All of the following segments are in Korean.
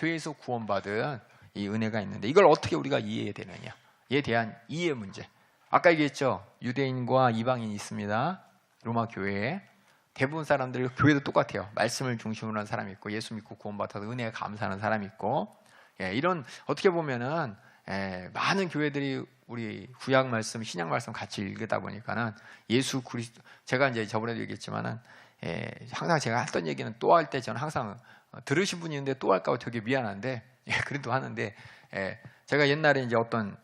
교회에서 구원받은 이 은혜가 있는데 이걸 어떻게 우리가 이해해야 되느냐, 이에 대한 이해 문제. 아까 얘기했죠. 유대인과 이방인이 있습니다. 로마 교회에. 대부분 사람들이, 교회도 똑같아요. 말씀을 중심으로 하는 사람이 있고, 예수 믿고 구원받아서 은혜에 감사하는 사람이 있고, 이런 어떻게 보면은 많은 교회들이 우리 구약 말씀, 신약 말씀 같이 읽다 보니까는 예수 그리스도, 제가 이제 저번에도 얘기했지만은 항상 제가 했던 얘기는 또 할 때 저는 항상 들으신 분이 있는데 또 할까 봐 되게 미안한데 그래도 하는데, 제가 옛날에 이제 어떤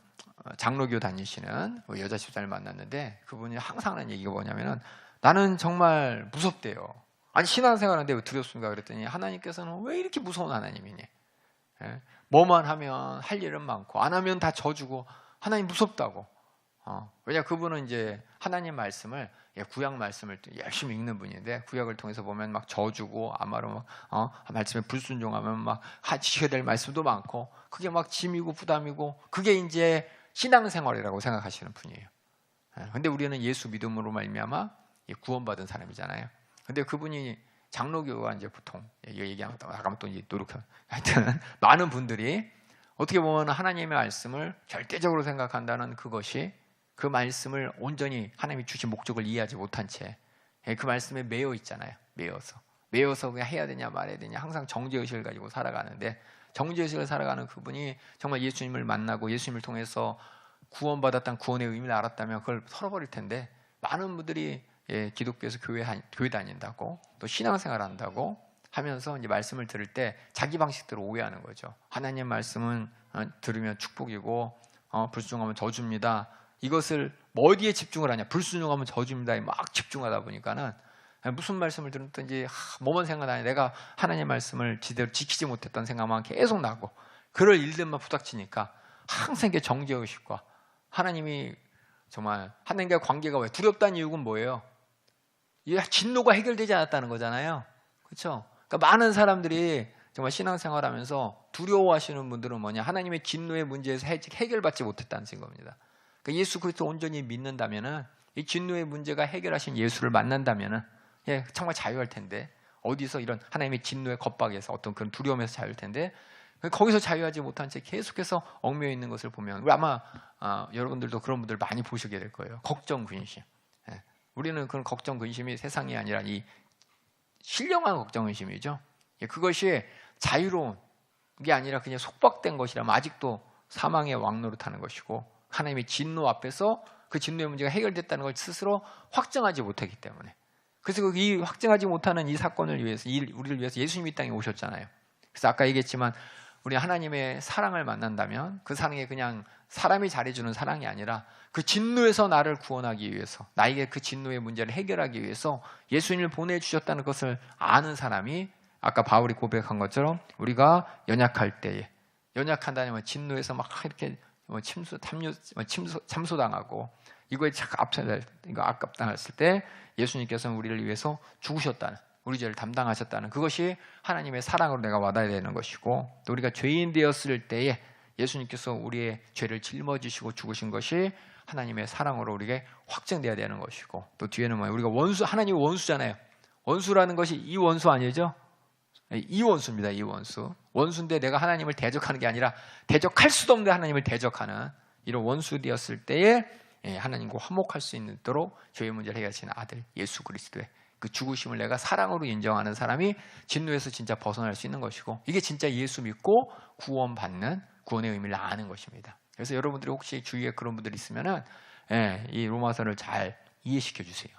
장로교 다니시는 여자 집사를 만났는데 그분이 항상 하는 얘기가 뭐냐면은 나는 정말 무섭대요. 아니 신앙생활하는데 왜 두렵습니까? 그랬더니 하나님께서는 왜 이렇게 무서운 하나님이니? 뭐만 하면 할 일은 많고 안 하면 다 져주고 하나님 무섭다고. 왜냐 그분은 이제 하나님 말씀을, 구약 말씀을 열심히 읽는 분인데 구약을 통해서 보면 막 져주고 아마로 막 말씀에 불순종하면 막 지켜야 될 말씀도 많고 그게 막 짐이고 부담이고 그게 이제 신앙생활이라고 생각하시는 분이에요. 근데 우리는 예수 믿음으로 말미암아 구원받은 사람이잖아요. 근데 그분이 장로교가 이제 보통 얘기하면 또 이제 노력해. 하여튼 많은 분들이 어떻게 보면 하나님의 말씀을 절대적으로 생각한다는 그것이, 그 말씀을 온전히 하나님이 주신 목적을 이해하지 못한 채 그 말씀에 매여 있잖아요. 매여서 그냥 해야 되냐 말해야 되냐 항상 정죄의식을 가지고 살아가는데, 정죄의식을 살아가는 그분이 정말 예수님을 만나고 예수님을 통해서 구원받았다는 구원의 의미를 알았다면 그걸 털어버릴 텐데, 많은 분들이 기독교에서 교회 다닌다고 또 신앙생활 한다고 하면서 이제 말씀을 들을 때 자기 방식대로 오해하는 거죠. 하나님 말씀은 들으면 축복이고 불순종하면 저주입니다. 이것을 뭐 어디에 집중을 하냐? 불순종하면 저주입니다에 막 집중하다 보니까는 무슨 말씀을 들었든지 뭐만 생각나냐, 내가 하나님 말씀을 제대로 지키지 못했던 생각만 계속 나고 그럴 일들만 부닥치니까 항상 이게 정죄의식과 하나님이 정말 하나님과의 관계가 왜 두렵다는 이유는 뭐예요? 이 진노가 해결되지 않았다는 거잖아요. 그렇죠? 그러니까 많은 사람들이 정말 신앙생활하면서 두려워하시는 분들은 뭐냐? 하나님의 진노의 문제에서 해결받지 못했다는 겁니다. 그러니까 예수 그리스도 온전히 믿는다면은, 이 진노의 문제가 해결하신 예수를 만난다면은 정말 자유할 텐데, 어디서 이런 하나님의 진노의 겁박에서 어떤 그런 두려움에서 자유할 텐데 거기서 자유하지 못한 채 계속해서 얽매여 있는 것을 보면 우리 아마 여러분들도 그런 분들 많이 보시게 될 거예요. 걱정, 근심. 우리는 그런 걱정, 근심이 세상이 아니라 이 신령한 걱정, 근심이죠. 그것이 자유로운 게 아니라 그냥 속박된 것이라면 아직도 사망의 왕노릇하는 것이고, 하나님의 진노 앞에서 그 진노의 문제가 해결됐다는 걸 스스로 확정하지 못하기 때문에, 그래서 이 확정하지 못하는 이 사건을 위해서, 우리를 위해서 예수님이 이 땅에 오셨잖아요. 그래서 아까 얘기했지만 우리 하나님의 사랑을 만난다면 그 사랑이 그냥 사람이 잘해주는 사랑이 아니라 그 진노에서 나를 구원하기 위해서, 나에게 그 진노의 문제를 해결하기 위해서 예수님을 보내주셨다는 것을 아는 사람이, 아까 바울이 고백한 것처럼 우리가 연약할 때에, 연약한다면 진노에서 막 이렇게 참소당하고 이거에 악압당했을 때 예수님께서는 우리를 위해서 죽으셨다는, 우리 죄를 담당하셨다는 그것이 하나님의 사랑으로 내가 와닿아야 되는 것이고, 또 우리가 죄인 되었을 때에 예수님께서 우리의 죄를 짊어지시고 죽으신 것이 하나님의 사랑으로 우리에게 확정되어야 되는 것이고, 또 뒤에는 뭐예요? 우리가 하나님의 원수잖아요. 원수라는 것이 이 원수 아니죠? 이 원수입니다. 이 원수. 원수인데 내가 하나님을 대적하는 게 아니라 대적할 수도 없는데 하나님을 대적하는 이런 원수 되었을 때에 하나님과 화목할 수 있도록 죄의 문제를 해결하신 아들 예수 그리스도의 그 죽으심을 내가 사랑으로 인정하는 사람이 진노에서 진짜 벗어날 수 있는 것이고, 이게 진짜 예수 믿고 구원받는, 구원의 의미를 아는 것입니다. 그래서 여러분들이 혹시 주위에 그런 분들이 있으면은 이 로마서를 잘 이해시켜 주세요.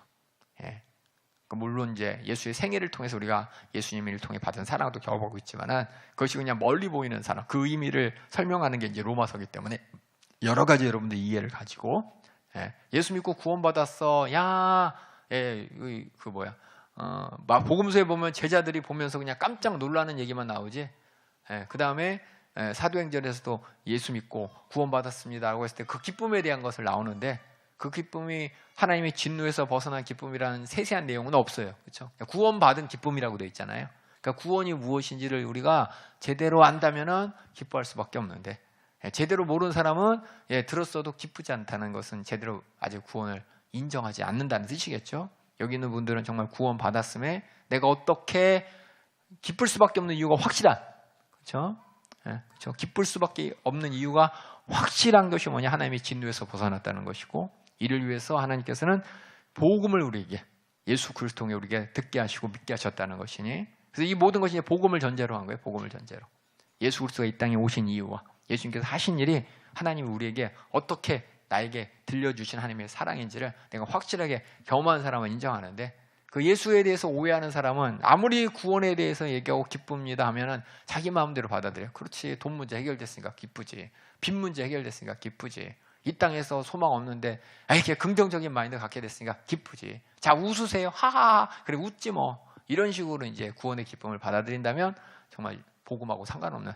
물론 이제 예수의 생애를 통해서 우리가 예수님을 통해 받은 사랑도 경험하고 있지만은 그것이 그냥 멀리 보이는 사랑, 그 의미를 설명하는 게 이제 로마서기 때문에 여러 가지 여러분들 이해를 가지고 예수 믿고 구원받았어. 복음서에 보면 제자들이 보면서 그냥 깜짝 놀라는 얘기만 나오지. 그 다음에 사도행전에서도 예수 믿고 구원받았습니다라고 했을 때 그 기쁨에 대한 것을 나오는데, 그 기쁨이 하나님의 진노에서 벗어난 기쁨이라는 세세한 내용은 없어요. 그렇죠? 구원받은 기쁨이라고 되어 있잖아요. 그러니까 구원이 무엇인지를 우리가 제대로 안다면은 기뻐할 수밖에 없는데, 제대로 모르는 사람은 들었어도 기쁘지 않다는 것은 제대로 아직 구원을 인정하지 않는다는 뜻이겠죠. 여기 있는 분들은 정말 구원 받았음에 내가 어떻게 기쁠 수밖에 없는 이유가 확실한, 그렇죠? 그렇죠? 기쁠 수밖에 없는 이유가 확실한 것이 뭐냐? 하나님의 진노에서 벗어났다는 것이고, 이를 위해서 하나님께서는 복음을 우리에게, 예수 그리스도 통해 우리에게 듣게 하시고 믿게 하셨다는 것이니, 그래서 이 모든 것이 이제 복음을 전제로 한 거예요. 복음을 전제로. 예수 그리스도가 이 땅에 오신 이유와 예수님께서 하신 일이 하나님이 우리에게 어떻게 나에게 들려주신 하나님의 사랑인지를 내가 확실하게 경험한 사람은 인정하는데, 그 예수에 대해서 오해하는 사람은 아무리 구원에 대해서 얘기하고 기쁩니다 하면은 자기 마음대로 받아들여요. 그렇지, 돈 문제 해결됐으니까 기쁘지, 빚 문제 해결됐으니까 기쁘지, 이 땅에서 소망 없는데 이렇게 긍정적인 마인드 갖게 됐으니까 기쁘지, 자 웃으세요, 하하하, 그래 웃지 뭐, 이런 식으로 이제 구원의 기쁨을 받아들인다면 정말 복음하고 상관없는,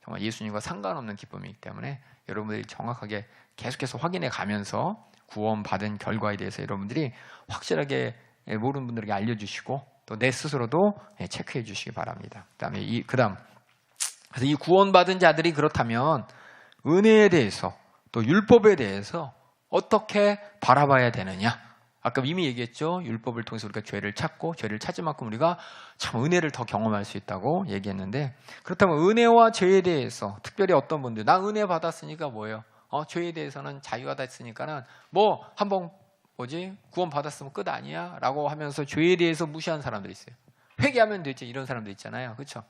정말 예수님과 상관없는 기쁨이기 때문에 여러분들이 정확하게 계속해서 확인해 가면서 구원받은 결과에 대해서 여러분들이 확실하게 모르는 분들에게 알려주시고 또 내 스스로도 체크해 주시기 바랍니다. 그다음에 그래서 이 구원받은 자들이 그렇다면 은혜에 대해서 또 율법에 대해서 어떻게 바라봐야 되느냐? 아까 이미 얘기했죠. 율법을 통해서 우리가 죄를 찾고 죄를 찾은 만큼 우리가 참 은혜를 더 경험할 수 있다고 얘기했는데, 그렇다면 은혜와 죄에 대해서 특별히 어떤 분들, 나 은혜 받았으니까 뭐예요? 죄에 대해서는 자유가 됐으니까는 뭐 한번 구원 받았으면 끝 아니야? 라고 하면서 죄에 대해서 무시하는 사람들이 있어요. 회개하면 되지, 이런 사람들 있잖아요. 그렇죠?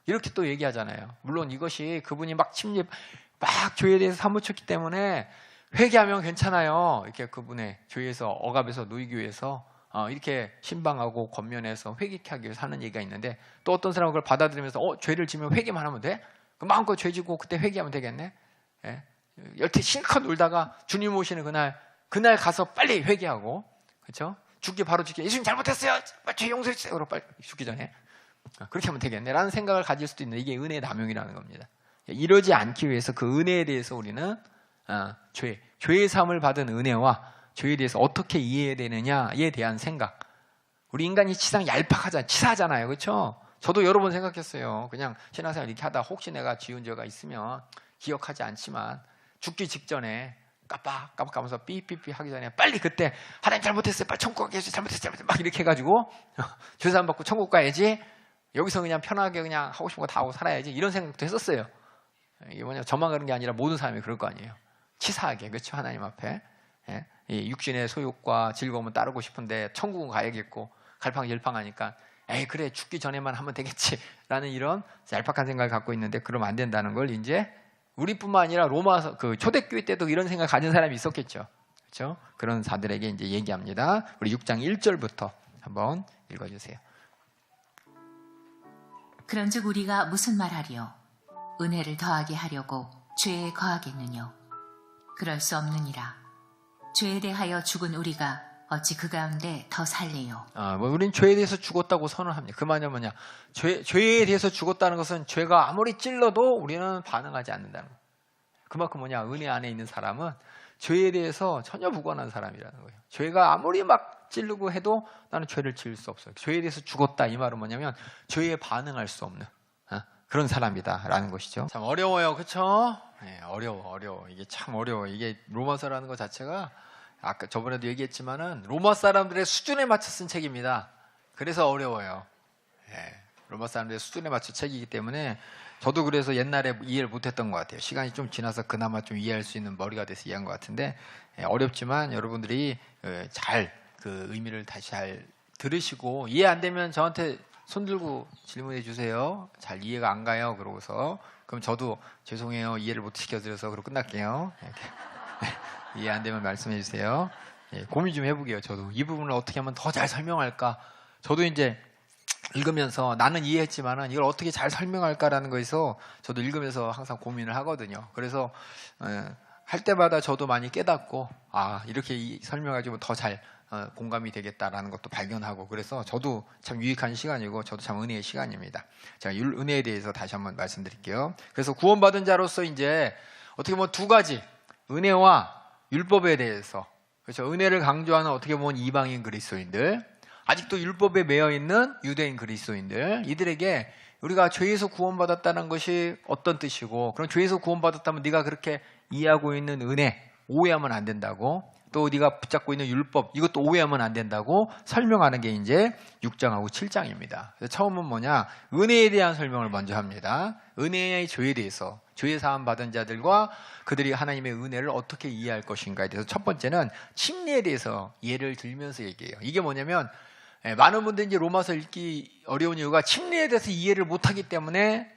이렇게 또 얘기하잖아요. 물론 이것이 그분이 막 죄에 대해서 사무쳤기 때문에 회개하면 괜찮아요. 이렇게 그분의 죄에서, 억압에서 놓이기 위해서 이렇게 신방하고 권면해서 회개케 하기 위해서 하는 얘기가 있는데, 또 어떤 사람은 그걸 받아들이면서 죄를 지면 회개만 하면 돼? 그럼 마음껏 죄 지고 그때 회개하면 되겠네? 예? 여태 실컷 놀다가 주님 오시는 그날 가서 빨리 회개하고, 그렇죠? 죽기 바로 죽기, 예수님 잘못했어요, 죄 용서해 주세요, 그러고 빨리 죽기 전에 그렇게 하면 되겠네 라는 생각을 가질 수도 있는데, 이게 은혜의 남용이라는 겁니다. 이러지 않기 위해서 그 은혜에 대해서 우리는 죄의 사함을 받은 은혜와 죄에 대해서 어떻게 이해해야 되느냐에 대한 생각. 우리 인간이 치상 치사하잖아요. 그렇죠? 저도 여러 번 생각했어요. 그냥 신앙생활 이렇게 하다 혹시 내가 지은 죄가 있으면 기억하지 않지만 죽기 직전에 깜빡하면서 삐삐삐 하기 전에 빨리 그때 하나님 잘못했어요, 빨리 천국 가게 해주세요, 잘못했어요, 막 이렇게 해가지고 죄사함 받고 천국 가야지, 여기서 그냥 편하게 그냥 하고 싶은 거 다 하고 살아야지, 이런 생각도 했었어요. 이게 뭐냐, 저만 그런 게 아니라 모든 사람이 그럴 거 아니에요. 치사하게, 그렇죠? 하나님 앞에 이 육신의 소욕과 즐거움은 따르고 싶은데 천국은 가야겠고 갈팡질팡하니까 그래 죽기 전에만 하면 되겠지라는 이런 얄팍한 생각을 갖고 있는데, 그러면 안 된다는 걸 이제 우리뿐만 아니라 로마 초대교회 때도 이런 생각 가진 사람이 있었겠죠. 그렇죠? 그런 자들에게 이제 얘기합니다. 우리 6장 1절부터 한번 읽어주세요. 그런즉 우리가 무슨 말하리요? 은혜를 더하게 하려고 죄에 거하겠느뇨? 그럴 수 없느니라. 죄에 대하여 죽은 우리가 어찌 그 가운데 더 살래요? 우리는 죄에 대해서 죽었다고 선언합니다. 그 말은 뭐냐? 죄에 대해서 죽었다는 것은 죄가 아무리 찔러도 우리는 반응하지 않는다는 거예요. 그만큼 뭐냐? 은혜 안에 있는 사람은 죄에 대해서 전혀 무관한 사람이라는 거예요. 죄가 아무리 막 찌르고 해도 나는 죄를 지을 수 없어요. 죄에 대해서 죽었다, 이 말은 뭐냐면 죄에 반응할 수 없는 그런 사람이다라는 것이죠. 참 어려워요, 그렇죠? 네, 어려워. 이게 참 어려워. 이게 로마서라는 것 자체가 아까 저번에도 얘기했지만은 로마 사람들의 수준에 맞춰 쓴 책입니다. 그래서 어려워요. 로마 사람들의 수준에 맞춰 책이기 때문에 저도 그래서 옛날에 이해를 못했던 것 같아요. 시간이 좀 지나서 그나마 좀 이해할 수 있는 머리가 돼서 이해한 것 같은데, 어렵지만 여러분들이 잘 그 의미를 다시 잘 들으시고, 이해 안 되면 저한테 손 들고 질문해 주세요. 잘 이해가 안 가요. 그러고서 그럼 저도 죄송해요, 이해를 못 시켜드려서, 그러고 끝날게요. 이해 안 되면 말씀해 주세요. 고민 좀 해보게요. 저도 이 부분을 어떻게 하면 더 잘 설명할까. 저도 이제 읽으면서 나는 이해했지만은 이걸 어떻게 잘 설명할까라는 거에서 저도 읽으면서 항상 고민을 하거든요. 그래서 할 때마다 저도 많이 깨닫고, 이렇게 설명해주면 더 잘 공감이 되겠다라는 것도 발견하고, 그래서 저도 참 유익한 시간이고 저도 참 은혜의 시간입니다. 제가 은혜에 대해서 다시 한번 말씀드릴게요. 그래서 구원받은 자로서 이제 어떻게 보면 두 가지, 은혜와 율법에 대해서, 그렇죠? 은혜를 강조하는 어떻게 보면 이방인 그리스도인들, 아직도 율법에 매여 있는 유대인 그리스도인들, 이들에게 우리가 죄에서 구원받았다는 것이 어떤 뜻이고, 그럼 죄에서 구원받았다면 네가 그렇게 이해하고 있는 은혜 오해하면 안 된다고, 또 네가 붙잡고 있는 율법 이것도 오해하면 안 된다고 설명하는 게 이제 6장하고 7장입니다. 처음은 뭐냐? 은혜에 대한 설명을 먼저 합니다. 은혜의 죄에 대해서, 죄 사함 받은 자들과 그들이 하나님의 은혜를 어떻게 이해할 것인가에 대해서 첫 번째는 침례에 대해서 예를 들면서 얘기해요. 이게 뭐냐면 많은 분들이 이제 로마서 읽기 어려운 이유가 침례에 대해서 이해를 못하기 때문에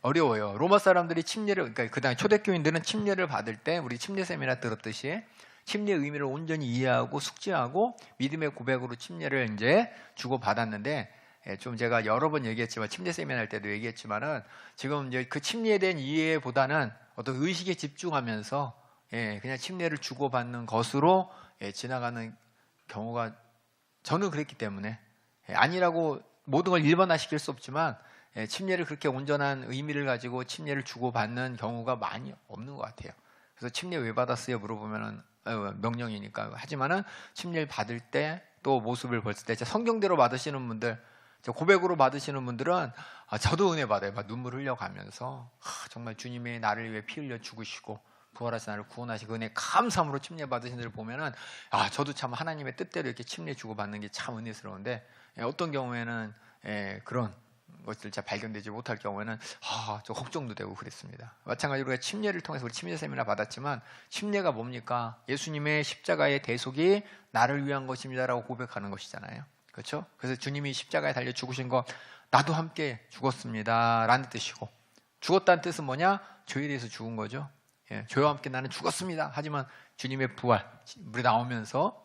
어려워요. 로마 사람들이 침례를, 그러니까 그 당시 초대교인들은 침례를 받을 때 우리 침례 세미나 들었듯이 침례의 의미를 온전히 이해하고 숙지하고 믿음의 고백으로 침례를 이제 주고 받았는데, 좀 제가 여러 번 얘기했지만 침례 세미나 할 때도 얘기했지만은 지금 이제 그 침례에 대한 이해보다는 어떤 의식에 집중하면서 그냥 침례를 주고 받는 것으로 지나가는 경우가 저는 그랬기 때문에 아니라고 모든 걸 일반화시킬 수 없지만 침례를 그렇게 온전한 의미를 가지고 침례를 주고받는 경우가 많이 없는 것 같아요. 그래서 침례 왜 받았어요? 물어보면은 명령이니까. 하지만은 침례를 받을 때 또 모습을 봤을 때 성경대로 받으시는 분들, 고백으로 받으시는 분들은 저도 은혜 받아요. 막 눈물 흘려가면서 정말 주님의 나를 위해 피 흘려 죽으시고 부활하신 나를 구원하시고 은혜 감사함으로 침례 받으신 분들 보면은 저도 참 하나님의 뜻대로 이렇게 침례 주고받는 게 참 은혜스러운데, 어떤 경우에는 그런 것들 잘 발견되지 못할 경우에는 좀 걱정도 되고 그랬습니다. 마찬가지로 우리가 침례를 통해서 우리 침례 세미나 받았지만 침례가 뭡니까? 예수님의 십자가의 대속이 나를 위한 것입니다라고 고백하는 것이잖아요. 그렇죠? 그래서 주님이 십자가에 달려 죽으신 거 나도 함께 죽었습니다 라는 뜻이고, 죽었다는 뜻은 뭐냐? 죄에 대해서 죽은 거죠. 죄와 함께 나는 죽었습니다. 하지만 주님의 부활, 물에 나오면서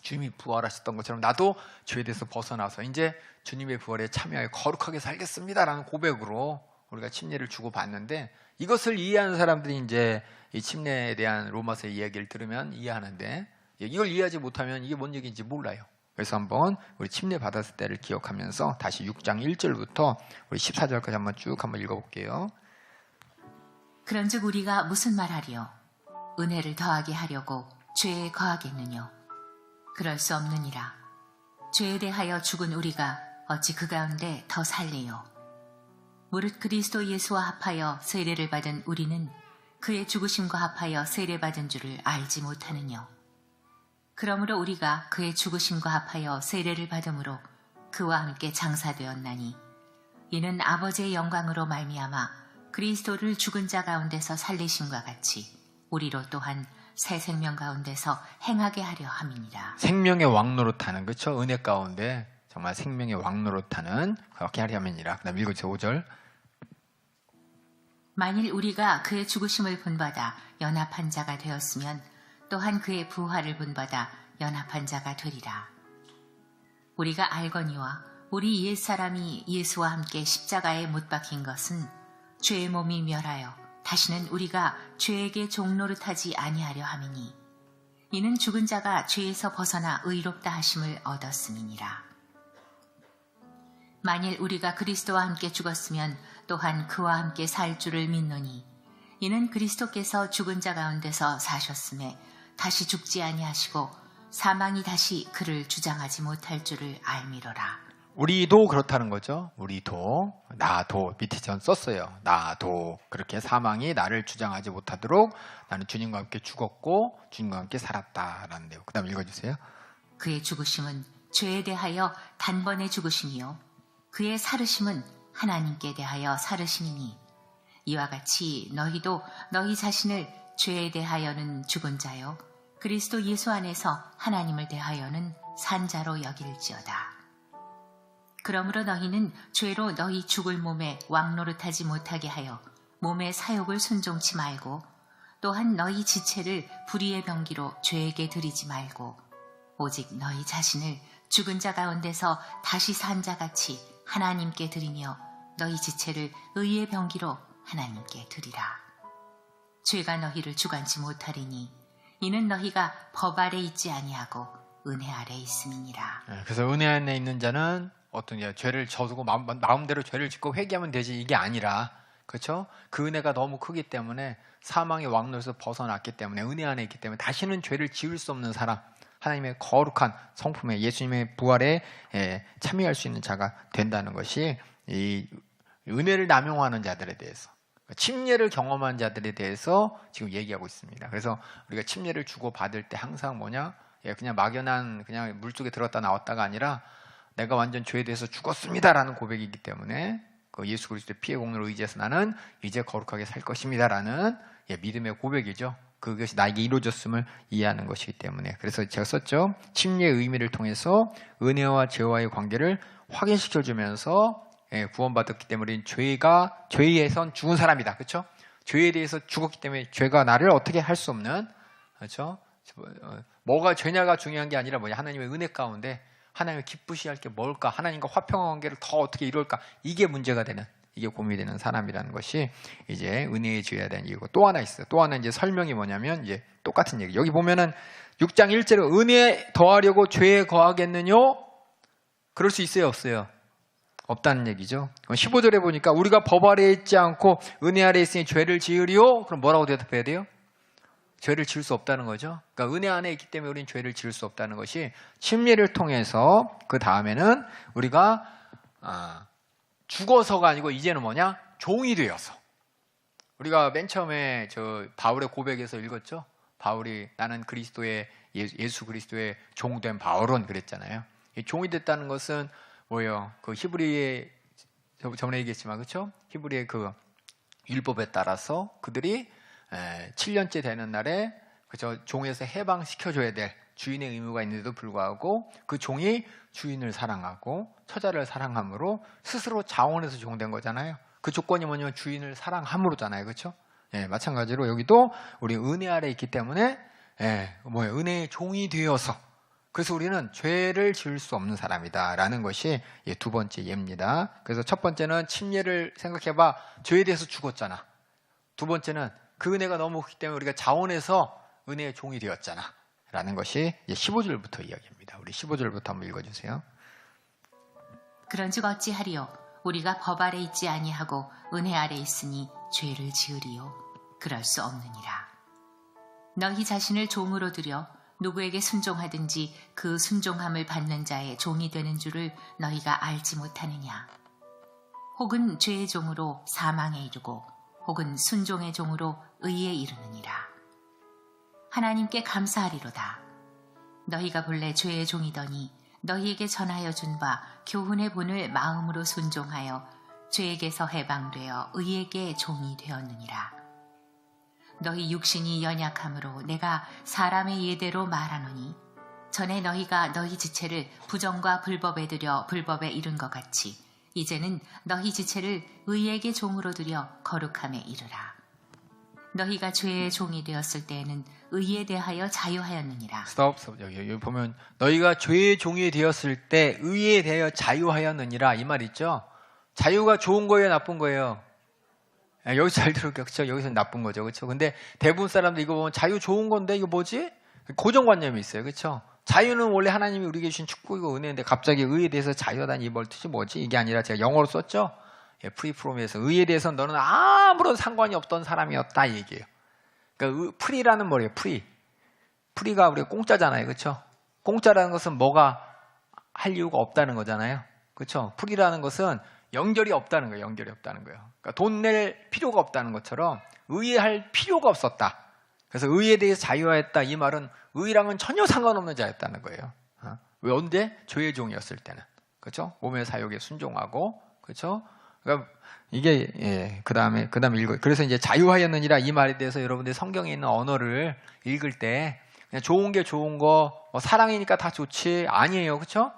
주님이 부활하셨던 것처럼 나도 죄에 대해서 벗어나서 이제 주님의 부활에 참여하여 거룩하게 살겠습니다라는 고백으로 우리가 침례를 주고받는데, 이것을 이해하는 사람들이 이제 이 침례에 대한 로마서의 이야기를 들으면 이해하는데, 이걸 이해하지 못하면 이게 뭔 얘기인지 몰라요. 그래서 한번 우리 침례 받았을 때를 기억하면서 다시 6장 1절부터 우리 14절까지 한번 쭉 한번 읽어볼게요. 그런즉 우리가 무슨 말하리요? 은혜를 더하게 하려고 죄에 거하겠느뇨? 그럴 수 없느니라. 죄에 대하여 죽은 우리가 어찌 그 가운데 더 살리요? 무릇 그리스도 예수와 합하여 세례를 받은 우리는 그의 죽으심과 합하여 세례받은 줄을 알지 못하느뇨? 그러므로 우리가 그의 죽으심과 합하여 세례를 받음으로 그와 함께 장사되었나니, 이는 아버지의 영광으로 말미암아 그리스도를 죽은 자 가운데서 살리심과 같이 우리로 또한 새 생명 가운데서 행하게 하려 함이니라. 생명의 왕노릇하는, 그렇죠? 은혜 가운데 정말 생명의 왕노릇하는 그렇게 하려면이라. 그다음 읽어주세요. 5절. 만일 우리가 그의 죽으심을 본받아 연합한 자가 되었으면 또한 그의 부활을 본받아 연합한 자가 되리라. 우리가 알거니와 우리 옛사람이 예수와 함께 십자가에 못 박힌 것은 죄의 몸이 멸하여 다시는 우리가 죄에게 종노릇하지 아니하려 함이니, 이는 죽은 자가 죄에서 벗어나 의롭다 하심을 얻었음이니라. 만일 우리가 그리스도와 함께 죽었으면 또한 그와 함께 살 줄을 믿노니, 이는 그리스도께서 죽은 자 가운데서 사셨음에 다시 죽지 아니하시고 사망이 다시 그를 주장하지 못할 줄을 알미로라. 우리도 그렇다는 거죠. 우리도, 나도, 밑에 전 썼어요. 나도 그렇게 사망이 나를 주장하지 못하도록 나는 주님과 함께 죽었고 주님과 함께 살았다라는데요. 그 다음 읽어주세요. 그의 죽으심은 죄에 대하여 단번에 죽으심이요 그의 살으심은 하나님께 대하여 살으심이니, 이와 같이 너희도 너희 자신을 죄에 대하여는 죽은 자요 그리스도 예수 안에서 하나님을 대하여는 산 자로 여길지어다. 그러므로 너희는 죄로 너희 죽을 몸에 왕노릇하지 못하게 하여 몸의 사욕을 순종치 말고, 또한 너희 지체를 불의의 병기로 죄에게 드리지 말고, 오직 너희 자신을 죽은 자 가운데서 다시 산 자같이 하나님께 드리며 너희 지체를 의의 병기로 하나님께 드리라. 죄가 너희를 주관치 못하리니, 이는 너희가 법 아래 있지 아니하고 은혜 아래 있음이니라. 그래서 은혜 안에 있는 자는 어떤 죄를 져두고 마음대로 죄를 짓고 회개하면 되지, 이게 아니라, 그렇죠? 그 은혜가 너무 크기 때문에 사망의 왕노에서 벗어났기 때문에 은혜 안에 있기 때문에 다시는 죄를 지을 수 없는 사람, 하나님의 거룩한 성품에 예수님의 부활에 참여할 수 있는 자가 된다는 것이 이 은혜를 남용하는 자들에 대해서, 침례를 경험한 자들에 대해서 지금 얘기하고 있습니다. 그래서 우리가 침례를 주고 받을 때 항상 뭐냐? 그냥 막연한 그냥 물속에 들었다 나왔다가 아니라 내가 완전 죄에 대해서 죽었습니다라는 고백이기 때문에 그 예수 그리스도의 피의 공로를 의지해서 나는 이제 거룩하게 살 것입니다라는 믿음의 고백이죠. 그것이 나에게 이루어졌음을 이해하는 것이기 때문에. 그래서 제가 썼죠. 침례의 의미를 통해서 은혜와 죄와의 관계를 확인시켜주면서 구원받았기 때문에 죄에선 죽은 사람이다. 그렇죠? 죄에 대해서 죽었기 때문에 죄가 나를 어떻게 할 수 없는, 그렇죠? 뭐가 죄냐가 중요한 게 아니라 뭐냐? 하나님의 은혜 가운데 하나님을 기쁘시 할 게 뭘까? 하나님과 화평한 관계를 더 어떻게 이룰까? 이게 문제가 되는, 이게 고민이 되는 사람이라는 것이 이제 은혜에 지어야 되는 이유고, 또 하나 있어요. 또 하나 이제 설명이 뭐냐면 이제 똑같은 얘기. 여기 보면은 6장 1절에 은혜에 더하려고 죄에 거하겠느냐? 그럴 수 있어요, 없어요? 없다는 얘기죠. 15절에 보니까 우리가 법 아래에 있지 않고 은혜 아래에 있으니 죄를 지으리요? 그럼 뭐라고 대답해야 돼요? 죄를 지을 수 없다는 거죠. 그러니까 은혜 안에 있기 때문에 우리는 죄를 지을 수 없다는 것이 침례를 통해서 그 다음에는 우리가 죽어서가 아니고 이제는 뭐냐? 종이 되어서. 우리가 맨 처음에 저 바울의 고백에서 읽었죠. 바울이 나는 그리스도의 예수 그리스도의 종된 바울은 그랬잖아요. 이 종이 됐다는 것은 뭐예요? 그 히브리의 전에 얘기했지만 그렇죠? 히브리의 그 율법에 따라서 그들이 7년째 되는 날에 그저 종에서 해방시켜줘야 될 주인의 의무가 있는데도 불구하고 그 종이 주인을 사랑하고 처자를 사랑함으로 스스로 자원해서 종된 거잖아요. 그 조건이 뭐냐면 주인을 사랑함으로잖아요. 그렇죠? 마찬가지로 여기도 우리 은혜 아래 있기 때문에 은혜의 종이 되어서, 그래서 우리는 죄를 지을 수 없는 사람이다라는 것이 두 번째 예입니다. 그래서 첫 번째는 침례를 생각해봐. 죄에 대해서 죽었잖아. 두 번째는 그 은혜가 너무 크기 때문에 우리가 자원해서 은혜의 종이 되었잖아 라는 것이 15절부터 이야기입니다. 우리 15절부터 한번 읽어주세요. 그런즉 어찌하리요? 우리가 법 아래 있지 아니하고 은혜 아래 있으니 죄를 지으리요? 그럴 수 없느니라. 너희 자신을 종으로 들여 누구에게 순종하든지 그 순종함을 받는 자의 종이 되는 줄을 너희가 알지 못하느냐? 혹은 죄의 종으로 사망에 이르고 혹은 순종의 종으로 의에 이르느니라. 하나님께 감사하리로다. 너희가 본래 죄의 종이더니 너희에게 전하여 준 바 교훈의 본을 마음으로 순종하여 죄에게서 해방되어 의에게 종이 되었느니라. 너희 육신이 연약함으로 내가 사람의 예대로 말하노니 전에 너희가 너희 지체를 부정과 불법에 들여 불법에 이른 것 같이 이제는 너희 지체를 의에게 종으로 들여 거룩함에 이르라. 너희가 죄의 종이 되었을 때에는 의에 대하여 자유하였느니라. 스톱. 여기 보면 너희가 죄의 종이 되었을 때 의에 대하여 자유하였느니라 이 말 있죠. 자유가 좋은 거예요, 나쁜 거예요? 여기서 잘 들을게요. 그렇죠? 여기서는 나쁜 거죠. 그렇죠? 근데 대부분 사람들 이거 보면 자유 좋은 건데 이거 뭐지? 고정관념이 있어요. 그렇죠? 자유는 원래 하나님이 우리에게 주신 축복이고 은혜인데 갑자기 의에 대해서 자유하다니 이 말뜻이 뭐지? 이게 아니라 제가 영어로 썼죠. 프리프롬에서 의에 대해서는 너는 아무런 상관이 없던 사람이었다 이 얘기예요. 그러니까 프리라는 뭐예요? 프리가 우리가 공짜잖아요. 그렇죠? 공짜라는 것은 뭐가 할 이유가 없다는 거잖아요. 그렇죠? 프리라는 것은 연결이 없다는 거예요. 연결이 없다는 거예요. 그러니까 돈 낼 필요가 없다는 것처럼 의할 필요가 없었다. 그래서 의에 대해서 자유하였다. 이 말은 의랑은 전혀 상관없는 자였다는 거예요. 왜 언제? 죄의 종이었을 때는. 그렇죠? 몸의 사욕에 순종하고, 그렇죠? 그러니까 이게 그다음에 읽어. 그래서 이제 자유하였느니라 이 말에 대해서 여러분들이 성경에 있는 언어를 읽을 때 그냥 좋은 게 좋은 거, 사랑이니까 다 좋지 아니에요. 그렇죠?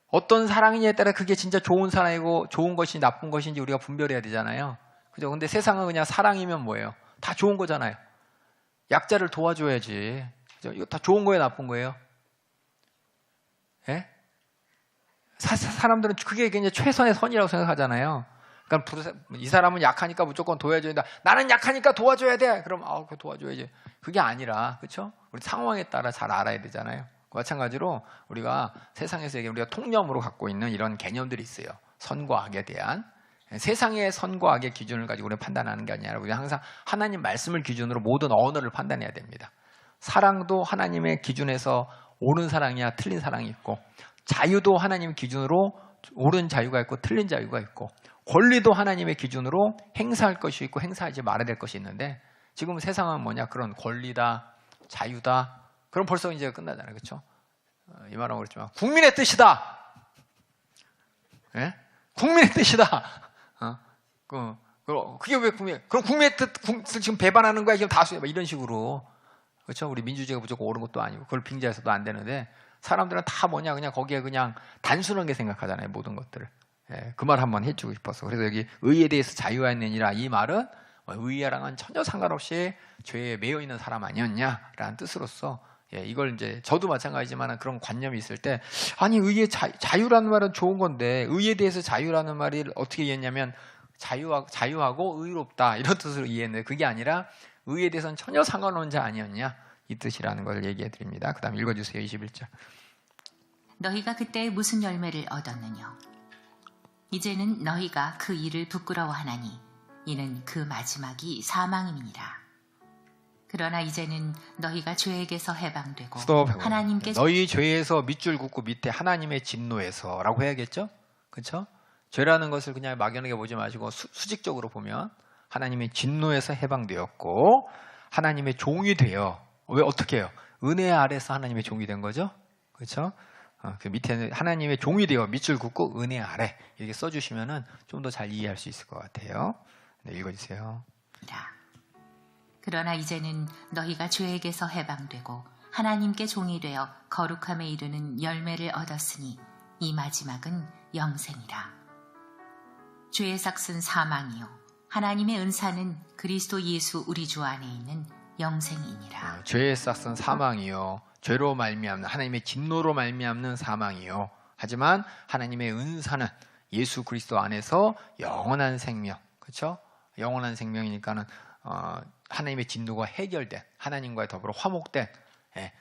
어떤 사랑이냐에 따라 그게 진짜 좋은 사랑이고 좋은 것이 나쁜 것인지 우리가 분별해야 되잖아요. 그죠? 근데 세상은 그냥 사랑이면 뭐예요? 다 좋은 거잖아요. 약자를 도와줘야지. 그죠? 이거 다 좋은 거예요, 나쁜 거예요? 예? 사람들은 그게 그냥 최선의 선이라고 생각하잖아요. 그러니까 이 사람은 약하니까 무조건 도와줘야 된다. 나는 약하니까 도와줘야 돼. 그럼 그 도와줘야지. 그게 아니라, 그렇죠? 우리 상황에 따라 잘 알아야 되잖아요. 마찬가지로 우리가 세상에서 우리가 통념으로 갖고 있는 이런 개념들이 있어요. 선과 악에 대한. 세상의 선과 악의 기준을 가지고 우리는 판단하는 게 아니라 우리가 항상 하나님 말씀을 기준으로 모든 언어를 판단해야 됩니다. 사랑도 하나님의 기준에서 옳은 사랑이야 틀린 사랑이 있고, 자유도 하나님 기준으로 옳은 자유가 있고 틀린 자유가 있고, 권리도 하나님의 기준으로 행사할 것이 있고 행사하지 말아야 될 것이 있는데 지금 세상은 뭐냐? 그런 권리다, 자유다. 그럼 벌써 이제 끝나잖아요. 그렇죠? 이 말은 그렇지만 국민의 뜻이다. 예? 국민의 뜻이다. 그게 왜 그럼 국민의 뜻을 지금 배반하는 거야? 지금 다수야. 이런 식으로. 그렇죠? 우리 민주주의가 무조건 옳은 것도 아니고 그걸 빙자해서도 안 되는데 사람들은 다 뭐냐? 그냥 거기에 그냥 단순하게 생각하잖아요. 모든 것들을. 예, 그 말 한번 해주고 싶어서. 그래서 여기 의에 대해서 자유하느니라 이 말은 의랑은 전혀 상관없이 죄에 매여 있는 사람 아니었냐라는 뜻으로서 이걸 이제 저도 마찬가지지만 그런 관념이 있을 때 아니 의의 자유라는 말은 좋은 건데 의에 대해서 자유라는 말이 어떻게 이해했냐면 자유하고 의롭다 이런 뜻으로 이해했는데 그게 아니라 의에 대해서는 전혀 상관없는 자 아니었냐 이 뜻이라는 걸 얘기해 드립니다. 그 다음 읽어주세요. 21절. 너희가 그때 무슨 열매를 얻었느냐? 이제는 너희가 그 일을 부끄러워하나니 이는 그 마지막이 사망임이니라. 그러나 이제는 너희가 죄에게서 해방되고 하나님께 너희 죄에서 밑줄 긋고 밑에 하나님의 진노에서라고 해야겠죠? 그렇죠? 죄라는 것을 그냥 막연하게 보지 마시고 수직적으로 보면 하나님의 진노에서 해방되었고 하나님의 종이 되어 왜 어떻게 해요? 은혜 아래서 하나님의 종이 된 거죠? 그렇죠? 그 밑에는 하나님의 종이 되어 밑줄 긋고 은혜 아래 이렇게 써주시면은 좀 더 잘 이해할 수 있을 것 같아요. 네, 읽어주세요. 그러나 이제는 너희가 죄에게서 해방되고 하나님께 종이 되어 거룩함에 이르는 열매를 얻었으니 이 마지막은 영생이라. 죄의 삭은 사망이요 하나님의 은사는 그리스도 예수 우리 주 안에 있는 영생이니라. 죄의 삭은 사망이요 죄로 말미암는 하나님의 진노로 말미암는 사망이요 하지만 하나님의 은사는 예수 그리스도 안에서 영원한 생명. 그렇죠? 영원한 생명이니까는 하나님의 진노가 해결된 하나님과의 더불어 화목된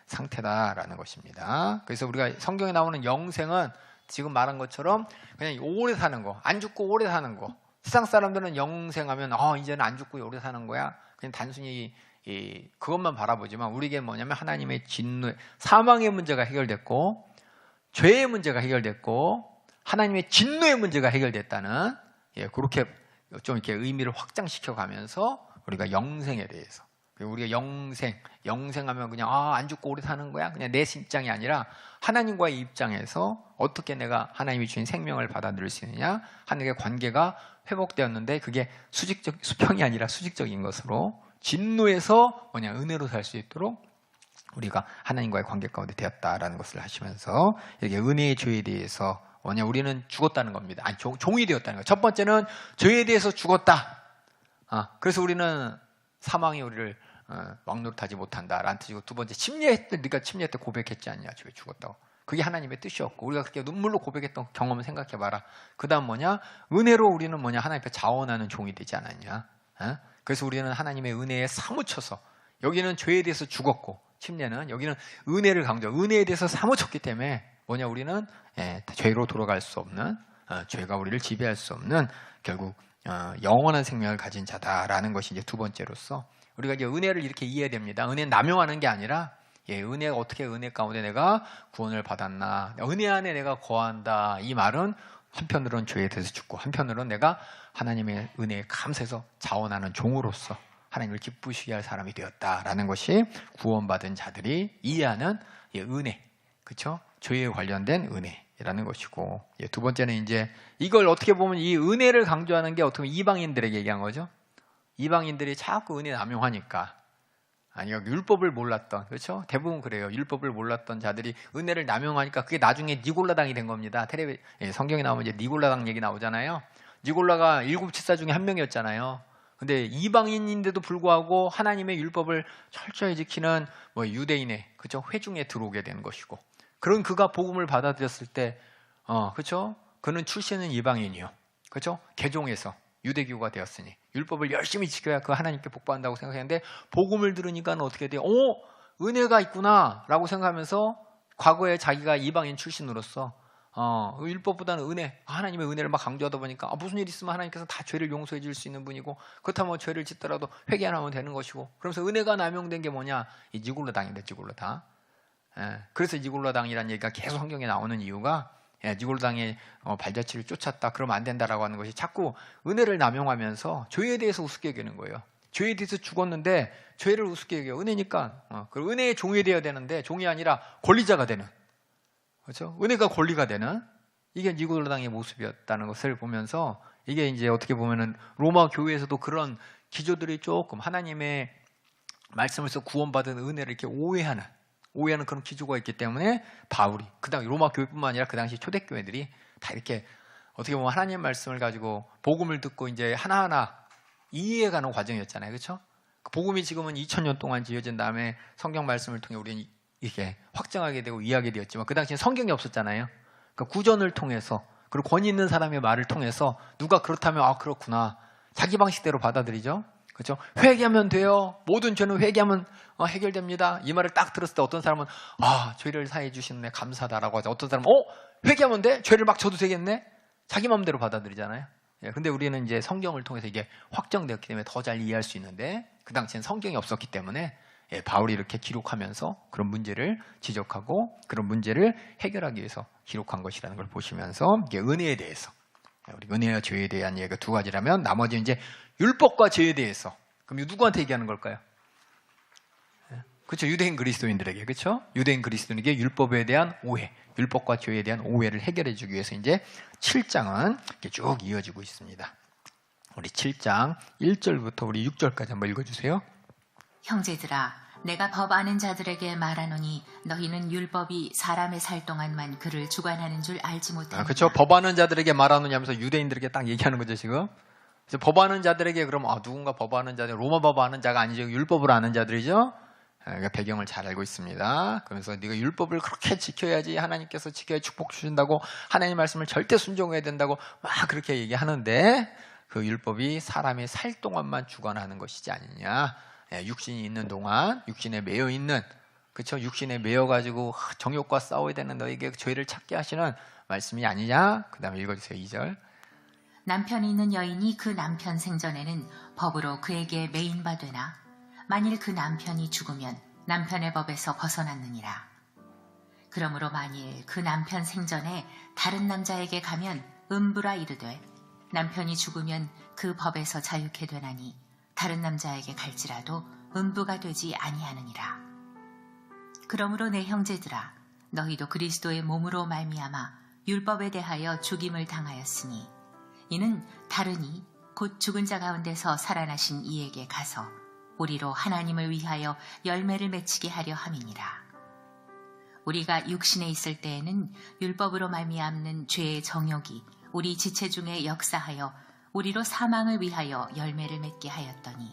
상태다라는 것입니다. 그래서 우리가 성경에 나오는 영생은 지금 말한 것처럼 그냥 오래 사는 거, 안 죽고 오래 사는 거. 세상 사람들은 영생하면 이제는 안 죽고 오래 사는 거야. 그냥 단순히 그것만 바라보지만 우리에게 뭐냐면 하나님의 진노, 사망의 문제가 해결됐고 죄의 문제가 해결됐고 하나님의 진노의 문제가 해결됐다는 그렇게 좀 이렇게 의미를 확장시켜 가면서 우리가 영생에 대해서 우리가 영생하면 그냥 안 죽고 오래 사는 거야 그냥 내 입장이 아니라 하나님과의 입장에서 어떻게 내가 하나님이 주신 생명을 받아들일 수 있느냐 하나님의 관계가 회복되었는데 그게 수평이 아니라 수직적인 것으로 진노에서 은혜로 살 수 있도록 우리가 하나님과의 관계 가운데 되었다라는 것을 하시면서 이렇게 은혜의 죄에 대해서 우리는 죽었다는 겁니다. 아니 종이 되었다는 거예요. 첫 번째는 죄에 대해서 죽었다. 그래서 우리는 사망이 우리를 왕노릇하지 못한다라는 뜻이고 두 번째 침례했을 때 네가 침례 때 고백했지 않냐 죄에 죽었다고. 그게 하나님의 뜻이었고 우리가 그렇게 눈물로 고백했던 경험을 생각해봐라. 그 다음 은혜로 우리는 하나님 앞에 자원하는 종이 되지 않았냐. 그래서 우리는 하나님의 은혜에 사무쳐서 여기는 죄에 대해서 죽었고 침례는 여기는 은혜를 강조하고 은혜에 대해서 사무쳤기 때문에 우리는 죄로 돌아갈 수 없는 죄가 우리를 지배할 수 없는 결국 영원한 생명을 가진 자다라는 것이 이제 두 번째로서 우리가 이제 은혜를 이렇게 이해해야 됩니다. 은혜는 남용하는 게 아니라 은혜가 어떻게 은혜 가운데 내가 구원을 받았나 은혜 안에 내가 거한다 이 말은 한편으로는 죄에 대해서 죽고 한편으로는 내가 하나님의 은혜에 감사해서 자원하는 종으로서 하나님을 기쁘시게 할 사람이 되었다라는 것이 구원받은 자들이 이해하는 은혜, 그렇죠? 죄에 관련된 은혜라는 것이고 두 번째는 이제 이걸 어떻게 보면 이 은혜를 강조하는 게 어떻게 보면 이방인들에게 얘기한 거죠. 이방인들이 자꾸 은혜 남용하니까 율법을 몰랐던 그렇죠? 대부분 그래요. 율법을 몰랐던 자들이 은혜를 남용하니까 그게 나중에 니골라당이 된 겁니다. 성경에 나오면 이제 니골라당 얘기 나오잖아요. 니골라가 7 집사 중에 한 명이었잖아요. 근데 이방인인데도 불구하고 하나님의 율법을 철저히 지키는 유대인의 그죠? 회중에 들어오게 된 것이고 그런 그가 복음을 받아들였을 때 그렇죠? 그는 출신은 이방인이요. 그렇죠? 개종에서 유대교가 되었으니 율법을 열심히 지켜야 그 하나님께 복받는다고 생각했는데 복음을 들으니까 어떻게 돼요? 은혜가 있구나라고 생각하면서 과거에 자기가 이방인 출신으로서 율법보다는 은혜, 하나님의 은혜를 막 강조하다 보니까 무슨 일 있으면 하나님께서 다 죄를 용서해 줄 수 있는 분이고 그렇다면 죄를 짓더라도 회개 안 하면 되는 것이고 그러면서 은혜가 남용된 게 뭐냐? 이 니골라당인데 니골라당. 그래서 니골라당이라는 얘기가 계속 성경에 나오는 이유가 니골당의 발자취를 쫓았다. 그러면 안 된다라고 하는 것이 자꾸 은혜를 남용하면서 죄에 대해서 우습게 여기는 거예요. 죄에 대해서 죽었는데 죄를 우습게 여겨요. 은혜니까. 그 은혜의 종이 되어야 되는데 종이 아니라 권리자가 되는. 그렇죠? 은혜가 권리가 되는 이게 니골당의 모습이었다는 것을 보면서 이게 이제 어떻게 보면은 로마 교회에서도 그런 기조들이 조금 하나님의 말씀에서 구원받은 은혜를 이렇게 오해하는 그런 기조가 있기 때문에 바울이 그다음 로마 교회뿐만 아니라 그 당시 초대교회들이 다 이렇게 어떻게 보면 하나님 말씀을 가지고 복음을 듣고 이제 하나하나 이해해가는 과정이었잖아요, 그렇죠? 그 복음이 지금은 2000년 동안 지어진 다음에 성경 말씀을 통해 우리는 이렇게 확정하게 되고 이해하게 되었지만 그 당시엔 성경이 없었잖아요. 그러니까 구전을 통해서 그리고 권위 있는 사람의 말을 통해서 누가 그렇다면 아 그렇구나 자기 방식대로 받아들이죠. 그렇죠? 회개하면 돼요. 모든 죄는 회개하면 해결됩니다. 이 말을 딱 들었을 때 어떤 사람은 아 죄를 사해 주시네 감사하다라고 하죠. 어떤 사람은 회개하면 돼? 죄를 막 져도 되겠네? 자기 마음대로 받아들이잖아요. 근데 우리는 이제 성경을 통해서 이게 확정되었기 때문에 더 잘 이해할 수 있는데 그 당시엔 성경이 없었기 때문에 바울이 이렇게 기록하면서 그런 문제를 지적하고 그런 문제를 해결하기 위해서 기록한 것이라는 걸 보시면서 이게 은혜에 대해서 우리 은혜와 죄에 대한 얘기가 두 가지라면 나머지 이제 율법과 죄에 대해서 그럼 이거 누구한테 얘기하는 걸까요? 그렇죠. 유대인 그리스도인들에게 그렇죠. 유대인 그리스도인에게 율법에 대한 오해, 율법과 죄에 대한 오해를 해결해 주기 위해서 이제 7장은 이렇게 쭉 이어지고 있습니다. 우리 7장 1절부터 우리 6절까지 한번 읽어주세요. 형제들아 내가 법 아는 자들에게 말하노니 너희는 율법이 사람의 살 동안만 그를 주관하는 줄 알지 못하느냐. 그렇죠. 법 아는 자들에게 말하노니 하면서 유대인들에게 딱 얘기하는 거죠 지금. 그래서 법 아는 자들에게 그러면 누군가 법 아는 자들 로마 법 아는 자가 아니죠. 율법을 아는 자들이죠. 그러니까 배경을 잘 알고 있습니다. 그래서 네가 율법을 그렇게 지켜야지 하나님께서 지켜야 축복 주신다고 하나님 말씀을 절대 순종해야 된다고 막 그렇게 얘기하는데 그 율법이 사람이 살 동안만 주관하는 것이지 아니냐. 육신이 있는 동안 육신에 매여 있는 그렇죠. 육신에 매여 가지고 정욕과 싸워야 되는 너에게 죄를 찾게 하시는 말씀이 아니냐. 그다음에 읽어주세요. 2절. 남편이 있는 여인이 그 남편 생전에는 법으로 그에게 매인 바 되나 만일 그 남편이 죽으면 남편의 법에서 벗어났느니라. 그러므로 만일 그 남편 생전에 다른 남자에게 가면 음부라 이르되 남편이 죽으면 그 법에서 자유케 되나니 다른 남자에게 갈지라도 음부가 되지 아니하느니라. 그러므로 내 형제들아 너희도 그리스도의 몸으로 말미암아 율법에 대하여 죽임을 당하였으니 이는 다르니 곧 죽은 자 가운데서 살아나신 이에게 가서 우리로 하나님을 위하여 열매를 맺히게 하려 함이니라. 우리가 육신에 있을 때에는 율법으로 말미암는 죄의 정욕이 우리 지체 중에 역사하여 우리로 사망을 위하여 열매를 맺게 하였더니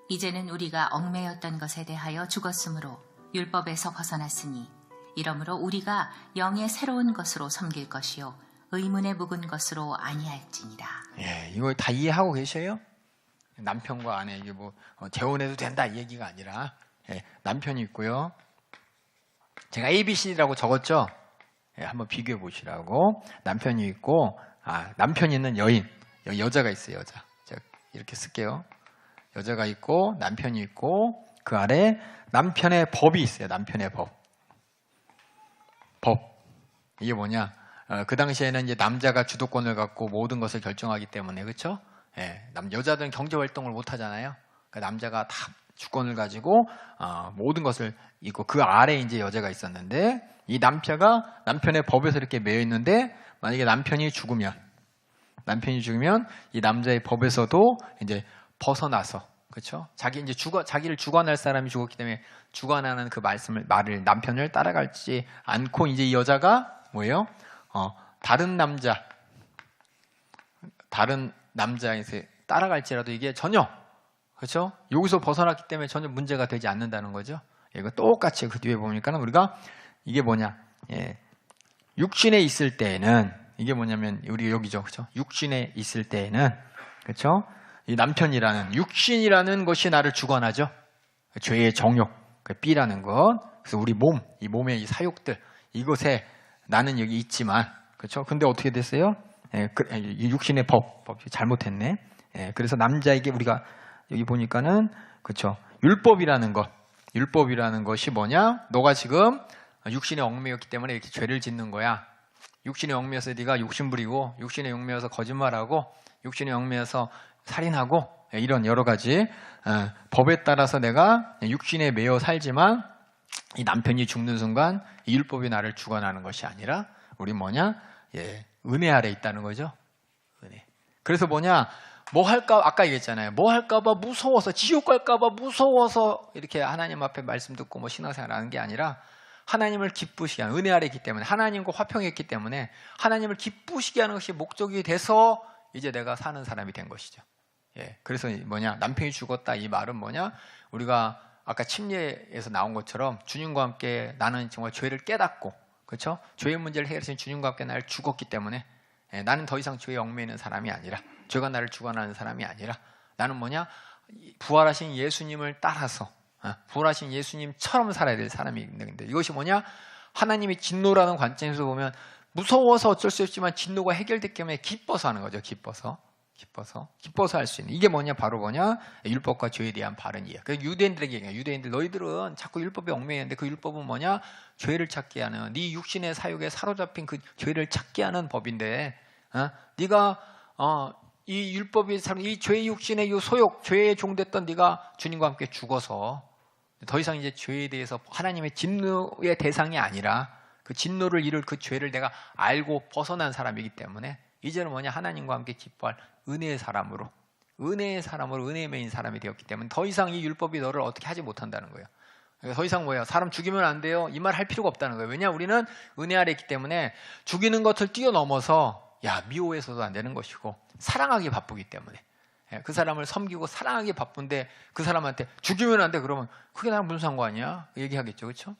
이제는 우리가 얽매였던 것에 대하여 죽었으므로 율법에서 벗어났으니 이러므로 우리가 영의 새로운 것으로 섬길 것이요 의문에 묵은 것으로 아니할지니라. 이거 다 이해하고 계셔요? 남편과 아내 이게 뭐 재혼해도 된다 이 얘기가 아니라 남편이 있고요. 제가 ABC라고 적었죠. 한번 비교해 보시라고. 남편이 있고 남편이 있는 여인 여자가 있어요. 여자. 제가 이렇게 쓸게요. 여자가 있고 남편이 있고 그 아래 남편의 법이 있어요. 남편의 법. 이게 뭐냐? 그 당시에는 이제 남자가 주도권을 갖고 모든 것을 결정하기 때문에 그렇죠? 여자들은 경제 활동을 못 하잖아요. 그러니까 남자가 다 주권을 가지고 모든 것을 있고 그 아래에 이제 여자가 있었는데 이 남편의 법에서 이렇게 매여 있는데 만약에 남편이 죽으면 이 남자의 법에서도 이제 벗어나서 그렇죠? 자기를 주관할 사람이 죽었기 때문에 주관하는 그 말을 남편을 따라갈지 않고 이제 이 여자가 뭐예요? 다른 남자에서 따라갈지라도 이게 전혀 그렇죠? 여기서 벗어났기 때문에 전혀 문제가 되지 않는다는 거죠. 이거 똑같이 그 뒤에 보니까 우리가 이게 뭐냐? 육신에 있을 때에는 이게 뭐냐면 우리 여기죠, 그렇죠? 육신에 있을 때에는 그렇죠? 이 남편이라는 육신이라는 것이 나를 주관하죠. 죄의 정욕, 그 B라는 것. 그래서 우리 이 몸의 이 사욕들 이것에 나는 여기 있지만 그렇죠? 근데 어떻게 됐어요? 육신의 법이 잘못했네. 그래서 남자에게 우리가 여기 보니까는 그렇죠? 율법이라는 것이 뭐냐? 너가 지금 육신에 얽매였기 때문에 이렇게 죄를 짓는 거야. 육신의 얽매여서 네가 욕심 부리고 육신의 얽매여서 거짓말하고 육신의 얽매여서 살인하고 이런 여러 가지 법에 따라서 내가 육신에 매여 살지만 이 남편이 죽는 순간 이 율법이 나를 죽어나는 것이 아니라 우리 뭐냐? 은혜 아래 있다는 거죠. 은혜. 그래서 뭐냐? 뭐 할까? 아까 얘기했잖아요. 뭐 할까봐 무서워서 지옥 갈까봐 무서워서 이렇게 하나님 앞에 말씀 듣고 뭐 신앙생활 하는 게 아니라 하나님을 기쁘시게 하는 은혜 아래 있기 때문에 하나님과 화평했기 때문에 하나님을 기쁘시게 하는 것이 목적이 돼서 이제 내가 사는 사람이 된 것이죠. 그래서 뭐냐? 남편이 죽었다 이 말은 뭐냐? 우리가 아까 침례에서 나온 것처럼 주님과 함께 나는 정말 죄를 깨닫고 그렇죠? 죄의 문제를 해결하신 주님과 함께 나를 죽었기 때문에 나는 더 이상 죄에 얽매이는 사람이 아니라 죄가 나를 죽어나는 사람이 아니라 나는 뭐냐? 부활하신 예수님을 따라서 부활하신 예수님처럼 살아야 될 사람이 있는데 이것이 뭐냐? 하나님의 진노라는 관점에서 보면 무서워서 어쩔 수 없지만 진노가 해결됐기 때문에 기뻐서 하는 거죠. 기뻐서 할 수 있는 이게 뭐냐? 바로 뭐냐? 율법과 죄에 대한 바른 이해. 그래서 유대인들에게 얘기해요. 유대인들 너희들은 자꾸 율법에 얽매이는데 그 율법은 뭐냐? 죄를 찾게 하는 네 육신의 사욕에 사로잡힌 그 죄를 찾게 하는 법인데 네가 이 율법이 이 죄의 육신의 이 소욕 죄에 종됐던 네가 주님과 함께 죽어서 더 이상 이제 죄에 대해서 하나님의 진노의 대상이 아니라 그 진노를 이룰 그 죄를 내가 알고 벗어난 사람이기 때문에 이제는 뭐냐? 하나님과 함께 기뻐할 은혜의 사람으로 은혜에 매인 사람이 되었기 때문에 더 이상 이 율법이 너를 어떻게 하지 못한다는 거예요. 더 이상 뭐예요? 사람 죽이면 안 돼요. 이 말 할 필요가 없다는 거예요. 왜냐? 우리는 은혜 아래 있기 때문에 죽이는 것을 뛰어넘어서 미워해서도 안 되는 것이고 사랑하기 바쁘기 때문에 그 사람을 섬기고 사랑하기 바쁜데 그 사람한테 죽이면 안 돼 그러면 그게 나랑 무슨 상관이야? 얘기하겠죠. 그렇죠?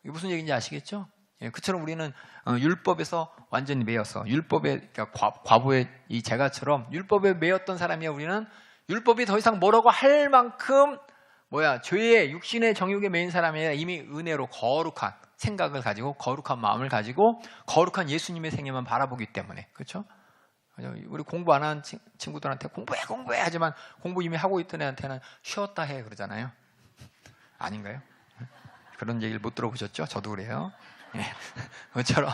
이게 무슨 얘기인지 아시겠죠? 그처럼 우리는 율법에서 완전히 매여서 율법의 그러니까 과부의 이 제가처럼 율법에 매였던 사람이야. 우리는 율법이 더 이상 뭐라고 할 만큼 죄의 육신의 정욕에 매인 사람이 아니라 이미 은혜로 거룩한 생각을 가지고 거룩한 마음을 가지고 거룩한 예수님의 생애만 바라보기 때문에 그렇죠? 우리 공부 안 한 친구들한테 공부해 하지만 공부 이미 하고 있던 애한테는 쉬었다 해 그러잖아요. 아닌가요? 그런 얘기를 못 들어보셨죠? 저도 그래요. 그것처럼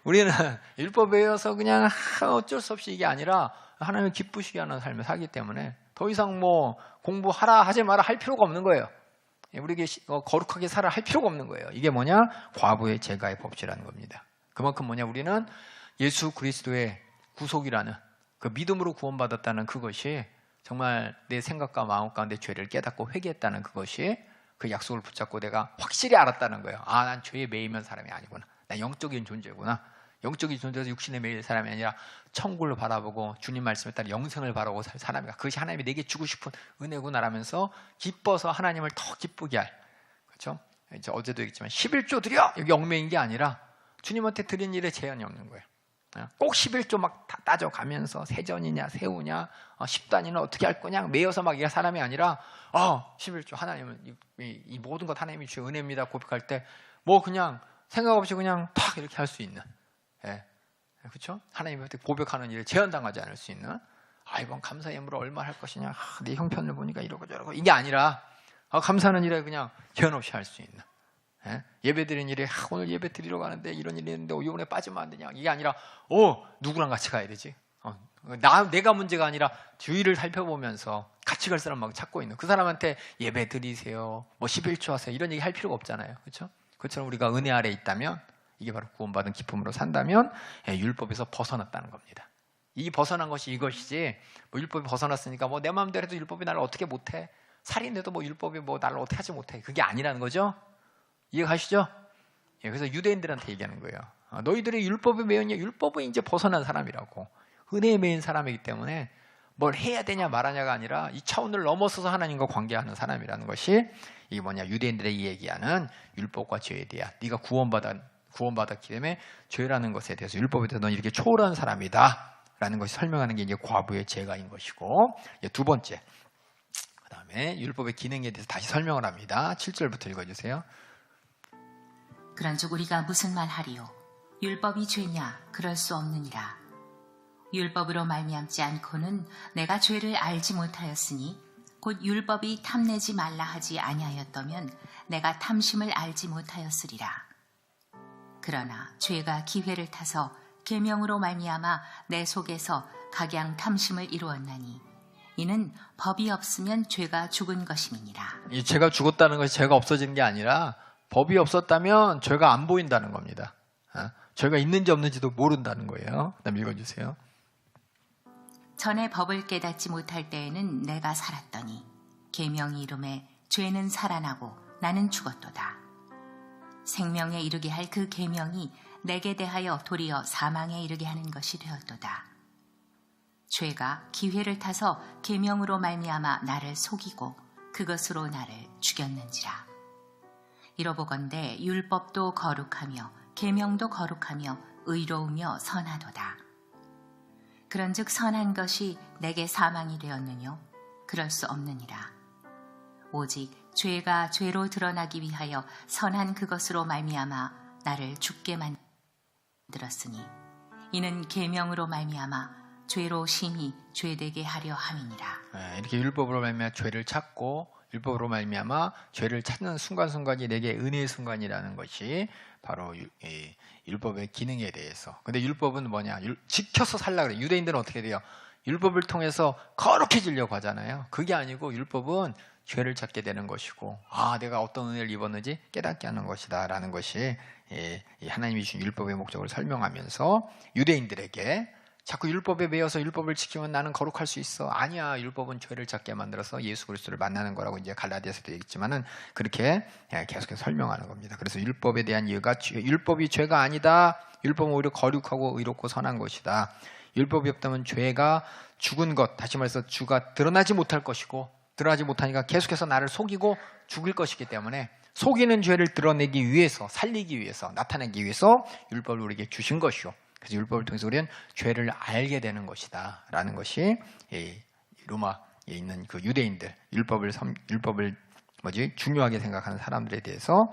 우리는 율법에 의해서 그냥 어쩔 수 없이 이게 아니라 하나님을 기쁘시게 하는 삶을 살기 때문에 더 이상 뭐 공부하라 하지 마라 할 필요가 없는 거예요. 우리에게 거룩하게 살아 할 필요가 없는 거예요. 이게 뭐냐? 과부의 제가의 법칙이라는 겁니다. 그만큼 뭐냐? 우리는 예수 그리스도의 구속이라는 그 믿음으로 구원받았다는 그것이 정말 내 생각과 마음 가운데 죄를 깨닫고 회개했다는 그것이 그 약속을 붙잡고 내가 확실히 알았다는 거예요. 난 죄에 매이면 사람이 아니구나. 난 영적인 존재구나. 영적인 존재에서 육신에 매일 사람이 아니라 천국을 바라보고 주님 말씀에 따라 영생을 바라보고 살 사람이야. 그것이 하나님이 내게 주고 싶은 은혜구나라면서 기뻐서 하나님을 더 기쁘게 할. 그렇죠? 이제 어제도 얘기했지만 11조 드려! 여기 얽매인 게 아니라 주님한테 드린 일에 제한이 없는 거예요. 꼭 11조 막 다 따져가면서 세전이냐 세우냐 10단위는 어떻게 할 거냐 매여서 막 이런 사람이 아니라 11조 하나님은 이 모든 것 하나님이 주의 은혜입니다 고백할 때 뭐 그냥 생각 없이 그냥 탁 이렇게 할 수 있는 그렇죠? 하나님한테 고백하는 일에 제한당하지 않을 수 있는 이번 감사 예물을 얼마 할 것이냐 내 형편을 보니까 이러고 저러고 이게 아니라 감사하는 일에 그냥 제한 없이 할 수 있는 예배 드리는 일에 오늘 예배 드리러 가는데 이런 일이 있는데 이번에 빠지면 안 되냐 이게 아니라 누구랑 같이 가야 되지? 내가 문제가 아니라 주위를 살펴보면서 같이 갈 사람 막 찾고 있는 그 사람한테 예배 드리세요 뭐 11조 하세요 이런 얘기 할 필요가 없잖아요. 그렇죠? 그것처럼 우리가 은혜 아래 있다면 이게 바로 구원받은 기쁨으로 산다면 율법에서 벗어났다는 겁니다. 이 벗어난 것이 이것이지 뭐 율법이 벗어났으니까 뭐 내 마음대로 해도 율법이 나를 어떻게 못해 살인해도 뭐 율법이 뭐 나를 어떻게 하지 못해 그게 아니라는 거죠. 이해가시죠? 그래서 유대인들한테 얘기하는 거예요. 너희들이 율법에 매였냐? 율법은 이제 벗어난 사람이라고. 은혜에 매인 사람이기 때문에 뭘 해야 되냐 말하냐가 아니라 이 차원을 넘어서서 하나님과 관계하는 사람이라는 것이 이게 뭐냐? 유대인들이 얘기하는 율법과 죄에 대한 네가 구원받았기 때문에 죄라는 것에 대해서 율법에 대해서 넌 이렇게 초월한 사람이다 라는 것이 설명하는 게 이제 과부의 제가인 것이고 두 번째 그 다음에 율법의 기능에 대해서 다시 설명을 합니다. 7절부터 읽어주세요. 그런즉 우리가 무슨 말하리요? 율법이 죄냐? 그럴 수 없느니라. 율법으로 말미암지 않고는 내가 죄를 알지 못하였으니 곧 율법이 탐내지 말라 하지 아니하였다면 내가 탐심을 알지 못하였으리라. 그러나 죄가 기회를 타서 계명으로 말미암아 내 속에서 각양 탐심을 이루었나니 이는 법이 없으면 죄가 죽은 것임이니라. 이 죄가 죽었다는 것이 죄가 없어지는 게 아니라 법이 없었다면 죄가 안 보인다는 겁니다. 죄가 있는지 없는지도 모른다는 거예요. 그다음 읽어주세요. 전에 법을 깨닫지 못할 때에는 내가 살았더니 계명이 이름에 죄는 살아나고 나는 죽었도다. 생명에 이르게 할 그 계명이 내게 대하여 도리어 사망에 이르게 하는 것이 되었도다. 죄가 기회를 타서 계명으로 말미암아 나를 속이고 그것으로 나를 죽였는지라. 이러보건대 율법도 거룩하며 계명도 거룩하며 의로우며 선하도다. 그런즉 선한 것이 내게 사망이 되었느뇨? 그럴 수 없느니라. 오직 죄가 죄로 드러나기 위하여 선한 그것으로 말미암아 나를 죽게 만들었으니 이는 계명으로 말미암아 죄로 심히 죄되게 하려 함이니라. 이렇게 율법으로 말미암아 죄를 찾고 율법으로 말미암아 죄를 찾는 순간순간이 내게 은혜의 순간이라는 것이 바로 율법의 기능에 대해서. 근데 율법은 뭐냐? 지켜서 살라 그래. 유대인들은 어떻게 돼요? 율법을 통해서 거룩해지려고 하잖아요. 그게 아니고 율법은 죄를 찾게 되는 것이고, 내가 어떤 은혜를 입었는지 깨닫게 하는 것이다 라는 것이 하나님이 주신 율법의 목적을 설명하면서 유대인들에게 자꾸 율법에 매여서 율법을 지키면 나는 거룩할 수 있어. 아니야. 율법은 죄를 찾게 만들어서 예수 그리스도를 만나는 거라고 이제 갈라디아서도 얘기했지만은 그렇게 계속해서 설명하는 겁니다. 그래서 율법에 대한 이유가 율법이 죄가 아니다. 율법은 오히려 거룩하고 의롭고 선한 것이다. 율법이 없다면 죄가 죽은 것, 다시 말해서 주가 드러나지 못할 것이고, 드러나지 못하니까 계속해서 나를 속이고 죽일 것이기 때문에 속이는 죄를 드러내기 위해서, 살리기 위해서, 나타내기 위해서 율법을 우리에게 주신 것이요. 그래서 율법을 통해서 우리는 죄를 알게 되는 것이다 라는 것이 로마에 있는 그 유대인들, 율법을 중요하게 생각하는 사람들에 대해서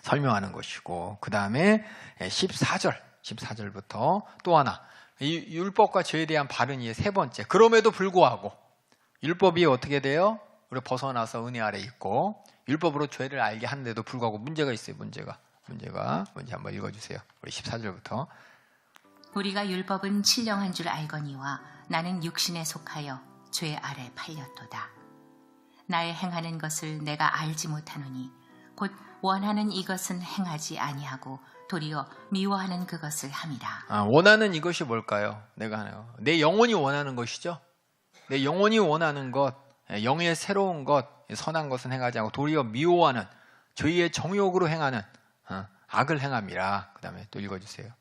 설명하는 것이고, 그 다음에 14절부터 또 하나, 이 율법과 죄에 대한 바른 이해 세 번째. 그럼에도 불구하고 율법이 어떻게 돼요? 우리 벗어나서 은혜 아래 있고 율법으로 죄를 알게 하는데도 불구하고 문제가 있어요. 문제가 뭔지 한번 읽어주세요. 우리 14절부터. 우리가 율법은 신령한 줄 알거니와 나는 육신에 속하여 죄 아래 팔렸도다. 나의 행하는 것을 내가 알지 못하노니 곧 원하는 이것은 행하지 아니하고 도리어 미워하는 그것을 함이라. 원하는 이것이 뭘까요? 내가 하나요. 내 영혼이 원하는 것이죠. 내 영혼이 원하는 것, 영의 새로운 것, 선한 것은 행하지 않고 도리어 미워하는 죄의 정욕으로 행하는 악을 행함이라. 그 다음에 또 읽어주세요.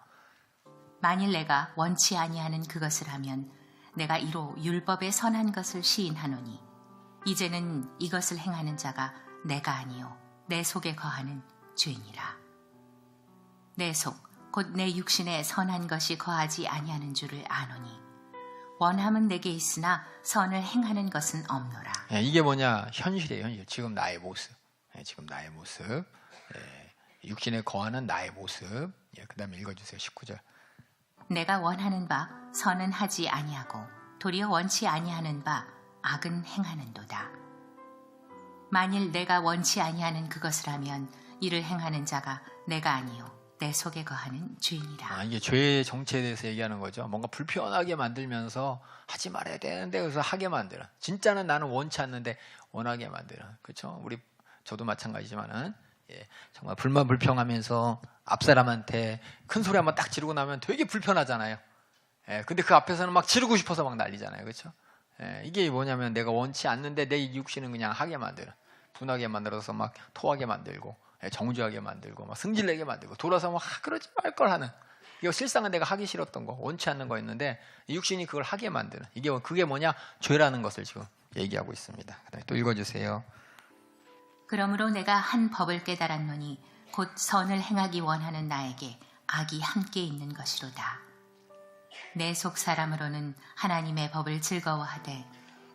만일 내가 원치 아니하는 그것을 하면 내가 이로 율법의 선한 것을 시인하노니 이제는 이것을 행하는 자가 내가 아니요 내 속에 거하는 죄니라. 내 속 곧 내 육신에 선한 것이 거하지 아니하는 줄을 아노니 원함은 내게 있으나 선을 행하는 것은 없노라. 이게 뭐냐? 현실이에요. 현실. 지금 나의 모습. 육신에 거하는 나의 모습. 그 다음에 읽어주세요. 19절. 내가 원하는 바 선은 하지 아니하고 도리어 원치 아니하는 바 악은 행하는도다. 만일 내가 원치 아니하는 그것을 하면 이를 행하는 자가 내가 아니요 내 속에 거하는 죄이니라. 이게 죄의 정체에 대해서 얘기하는 거죠. 뭔가 불편하게 만들면서 하지 말아야 되는데 그래서 하게 만드는. 진짜는 나는 원치 않는데 원하게 만드는. 그렇죠? 저도 마찬가지지만은 정말 불만 불평하면서 앞 사람한테 큰 소리 한번 딱 지르고 나면 되게 불편하잖아요. 근데 그 앞에서는 막 지르고 싶어서 막 난리잖아요. 그렇죠? 이게 뭐냐면 내가 원치 않는데 내 육신은 그냥 하게 만드는. 분하게 만들어서 막 토하게 만들고 정죄하게 만들고 막 승질내게 만들고 돌아서 막 그러지 말 걸 하는. 이거 실상은 내가 하기 싫었던 거, 원치 않는 거였는데 육신이 그걸 하게 만드는. 그게 뭐냐? 죄라는 것을 지금 얘기하고 있습니다. 그다음에 또 읽어주세요. 그러므로 내가 한 법을 깨달았노니 곧 선을 행하기 원하는 나에게 악이 함께 있는 것이로다. 내 속 사람으로는 하나님의 법을 즐거워하되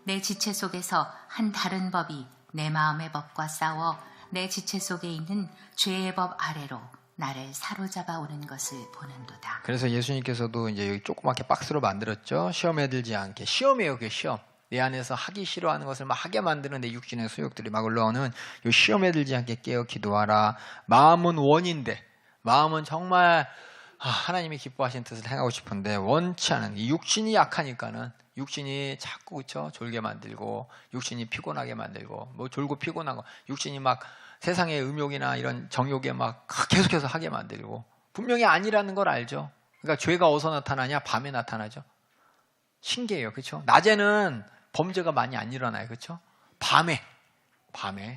내 지체 속에서 한 다른 법이 내 마음의 법과 싸워 내 지체 속에 있는 죄의 법 아래로 나를 사로잡아 오는 것을 보는도다. 그래서 예수님께서도 이제 여기 조그맣게 박스로 만들었죠. 시험에 들지 않게. 시험이에요, 그게 시험. 내 안에서 하기 싫어하는 것을 막 하게 만드는 내 육신의 소욕들이 막 올라오는 이 시험에 들지 않게 깨어 기도하라. 마음은 원인데 마음은 정말 하나님이 기뻐하시는 뜻을 행하고 싶은데 원치 않은 이 육신이 약하니까는 육신이 자꾸 그쵸 졸게 만들고 육신이 피곤하게 만들고 뭐 졸고 피곤한 거 육신이 막 세상의 음욕이나 이런 정욕에 막 계속해서 하게 만들고 분명히 아니라는 걸 알죠. 그러니까 죄가 어디서 나타나냐? 밤에 나타나죠. 신기해요. 그렇죠? 낮에는 범죄가 많이 안 일어나요. 그렇죠? 밤에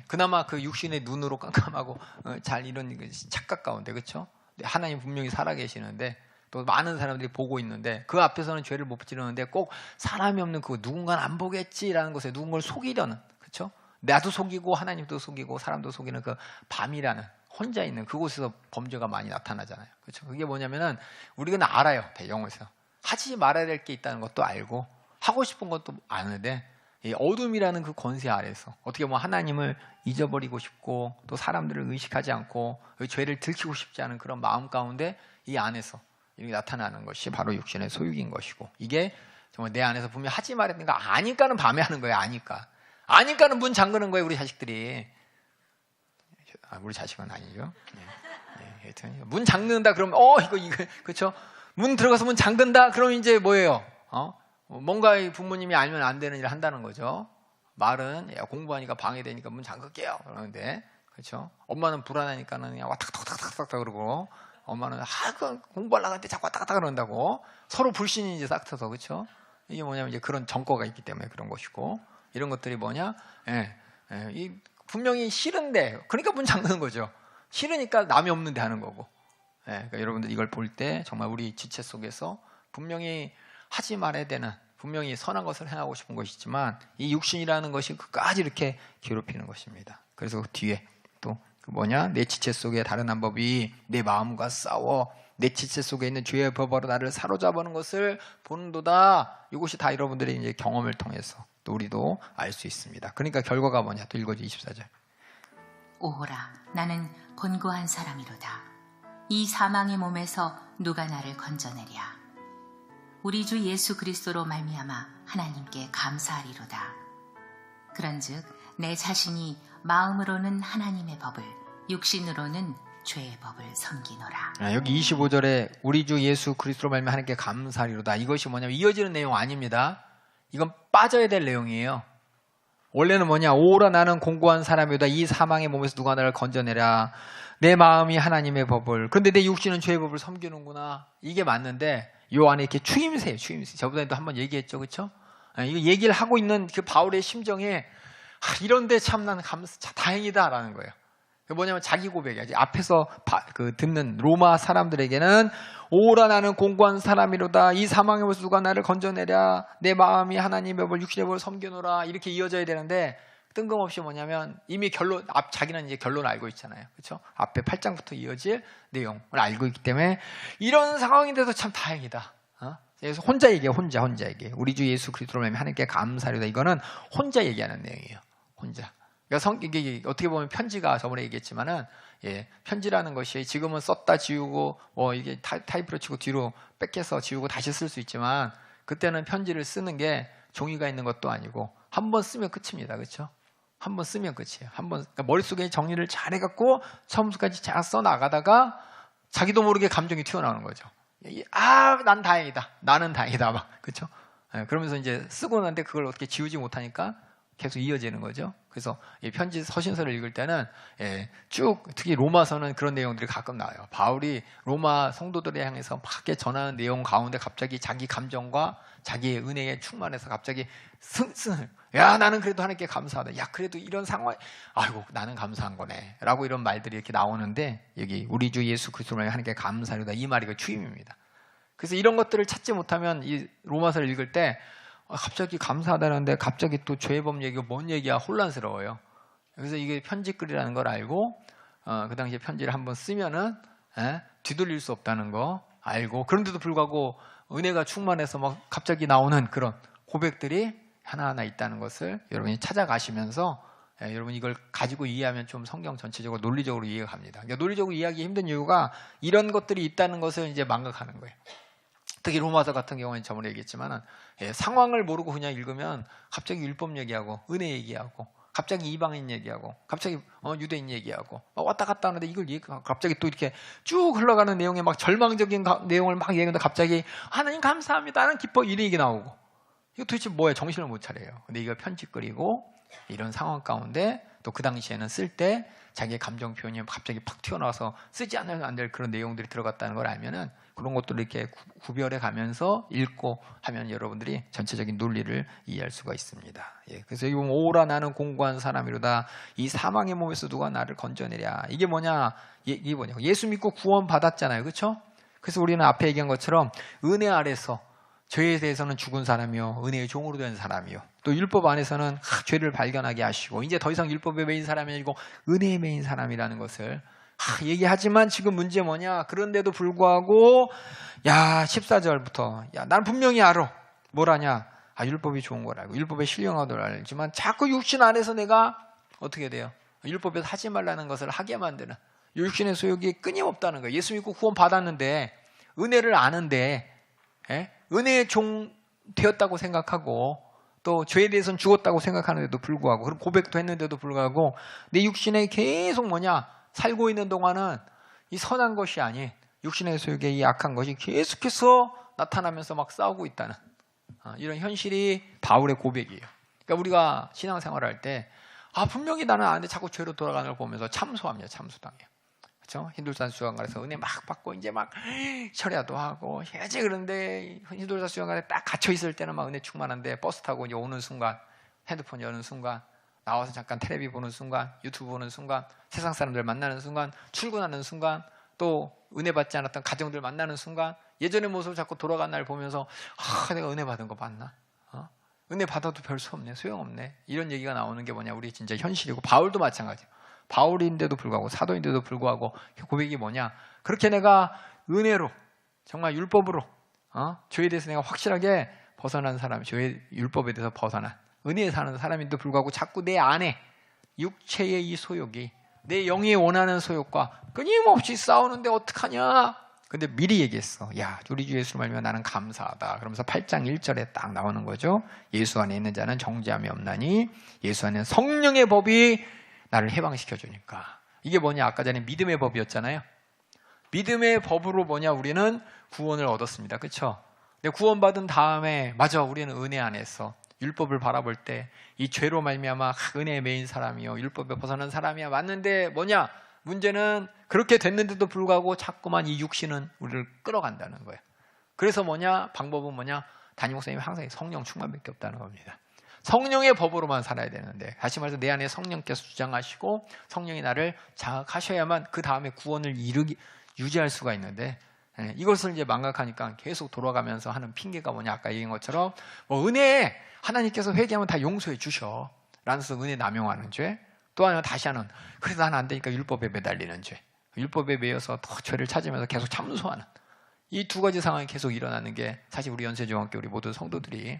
그나마 그 육신의 눈으로 깜깜하고 잘 이런 착각 가운데 그렇죠? 하나님 분명히 살아계시는데 또 많은 사람들이 보고 있는데 그 앞에서는 죄를 못 지르는데 꼭 사람이 없는 그 누군가는 안 보겠지라는 것에 누군가를 속이려는 그렇죠? 나도 속이고 하나님도 속이고 사람도 속이는 그 밤이라는 혼자 있는 그곳에서 범죄가 많이 나타나잖아요. 그렇죠? 그게 뭐냐면은 우리가 알아요. 영어에서 하지 말아야 될 게 있다는 것도 알고 하고 싶은 것도 아는데 이 어둠이라는 그 권세 아래서 어떻게 보면 하나님을 잊어버리고 싶고 또 사람들을 의식하지 않고 죄를 들키고 싶지 않은 그런 마음 가운데 이 안에서 이렇게 나타나는 것이 바로 육신의 소유인 것이고 이게 정말 내 안에서 분명히 하지 말아야 되는 거 아니까는 밤에 하는 거예요. 아니까는 문 잠그는 거예요. 우리 자식들이. 우리 자식은 아니죠. 하여튼 문 잠근다 그러면 이거 그렇죠? 문 들어가서 문 잠근다 그러면 이제 뭐예요? 뭔가 부모님이 알면 안 되는 일을 한다는 거죠. 말은 공부하니까 방해되니까 문 잠글게요 그러는데 그렇죠? 엄마는 불안하니까는 그냥 와 탁탁탁탁탁 그러고 엄마는 공부하려고 하는데 자꾸 왔다 갔다 그런다고 서로 불신이 이제 싹 터서 그렇죠? 이게 뭐냐면 이제 그런 정과가 있기 때문에 그런 것이고 이런 것들이 뭐냐? 이 분명히 싫은데 그러니까 문 잠그는 거죠. 싫으니까 남이 없는데 하는 거고. 그러니까 여러분들 이걸 볼 때 정말 우리 지체 속에서 분명히 하지 말아야 되는 분명히 선한 것을 행하고 싶은 것이지만 이 육신이라는 것이 끝까지 이렇게 괴롭히는 것입니다. 그래서 그 뒤에 또 내 지체 속에 다른 한 법이 내 마음과 싸워 내 지체 속에 있는 죄의 법으로 나를 사로잡는 것을 보는도다. 이것이 다 여러분들의 이제 경험을 통해서 또 우리도 알 수 있습니다. 그러니까 결과가 뭐냐? 또 읽어줘 24절. 오호라 나는 곤고한 사람이로다. 이 사망의 몸에서 누가 나를 건져내랴. 우리 주 예수 그리스도로 말미암아 하나님께 감사하리로다. 그런즉 내 자신이 마음으로는 하나님의 법을 육신으로는 죄의 법을 섬기노라. 여기 25절에 우리 주 예수 그리스도로 말미암아 하나님께 감사하리로다. 이것이 뭐냐면 이어지는 내용 아닙니다. 이건 빠져야 될 내용이에요. 원래는 뭐냐? 오라 나는 공고한 사람이다. 이 사망의 몸에서 누가 나를 건져내랴. 내 마음이 하나님의 법을. 그런데 내 육신은 죄의 법을 섬기는구나. 이게 맞는데 요 안에 이렇게 추임새예요. 저번에도 한번 얘기했죠. 그렇죠? 이거 얘기를 하고 있는 그 바울의 심정에 이런데 참 나는 다행이다라는 거예요. 뭐냐면 자기 고백이야. 앞에서 듣는 로마 사람들에게는 오라 나는 공고한 사람이로다. 이 사망의 몸에서 누가 나를 건져내랴. 내 마음이 하나님의 법을 육신의 법을 섬겨노라. 이렇게 이어져야 되는데 뜬금없이 뭐냐면 이미 자기는 이제 결론을 알고 있잖아요. 그렇죠? 앞에 8장부터 이어질 내용을 알고 있기 때문에 이런 상황인데도 참 다행이다. 그래서 혼자 얘기해. 혼자 얘기해. 우리 주 예수 그리스도로 말미암아 하나님께 감사하리로다. 이거는 혼자 얘기하는 내용이에요. 혼자. 그러니까 이게 어떻게 보면 편지가 저번에 얘기했지만은 편지라는 것이 지금은 썼다 지우고 이게 타이프로 치고 뒤로 뺏겨서 지우고 다시 쓸 수 있지만 그때는 편지를 쓰는 게 종이가 있는 것도 아니고 한 번 쓰면 끝입니다. 그렇죠? 한 번 쓰면 끝이에요. 그러니까 머릿속에 정리를 잘 해갖고 처음부터까지 잘 써나가다가 자기도 모르게 감정이 튀어나오는 거죠. 난 다행이다. 나는 다행이다. 막 그렇죠? 그러면서 이제 쓰고 나는데 그걸 어떻게 지우지 못하니까 계속 이어지는 거죠. 그래서 편지 서신서를 읽을 때는 쭉 특히 로마서는 그런 내용들이 가끔 나와요. 바울이 로마 성도들에 향해서 막 전하는 내용 가운데 갑자기 자기 감정과 자기의 은혜에 충만해서 갑자기 야 나는 그래도 하나님께 감사하다. 야 그래도 이런 상황 아이고 나는 감사한 거네 라고 이런 말들이 이렇게 나오는데 여기 우리 주 예수 그리스도로 하나님께 감사하리로다. 이 말이 그 추임입니다. 그래서 이런 것들을 찾지 못하면 이 로마서를 읽을 때 갑자기 감사하다는데 갑자기 또 죄법 얘기가 뭔 얘기야 혼란스러워요. 그래서 이게 편지글이라는 걸 알고 그 당시에 편지를 한번 쓰면은 뒤돌릴 수 없다는 거 알고 그런데도 불구하고 은혜가 충만해서 막 갑자기 나오는 그런 고백들이 하나하나 있다는 것을 여러분이 찾아가시면서 여러분 이걸 가지고 이해하면 좀 성경 전체적으로 논리적으로 이해가 갑니다. 그러니까 논리적으로 이해하기 힘든 이유가 이런 것들이 있다는 것을 이제 망각하는 거예요. 특히 로마서 같은 경우는 저번에 얘기했지만 상황을 모르고 그냥 읽으면 갑자기 율법 얘기하고 은혜 얘기하고 갑자기 이방인 얘기하고 갑자기 유대인 얘기하고 왔다 갔다 하는데 이걸 갑자기 또 이렇게 쭉 흘러가는 내용에 막 절망적인 내용을 막 얘기하는데 갑자기 하나님 감사합니다, 나는 기뻐, 이런 얘기 나오고 이거 도대체 뭐야? 정신을 못 차려요. 근데 이거 편집거리고 이런 상황 가운데 또 그 당시에는 쓸 때 자기의 감정 표현이 갑자기 팍 튀어나와서 쓰지 않으면 안 될 그런 내용들이 들어갔다는 걸 알면은 그런 것들을 이렇게 구별해 가면서 읽고 하면 여러분들이 전체적인 논리를 이해할 수가 있습니다. 예, 그래서 이 오라 나는 공고한 사람이로다. 이 사망의 몸에서 누가 나를 건져내랴. 이게 뭐냐? 이게 뭐냐? 예수 믿고 구원 받았잖아요, 그렇죠? 그래서 우리는 앞에 얘기한 것처럼 은혜 아래서 죄에 대해서는 죽은 사람이요, 은혜의 종으로 된 사람이요, 또 율법 안에서는 죄를 발견하게 하시고 이제 더 이상 율법에 매인 사람이 아니고 은혜에 매인 사람이라는 것을 얘기하지만 지금 문제 뭐냐? 그런데도 불구하고 14절부터 난 분명히 알아. 뭐라냐? 율법이 좋은 거라고, 율법에 신령하도록 알지만 자꾸 육신 안에서 내가 어떻게 돼요? 율법에서 하지 말라는 것을 하게 만드는 육신의 소욕이 끊임없다는 거예요. 예수 믿고 구원 받았는데 은혜를 아는데 은혜의 종 되었다고 생각하고 또 죄에 대해서는 죽었다고 생각하는데도 불구하고, 그럼 고백도 했는데도 불구하고 내 육신에 계속 살고 있는 동안은 이 선한 것이 아닌 육신의 소욕의 이 악한 것이 계속해서 나타나면서 막 싸우고 있다는 이런 현실이 바울의 고백이에요. 그러니까 우리가 신앙생활을 할 때 분명히 나는 아는데 자꾸 죄로 돌아가는 걸 보면서 참소합니다. 참소당해요. 그렇죠? 힌두산 수양관에서 은혜 막 받고 이제 막 철야도 하고 해야지. 그런데 힌두산 수양관에 딱 갇혀 있을 때는 막 은혜 충만한데 버스 타고 이제 오는 순간, 핸드폰 여는 순간, 나와서 잠깐 텔레비 보는 순간, 유튜브 보는 순간, 세상 사람들 만나는 순간, 출근하는 순간, 또 은혜 받지 않았던 가정들 만나는 순간, 예전의 모습을 자꾸 돌아간 날 보면서 내가 은혜 받은 거 봤나? 은혜 받아도 별 수 없네, 소용없네, 이런 얘기가 나오는 게 뭐냐? 우리 진짜 현실이고, 바울도 마찬가지예요. 바울인데도 불구하고, 사도인데도 불구하고 고백이 뭐냐? 그렇게 내가 은혜로, 정말 율법으로 죄에 대해서 내가 확실하게 벗어난 사람, 죄의 율법에 대해서 벗어난 은혜에 사는 사람인데도 불구하고 자꾸 내 안에 육체의 이 소욕이, 내 영이 원하는 소욕과 끊임없이 싸우는데 어떡하냐? 근데 미리 얘기했어. 우리 주 예수를 알면 나는 감사하다. 그러면서 8장 1절에 딱 나오는 거죠. 예수 안에 있는 자는 정죄함이 없나니 예수 안에 성령의 법이 나를 해방시켜 주니까. 이게 뭐냐? 아까 전에 믿음의 법이었잖아요. 믿음의 법으로 우리는 구원을 얻었습니다. 그렇죠? 근데 구원받은 다음에 맞아, 우리는 은혜 안에서 율법을 바라볼 때 이 죄로 말미암아 은혜에 매인 사람이요, 율법에 벗어난 사람이야. 맞는데 뭐냐? 문제는 그렇게 됐는데도 불구하고 자꾸만 이 육신은 우리를 끌어간다는 거예요. 그래서 방법은 담임 목사님이 항상 성령 충만밖에 없다는 겁니다. 성령의 법으로만 살아야 되는데, 다시 말해서 내 안에 성령께서 주장하시고 성령이 나를 자각하셔야만 그 다음에 구원을 유지할 수가 있는데, 이것을 이제 망각하니까 계속 돌아가면서 하는 핑계가 뭐냐? 아까 얘기한 것처럼 은혜, 하나님께서 회개하면 다 용서해 주셔 라면서 은혜 남용하는 죄, 또 하나 다시 하는, 그래도 나는 안 되니까 율법에 매달리는 죄, 율법에 매여서 더 죄를 찾으면서 계속 참소하는, 이 두 가지 상황이 계속 일어나는 게 사실 우리 연세중학교 우리 모든 성도들이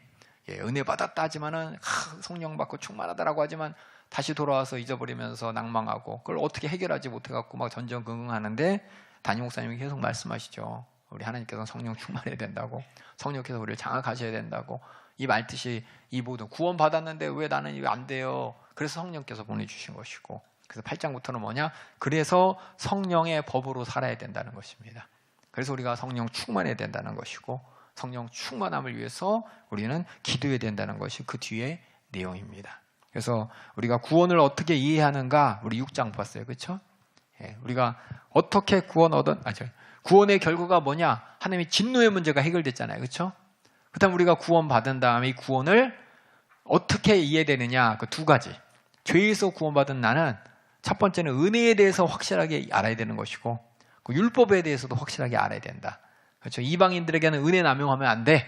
은혜 받았다 하지만은 성령 받고 충만하다라고 하지만 다시 돌아와서 잊어버리면서 낭망하고 그걸 어떻게 해결하지 못해갖고 막 전전긍긍하는데, 담임 목사님이 계속 말씀하시죠. 우리 하나님께서 성령 충만해야 된다고, 성령께서 우리를 장악하셔야 된다고. 이 말뜻이 이 모든 구원 받았는데 왜 나는 이거 안 돼요? 그래서 성령께서 보내주신 것이고, 그래서 8장부터는 뭐냐? 그래서 성령의 법으로 살아야 된다는 것입니다. 그래서 우리가 성령 충만해야 된다는 것이고, 성령 충만함을 위해서 우리는 기도해야 된다는 것이 그 뒤에 내용입니다. 그래서 우리가 구원을 어떻게 이해하는가, 우리 6장 봤어요. 그렇죠? 우리가 어떻게 구원의 결과가 뭐냐? 하나님의 진노의 문제가 해결됐잖아요. 그렇죠? 그다음 우리가 구원 받은 다음에 이 구원을 어떻게 이해되느냐? 그 두 가지. 죄에서 구원받은 나는 첫 번째는 은혜에 대해서 확실하게 알아야 되는 것이고, 그 율법에 대해서도 확실하게 알아야 된다. 그렇죠? 이방인들에게는 은혜 남용하면 안 돼.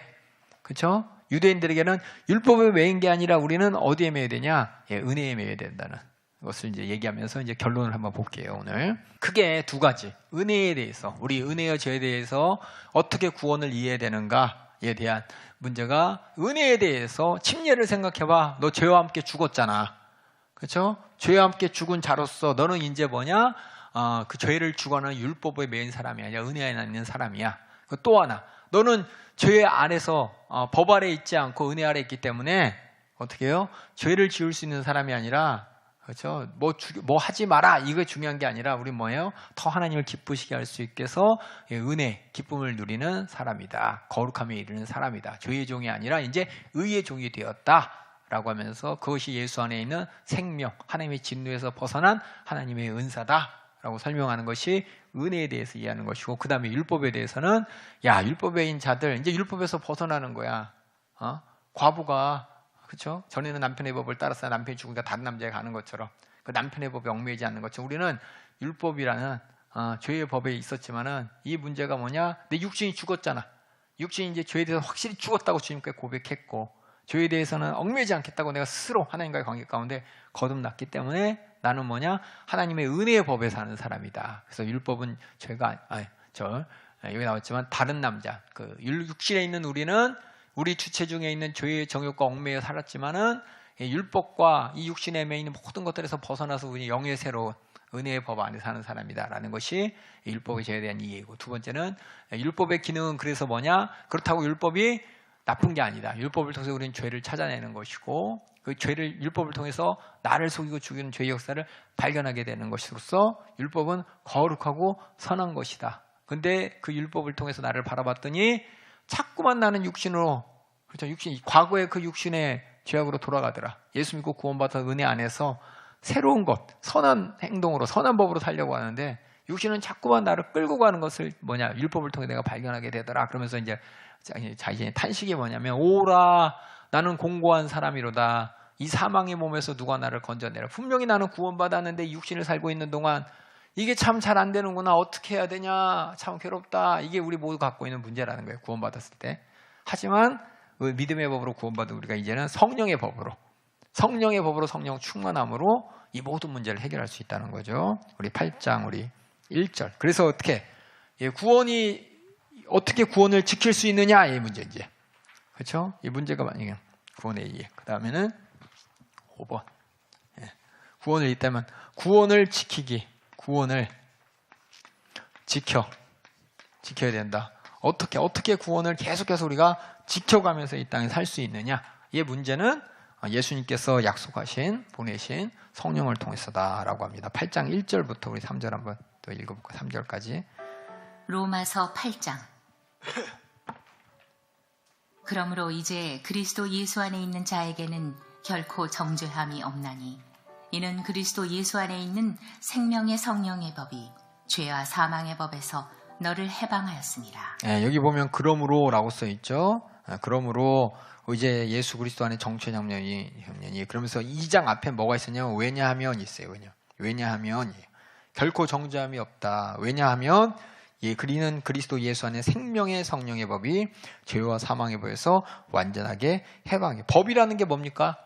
그렇죠? 유대인들에게는 율법에 매인 게 아니라 우리는 어디에 매야 되냐? 은혜에 매야 된다는 것을 이제 얘기하면서 이제 결론을 한번 볼게요. 오늘 크게 두 가지, 은혜에 대해서, 우리 은혜의 죄에 대해서 어떻게 구원을 이해해야 되는가에 대한 문제가, 은혜에 대해서 침례를 생각해봐. 너 죄와 함께 죽었잖아. 그렇죠? 죄와 함께 죽은 자로서 너는 이제 뭐냐? 그 죄를 죽어는 율법에 매인 사람이 아니라 은혜 안에 있는 사람이야. 또 하나, 너는 죄 안에서 법 아래 있지 않고 은혜 아래 있기 때문에 어떻게 해요? 죄를 지을 수 있는 사람이 아니라, 그렇죠? 뭐 하지 마라 이거 중요한 게 아니라 우리 뭐예요? 더 하나님을 기쁘시게 할 수 있게 해서 은혜, 기쁨을 누리는 사람이다. 거룩함에 이르는 사람이다. 죄의 종이 아니라 이제 의의 종이 되었다라고 하면서 그것이 예수 안에 있는 생명, 하나님의 진노에서 벗어난 하나님의 은사다라고 설명하는 것이 은혜에 대해서 이해하는 것이고, 그 다음에 율법에 대해서는 율법에인 자들 이제 율법에서 벗어나는 거야. 과부가, 그렇죠? 전에는 남편의 법을 따라서 남편이 죽으니까 다른 남자에 가는 것처럼, 그 남편의 법에 얽매이지 않는 것처럼 우리는 율법이라는 죄의 법에 있었지만은 이 문제가 뭐냐? 내 육신이 죽었잖아. 육신이 이제 죄에 대해서 확실히 죽었다고 주님께 고백했고, 죄에 대해서는 얽매이지 않겠다고 내가 스스로 하나님과의 관계 가운데 거듭났기 때문에 나는 뭐냐? 하나님의 은혜의 법에 사는 사람이다. 그래서 율법은 여기 나왔지만 다른 남자, 그 육신에 있는 우리는 우리 주체 중에 있는 죄의 정욕과 얽매여 살았지만은 율법과 이 육신에 매여 있는 모든 것들에서 벗어나서 우리 영의 새로운 은혜의 법 안에 사는 사람이다라는 것이 율법의 죄에 대한 이해이고, 두 번째는 율법의 기능은 그래서 뭐냐? 그렇다고 율법이 나쁜 게 아니다. 율법을 통해서 우리는 죄를 찾아내는 것이고, 그 죄를 율법을 통해서 나를 속이고 죽이는 죄의 역사를 발견하게 되는 것으로서 율법은 거룩하고 선한 것이다. 근데 그 율법을 통해서 나를 바라봤더니 자꾸만 나는 육신으로, 그렇죠? 과거의 그 육신의 죄악으로 돌아가더라. 예수 믿고 구원받아 은혜 안에서 새로운 것, 선한 행동으로, 선한 법으로 살려고 하는데 육신은 자꾸만 나를 끌고 가는 것을 율법을 통해 내가 발견하게 되더라. 그러면서 이제 자신의 탄식이 뭐냐면, 오라 나는 공고한 사람이로다. 이 사망의 몸에서 누가 나를 건져내라. 분명히 나는 구원받았는데 육신을 살고 있는 동안 이게 참 잘 안 되는구나. 어떻게 해야 되냐. 참 괴롭다. 이게 우리 모두 갖고 있는 문제라는 거예요. 구원받았을 때. 하지만 믿음의 법으로 구원받은 우리가 이제는 성령의 법으로 성령 충만함으로 이 모든 문제를 해결할 수 있다는 거죠. 우리 8장 우리 1절. 그래서 어떻게 구원을 지킬 수 있느냐 이 문제지. 그렇죠? 이 문제가 만약에 구원의 이해. 그 다음에는 5번. 구원을 있다면 구원을 지켜야 된다. 어떻게 구원을 계속해서 우리가 지켜가면서 이 땅에 살 수 있느냐? 이 문제는 예수님께서 보내신 성령을 통해서다라고 합니다. 8장 1절부터 우리 3절 한번 또 읽어볼까요? 3절까지. 로마서 8장. 그러므로 이제 그리스도 예수 안에 있는 자에게는 결코 정죄함이 없나니, 이는 그리스도 예수 안에 있는 생명의 성령의 법이 죄와 사망의 법에서 너를 해방하였습니다. 여기 보면 그러므로라고 써 있죠. 그러므로 이제 예수 그리스도 안에 정죄 협련이 그러면서 2장 앞에 뭐가 있었냐면 왜냐하면 있어요. 왜냐하면 결코 정죄함이 없다. 왜냐하면 그리는 그리스도 예수 안에 생명의 성령의 법이 죄와 사망의 법에서 완전하게 해방해. 법이라는 게 뭡니까?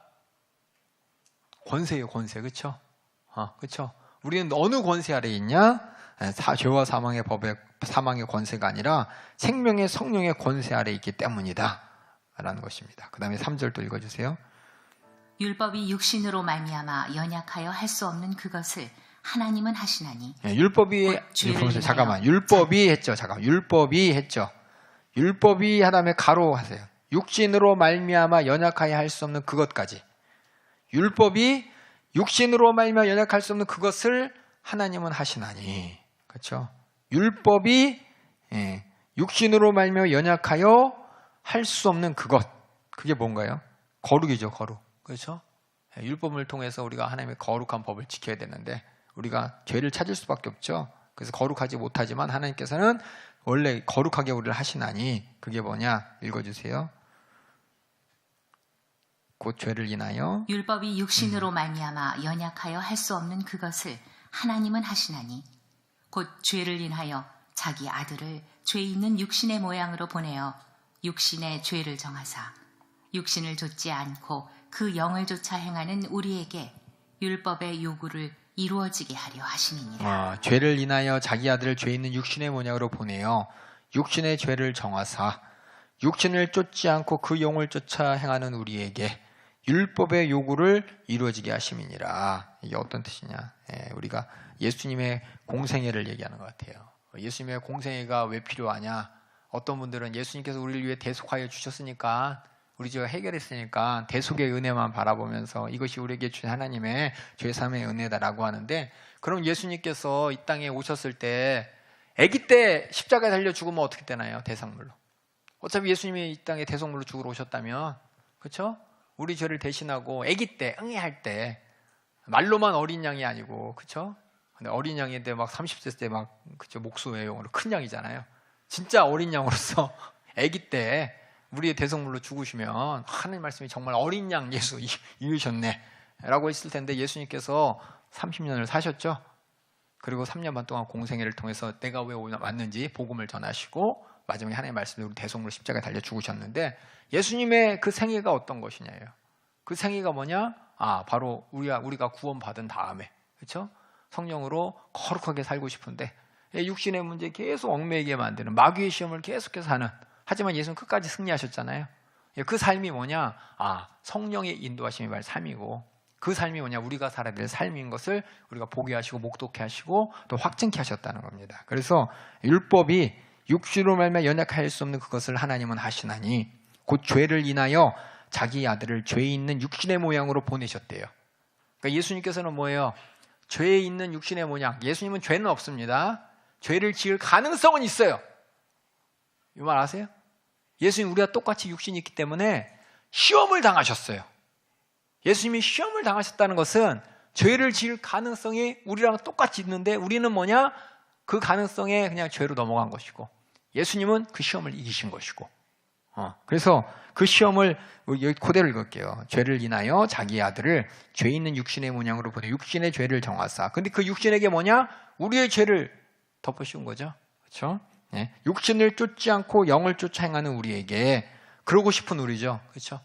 권세예요, 권세. 그렇죠? 그렇죠? 우리는 어느 권세 아래에 있냐? 죄와 사망의 권세가 아니라 생명의 성령의 권세 아래에 있기 때문이다 라는 것입니다. 그 다음에 3절 또 읽어주세요. 율법이 육신으로 말미암아 연약하여 할 수 없는 그것을 하나님은 하시나니. 율법이 했죠. 율법이 하다음에 가로 하세요. 육신으로 말미암아 연약하여 할 수 없는 그것까지. 율법이 육신으로 말미암아 연약할 수 없는 그것을 하나님은 하시나니. 그렇죠? 율법이 육신으로 말미암아 연약하여 할 수 없는 그것. 그게 뭔가요? 거룩이죠, 거룩. 그렇죠? 율법을 통해서 우리가 하나님의 거룩한 법을 지켜야 되는데 우리가 죄를 찾을 수밖에 없죠. 그래서 거룩하지 못하지만 하나님께서는 원래 거룩하게 우리를 하시나니, 그게 뭐냐? 읽어주세요. 곧 죄를 인하여 율법이 육신으로 말미암아 연약하여 할 수 없는 그것을 하나님은 하시나니, 곧 죄를 인하여 자기 아들을 죄 있는 육신의 모양으로 보내어 육신의 죄를 정하사 육신을 좇지 않고 그 영을 좇아 행하는 우리에게 율법의 요구를 이루어지게 하려 하심이니라. 죄를 인하여 자기 아들을 죄 있는 육신의 모양으로 보내어 육신의 죄를 정하사 육신을 쫓지 않고 그 영을 쫓아 행하는 우리에게 율법의 요구를 이루어지게 하심이니라. 이게 어떤 뜻이냐? 우리가 예수님의 공생애를 얘기하는 것 같아요. 예수님의 공생애가 왜 필요하냐? 어떤 분들은 예수님께서 우리를 위해 대속하여 주셨으니까 우리 죄가 해결했으니까 대속의 은혜만 바라보면서 이것이 우리에게 주신 하나님의 죄사함의 은혜다라고 하는데, 그럼 예수님께서 이 땅에 오셨을 때 아기 때 십자가에 달려 죽으면 어떻게 되나요? 대성물로. 어차피 예수님이 이 땅에 대성물로 죽으러 오셨다면, 그렇죠? 우리 죄를 대신하고 아기 때 응애할 때 말로만 어린 양이 아니고, 그렇죠? 근데 어린 양인데 막 30세 때 막, 그렇죠? 목수외용으로 큰 양이잖아요. 진짜 어린 양으로서 아기 때 우리의 대성물로 죽으시면 하나님 말씀이 정말 어린 양 예수 이으셨네 라고 했을 텐데, 예수님께서 30년을 사셨죠. 그리고 3년 반 동안 공생애를 통해서 내가 왜 왔는지 복음을 전하시고 마지막에 하나님의 말씀으로 대성물로 십자가에 달려 죽으셨는데, 예수님의 그 생애가 어떤 것이냐예요. 그 생애가 뭐냐? 바로 우리가 구원받은 다음에, 그렇죠? 성령으로 거룩하게 살고 싶은데 육신의 문제 계속 얽매이게 만드는 마귀의 시험을 계속해서 하는, 하지만 예수는 끝까지 승리하셨잖아요. 그 삶이 뭐냐? 성령의 인도하심이 말 삶이고, 그 삶이 뭐냐? 우리가 살아야 될 삶인 것을 우리가 보게 하시고 목독케 하시고 또 확증케 하셨다는 겁니다. 그래서 율법이 육신으로 말미암아 연약할 수 없는 그것을 하나님은 하시나니 곧 죄를 인하여 자기 아들을 죄 있는 육신의 모양으로 보내셨대요. 그러니까 예수님께서는 뭐예요? 죄에 있는 육신의 모양. 예수님은 죄는 없습니다. 죄를 지을 가능성은 있어요. 이 말 아세요? 예수님 우리가 똑같이 육신이 있기 때문에 시험을 당하셨어요. 예수님이 시험을 당하셨다는 것은 죄를 지을 가능성이 우리랑 똑같이 있는데, 우리는 뭐냐? 그 가능성에 그냥 죄로 넘어간 것이고, 예수님은 그 시험을 이기신 것이고. 그래서 그 시험을 여기 그대로 읽을게요. 죄를 인하여 자기 아들을 죄 있는 육신의 모양으로 보내 육신의 죄를 정하사. 근데 그 육신에게 뭐냐? 우리의 죄를 덮어씌운 거죠. 그렇죠? 네. 육신을 쫓지 않고 영을 쫓아 행하는 우리에게, 그러고 싶은 우리죠. 그렇죠?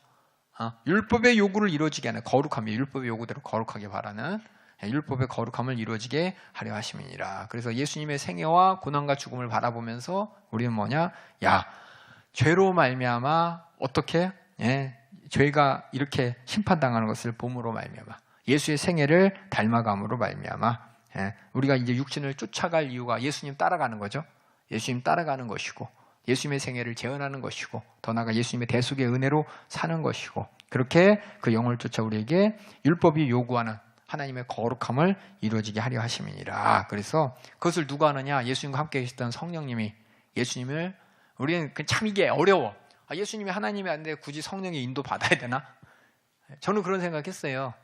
율법의 요구를 이루어지게 하는 거룩함이, 율법의 요구대로 거룩하게 바라는 율법의 거룩함을 이루어지게 하려 하심이니라. 그래서 예수님의 생애와 고난과 죽음을 바라보면서 우리는 뭐냐? 죄로 말미암아 어떻게 죄가 이렇게 심판당하는 것을 봄으로 말미암아, 예수의 생애를 닮아감으로 말미암아 우리가 이제 육신을 쫓아갈 이유가 예수님 따라가는 거죠. 예수님 따라가는 것이고, 예수님의 생애를 재현하는 것이고, 더 나아가 예수님의 대속의 은혜로 사는 것이고, 그렇게 그 영을 쫓아 우리에게 율법이 요구하는 하나님의 거룩함을 이루어지게 하려 하심이니라. 그래서 그것을 누가 하느냐? 예수님과 함께 계셨던 성령님이, 예수님을, 우리는 참 이게 어려워. 예수님이 하나님이 아닌데 굳이 성령의 인도 받아야 되나? 저는 그런 생각했어요.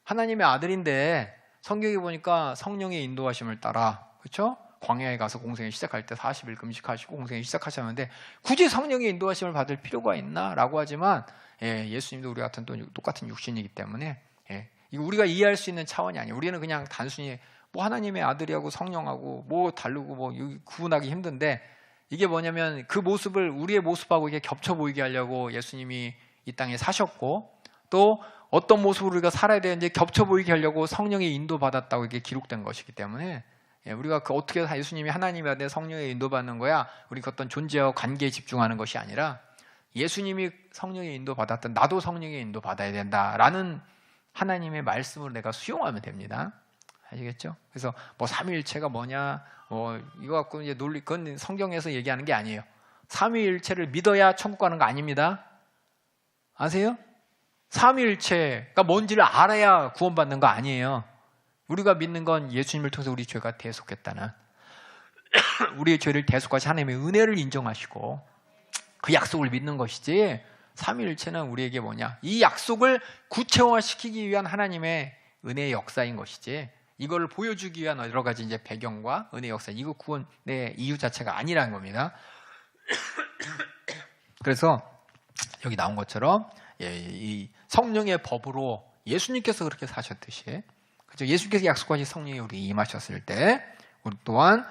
하나님의 아들인데 성경에 보니까 성령의 인도하심을 따라, 그렇죠? 광야에 가서 공생을 시작할 때 40일 금식하시고 공생을 시작하셨는데 굳이 성령의 인도하심을 받을 필요가 있나? 라고 하지만 예수님도 우리 같은 또 똑같은 육신이기 때문에 이거 우리가 이해할 수 있는 차원이 아니에요. 우리는 그냥 단순히 뭐 하나님의 아들이하고 성령하고 뭐 다르고 뭐 구분하기 힘든데, 이게 뭐냐면 그 모습을 우리의 모습하고 이게 겹쳐 보이게 하려고 예수님이 이 땅에 사셨고, 또 어떤 모습으로 우리가 살아야 되는지 겹쳐 보이게 하려고 성령의 인도받았다고 이게 기록된 것이기 때문에, 우리가 어떻게 예수님이 하나님의 아들 성령의 인도받는 거야, 우리 어떤 존재와 관계에 집중하는 것이 아니라 예수님이 성령의 인도받았던 나도 성령의 인도받아야 된다라는 하나님의 말씀으로 내가 수용하면 됩니다. 아시겠죠? 그래서 뭐 삼위일체가 뭐냐, 이거 갖고 이제 그건 성경에서 얘기하는 게 아니에요. 삼위일체를 믿어야 천국 가는 거 아닙니다. 아세요? 삼위일체가 뭔지를 알아야 구원받는 거 아니에요. 우리가 믿는 건 예수님을 통해서 우리 죄가 대속했다는, 우리의 죄를 대속하신 하나님의 은혜를 인정하시고 그 약속을 믿는 것이지, 삼위일체는 우리에게 뭐냐, 이 약속을 구체화시키기 위한 하나님의 은혜의 역사인 것이지, 이걸 보여주기 위한 여러 가지 이제 배경과 은혜 역사, 이거 구원의 이유 자체가 아니라는 겁니다. 그래서 여기 나온 것처럼 이 성령의 법으로 예수님께서 그렇게 사셨듯이, 그렇죠? 예수님께서 약속하신 성령이 우리 임하셨을 때 우리 또한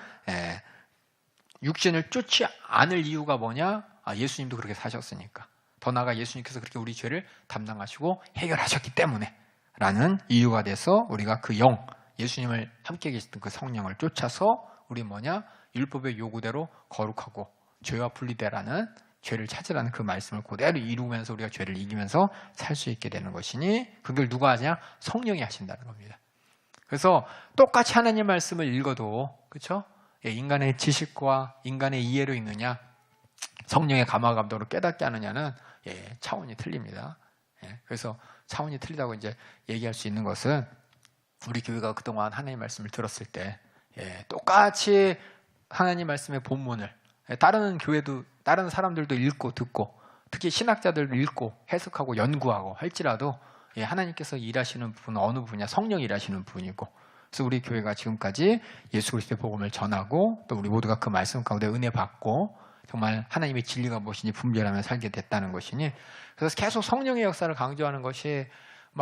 육신을 쫓지 않을 이유가 뭐냐? 예수님도 그렇게 사셨으니까. 더 나아가 예수님께서 그렇게 우리 죄를 담당하시고 해결하셨기 때문에 라는 이유가 돼서 우리가 그 영, 예수님을 함께 계시던 그 성령을 쫓아서 우리 뭐냐? 율법의 요구대로 거룩하고 죄와 분리되라는, 죄를 찾으라는 그 말씀을 그대로 이루면서 우리가 죄를 이기면서 살 수 있게 되는 것이니, 그걸 누가 하냐? 성령이 하신다는 겁니다. 그래서 똑같이 하나님 말씀을 읽어도, 그렇죠? 인간의 지식과 인간의 이해로 읽느냐, 성령의 감화 감동으로 깨닫게 하느냐는 차원이 틀립니다. 그래서 차원이 틀리다고 이제 얘기할 수 있는 것은 우리 교회가 그동안 하나님 말씀을 들었을 때 똑같이 하나님 말씀의 본문을 다른 교회도 다른 사람들도 읽고 듣고 특히 신학자들도 읽고 해석하고 연구하고 할지라도 하나님께서 일하시는 부분은 어느 분야 성령이 일하시는 부분이고 그래서 우리 교회가 지금까지 예수 그리스도의 복음을 전하고 또 우리 모두가 그 말씀 가운데 은혜 받고 정말 하나님의 진리가 무엇인지 분별하며 살게 됐다는 것이니 그래서 계속 성령의 역사를 강조하는 것이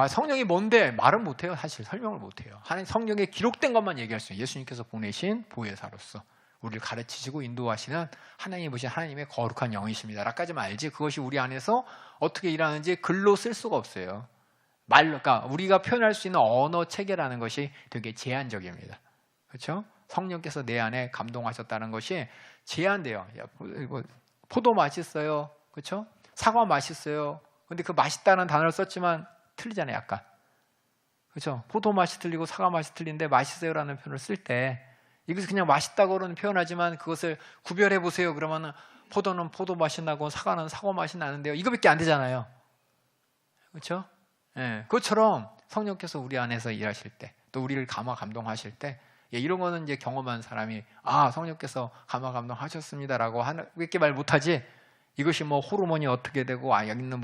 성령이 뭔데 말은 못해요. 사실 설명을 못해요. 하나님 성령에 기록된 것만 얘기할 수 있어요. 예수님께서 보내신 보혜사로서 우리를 가르치시고 인도하시는 하나님이 보신 하나님의 거룩한 영이십니다. 라까지만 알지 그것이 우리 안에서 어떻게 일하는지 글로 쓸 수가 없어요. 그러니까 우리가 표현할 수 있는 언어 체계라는 것이 되게 제한적입니다. 그렇죠? 성령께서 내 안에 감동하셨다는 것이 제한돼요. 포도 맛있어요. 그렇죠? 사과 맛있어요. 근데 그 맛있다는 단어를 썼지만 틀리잖아요. 약간. 그렇죠? 포도 맛이 틀리고 사과 맛이 틀린데 맛있어요라는 표현을 쓸 때 이것을 그냥 맛있다고는 표현하지만 그것을 구별해 보세요. 그러면 포도는 포도 맛이 나고 사과는 사과 맛이 나는데요. 이거밖에 안 되잖아요. 그렇죠? 그것처럼 성령께서 우리 안에서 일하실 때 또 우리를 감화 감동하실 때 이런 거는 이제 경험한 사람이 성령께서 감화 감동하셨습니다라고 하는밖에 말 못하지. 이것이 호르몬이 어떻게 되고 여기 있는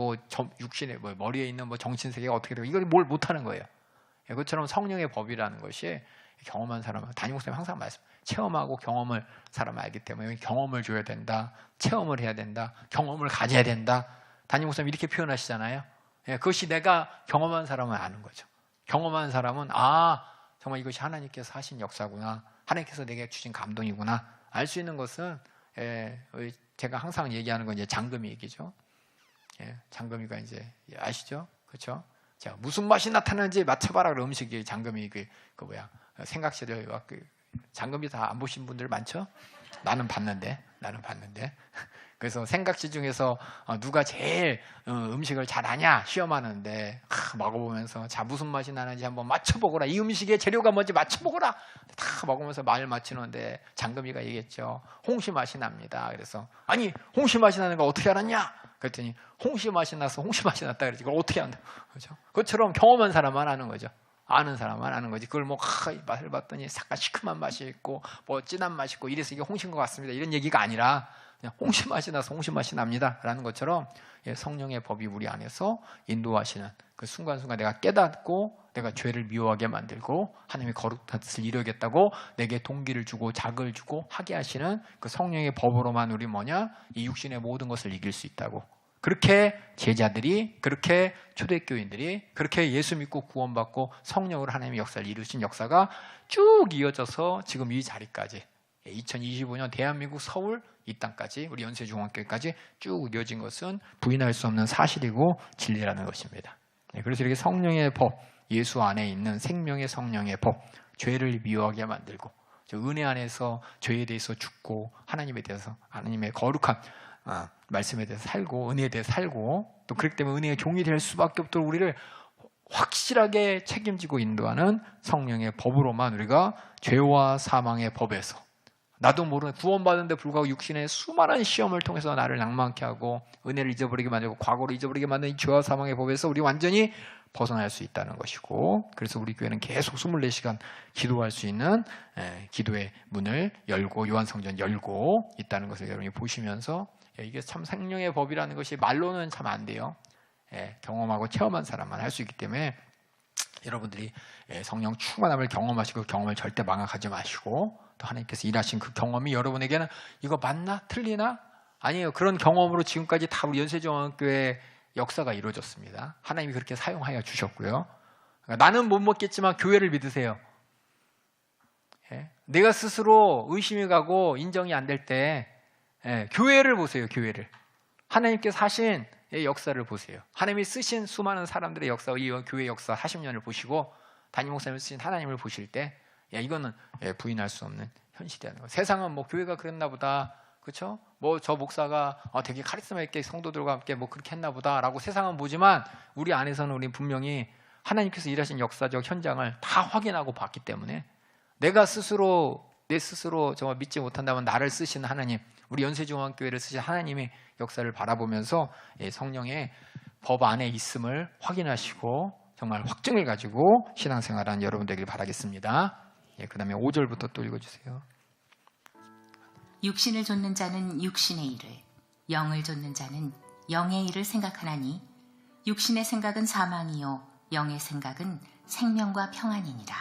육신에 머리에 있는 정신 세계가 어떻게 되고 이걸 뭘 못하는 거예요. 그것처럼 성령의 법이라는 것이 경험한 사람은 담임 목사님 항상 말씀 체험하고 경험을 사람 알기 때문에 경험을 줘야 된다. 체험을 해야 된다. 경험을 가져야 된다. 담임 목사님 이렇게 표현하시잖아요. 그것이 내가 경험한 사람은 아는 거죠. 경험한 사람은 정말 이것이 하나님께서 하신 역사구나. 하나님께서 내게 주신 감동이구나. 알 수 있는 것은 제가 항상 얘기하는 건 이제 장금이 얘기죠. 장금이가 이제 아시죠? 그렇죠? 자, 무슨 맛이 나타나는지 맞춰봐라. 그 음식이 장금이 생각시들 장금이 다 안 보신 분들 많죠? 나는 봤는데. 그래서 생각시 중에서 누가 제일 음식을 잘 아냐 시험하는데 먹어보면서 자 무슨 맛이 나는지 한번 맞춰보거라. 이 음식의 재료가 뭔지 맞춰보거라. 다 먹으면서 말 맞추는데 장금이가 얘기했죠. 홍시 맛이 납니다. 그래서 아니 홍시 맛이 나는 거 어떻게 알았냐? 그랬더니 홍시 맛이 나서 홍시 맛이 났다 그랬지. 그걸 어떻게 안다? 그렇죠? 그것처럼 경험한 사람만 아는 거죠. 아는 사람만 아는 거지. 그걸 맛을 봤더니 약간 시큼한 맛이 있고 진한 맛이 있고 이래서 이게 홍시인 것 같습니다. 이런 얘기가 아니라 그냥 홍시 맛이 나서 홍시 맛이 납니다. 라는 것처럼 성령의 법이 우리 안에서 인도하시는 그 순간순간 내가 깨닫고 내가 죄를 미워하게 만들고 하나님의 거룩한 뜻을 이루겠다고 내게 동기를 주고 자극을 주고 하게 하시는 그 성령의 법으로만 우리 이 육신의 모든 것을 이길 수 있다고. 그렇게 제자들이 그렇게 초대교인들이 그렇게 예수 믿고 구원받고 성령으로 하나님의 역사를 이루신 역사가 쭉 이어져서 지금 이 자리까지 2025년 대한민국 서울 이 땅까지 우리 연세중앙교회까지 쭉 이어진 것은 부인할 수 없는 사실이고 진리라는 것입니다. 그래서 이렇게 성령의 법, 예수 안에 있는 생명의 성령의 법, 죄를 미워하게 만들고 은혜 안에서 죄에 대해서 죽고 하나님에 대해서 하나님의 거룩한 말씀에 대해서 살고 은혜에 대해서 살고 또 그렇기 때문에 은혜의 종이 될 수밖에 없도록 우리를 확실하게 책임지고 인도하는 성령의 법으로만 우리가 죄와 사망의 법에서 나도 모르는 구원받은데 불구하고 육신의 수많은 시험을 통해서 나를 낭만케 하고 은혜를 잊어버리게 만들고 과거를 잊어버리게 만든 이 죄와 사망의 법에서 우리 완전히 벗어날 수 있다는 것이고 그래서 우리 교회는 계속 24시간 기도할 수 있는 기도의 문을 열고 요한성전 열고 있다는 것을 여러분이 보시면서 이게 참 생명의 법이라는 것이 말로는 참 안 돼요. 경험하고 체험한 사람만 할 수 있기 때문에 여러분들이 성령 충만함을 경험하시고 경험을 절대 망각하지 마시고 또 하나님께서 일하신 그 경험이 여러분에게는 이거 맞나? 틀리나? 아니에요. 그런 경험으로 지금까지 다 우리 연세중앙교회 역사가 이루어졌습니다. 하나님이 그렇게 사용하여 주셨고요. 그러니까 나는 못 먹겠지만 교회를 믿으세요. 내가 스스로 의심이 가고 인정이 안 될 때 교회를 보세요. 교회를. 하나님께서 하신 역사를 보세요. 하나님이 쓰신 수많은 사람들의 역사, 이 교회 역사 40년을 보시고 담임 목사님을 쓰신 하나님을 보실 때 이거는 부인할 수 없는 현실이라는 거예요. 세상은 교회가 그랬나 보다. 그렇죠? 저 목사가 되게 카리스마 있게 성도들과 함께 그렇게 했나 보다라고 세상은 보지만 우리 안에서는 우리 분명히 하나님께서 일하신 역사적 현장을 다 확인하고 봤기 때문에 내 스스로 정말 믿지 못한다면 나를 쓰시는 하나님 우리 연세종합교회를 쓰신 하나님의 역사를 바라보면서 성령의 법 안에 있음을 확인하시고 정말 확증을 가지고 신앙생활하는 여러분 되길 바라겠습니다. 그 다음에 5절부터 또 읽어주세요. 육신을 좇는 자는 육신의 일을, 영을 좇는 자는 영의 일을 생각하나니 육신의 생각은 사망이요 영의 생각은 생명과 평안이니라.